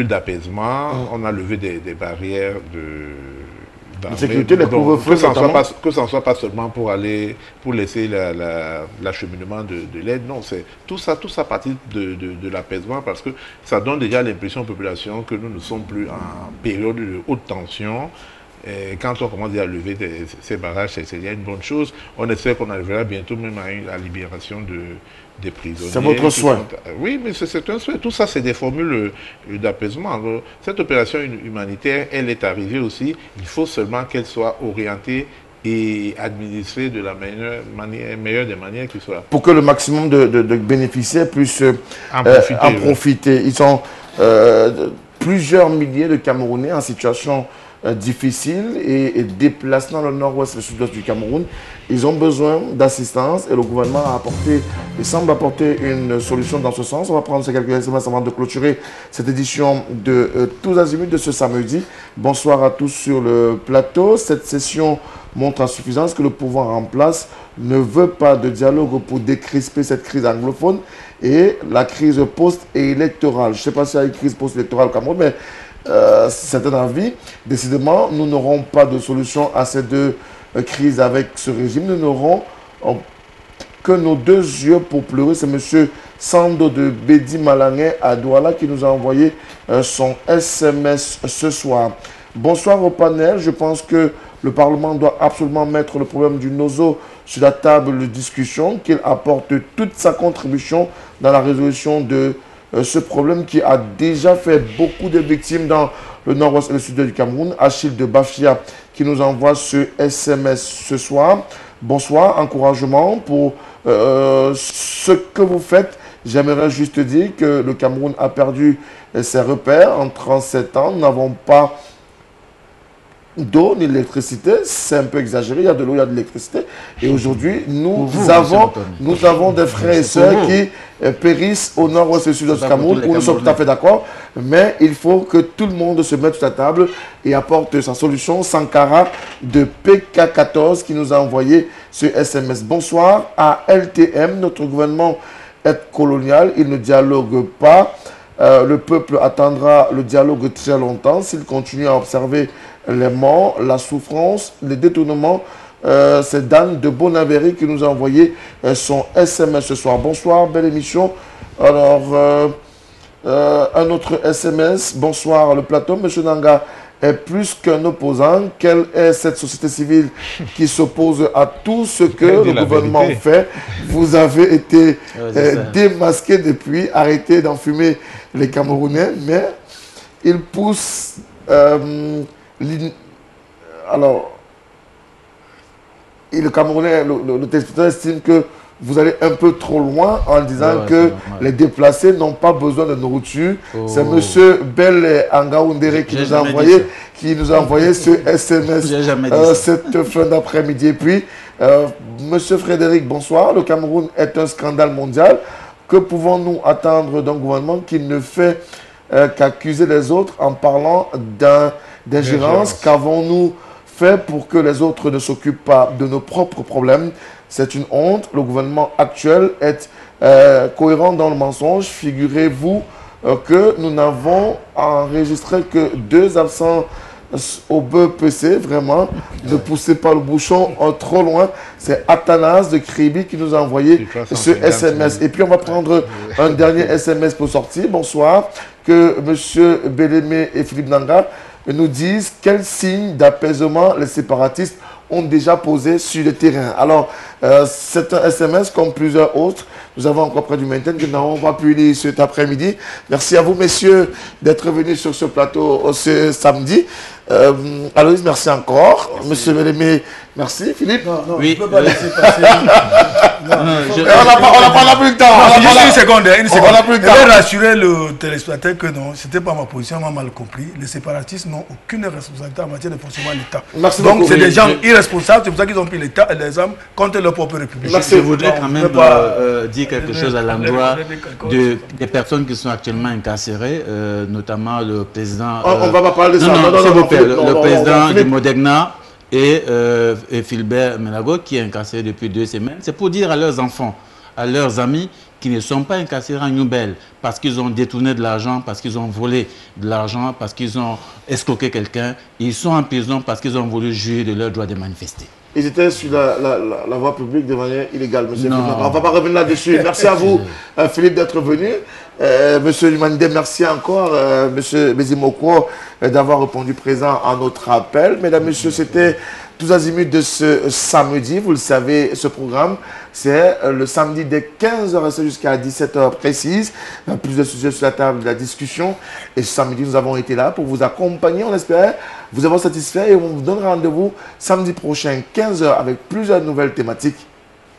d'apaisement. On a levé des barrières de sécurité, les couvre-feux, que ce ne soit pas seulement pour laisser l'acheminement de l'aide. Non, c'est tout ça partie de l'apaisement, parce que ça donne déjà l'impression aux populations que nous ne sommes plus en période de haute tension. Et quand on commence à lever ces barrages, c'est une bonne chose. On espère qu'on arrivera bientôt même à la libération des prisonniers. C'est votre souhait? Oui, mais c'est un souhait. Tout ça, c'est des formules d'apaisement. Cette opération humanitaire, elle est arrivée aussi. Il faut seulement qu'elle soit orientée et administrée de la meilleure des manières qui soit. Pour que le maximum de bénéficiaires puissent en profiter. Ils sont plusieurs milliers de Camerounais en situation difficile et déplacés dans le nord-ouest et le sud-ouest du Cameroun. Ils ont besoin d'assistance et le gouvernement semble apporter une solution dans ce sens. On va prendre ces quelques SMS avant de clôturer cette édition de Tous Azimuts de ce samedi. Bonsoir à tous sur le plateau. Cette session montre à suffisance que le pouvoir en place ne veut pas de dialogue pour décrisper cette crise anglophone et la crise post-électorale. Je ne sais pas s'il y a une crise post-électorale au Cameroun, mais c'est un avis. Décidément, nous n'aurons pas de solution à ces deux crises avec ce régime. Nous n'aurons que nos deux yeux pour pleurer. C'est M. Sando de Bedi Malangé à Douala qui nous a envoyé son SMS ce soir. Bonsoir au panel. Je pense que le Parlement doit absolument mettre le problème du Nozo sur la table de discussion, qu'il apporte toute sa contribution dans la résolution de ce problème qui a déjà fait beaucoup de victimes dans le nord-ouest et le sud du Cameroun. Achille de Bafia qui nous envoie ce SMS ce soir. Bonsoir, encouragement pour ce que vous faites. J'aimerais juste dire que le Cameroun a perdu ses repères en 37 ans. Nous n'avons pas d'eau ni d'électricité, c'est un peu exagéré, il y a de l'eau, il y a de l'électricité. Et aujourd'hui, nous avons des frères et sœurs qui périssent au nord-ouest et au sud du Cameroun, où nous sommes tout à fait d'accord, mais il faut que tout le monde se mette sur la table et apporte sa solution. Sankara de PK14 qui nous a envoyé ce SMS. Bonsoir à LTM, notre gouvernement est colonial, il ne dialogue pas. Le peuple attendra le dialogue très longtemps s'il continue à observer les morts, la souffrance, les détournements. C'est Dan de Bonavéry qui nous a envoyé son SMS ce soir. Bonsoir, belle émission. Alors, un autre SMS. Bonsoir, le plateau. Monsieur Nanga est plus qu'un opposant. Quelle est cette société civile qui s'oppose à tout ce que le gouvernement fait? Vous avez été démasqué depuis. Arrêtez d'enfumer les Camerounais, mais il pousse... alors, le Camerounais, le téléspectateur estime que vous allez un peu trop loin en disant que les déplacés n'ont pas besoin de nourriture. C'est M. Bel Angaoundere qui nous a envoyé ce SMS cette fin d'après-midi. Et puis, M. Frédéric, bonsoir. Le Cameroun est un scandale mondial. Que pouvons-nous attendre d'un gouvernement qui ne fait qu'accuser les autres en parlant d'ingérence? Qu'avons-nous fait pour que les autres ne s'occupent pas de nos propres problèmes? C'est une honte. Le gouvernement actuel est cohérent dans le mensonge. Figurez-vous que nous n'avons enregistré que 2 absents au BPC. Vraiment, ne poussez pas le bouchon trop loin. C'est Athanas de Kribi qui nous a envoyé ce SMS. Et puis on va prendre un dernier SMS pour sortir. Bonsoir. Que M. Belémé et Philippe Nanga nous disent quels signes d'apaisement les séparatistes ont déjà posé sur le terrain. Alors, c'est un SMS comme plusieurs autres. Nous avons encore près du matin que nous n'avons pas pu lire cet après-midi. Merci à vous, messieurs, d'être venus sur ce plateau ce samedi. Aloïs, merci encore. Merci. Monsieur Belémé, merci. Philippe? Non, oui, je ne peux pas laisser passer. On n'a plus le temps. Une seconde. On n'a plus le temps. Je vais rassurer le téléspectateur que non, ce n'était pas ma position, on m'a mal compris. Les séparatistes n'ont aucune responsabilité en matière de fonctionnement de l'État. Donc, c'est des gens irresponsables, c'est pour ça qu'ils ont pris les armes contre leur propre république. Je voudrais quand même dire quelque chose à l'endroit des personnes qui sont actuellement incarcérées, notamment le président... On ne va pas parler de ça. Le président du Modegna et Philbert Menago qui est incarcéré depuis 2 semaines. C'est pour dire à leurs enfants, à leurs amis qui ne sont pas incarcérés en Nouvelle parce qu'ils ont détourné de l'argent, parce qu'ils ont volé de l'argent, parce qu'ils ont escroqué quelqu'un. Ils sont en prison parce qu'ils ont voulu jouir de leur droit de manifester. Ils étaient sur la voie publique de manière illégale, monsieur Philippe. On ne va pas revenir là-dessus. Merci à vous, Philippe, d'être venu. Monsieur Lumande, merci encore, monsieur Bézimoko, d'avoir répondu présent à notre appel. Mesdames, messieurs, c'était tous azimuts de ce samedi. Vous le savez, ce programme, c'est le samedi dès 15h jusqu'à 17h précise. Plus de sujets sur la table de la discussion. Et ce samedi, nous avons été là pour vous accompagner. On espère vous avoir satisfait et on vous donne rendez-vous samedi prochain, 15h, avec plusieurs nouvelles thématiques.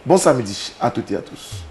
Bon samedi à toutes et à tous.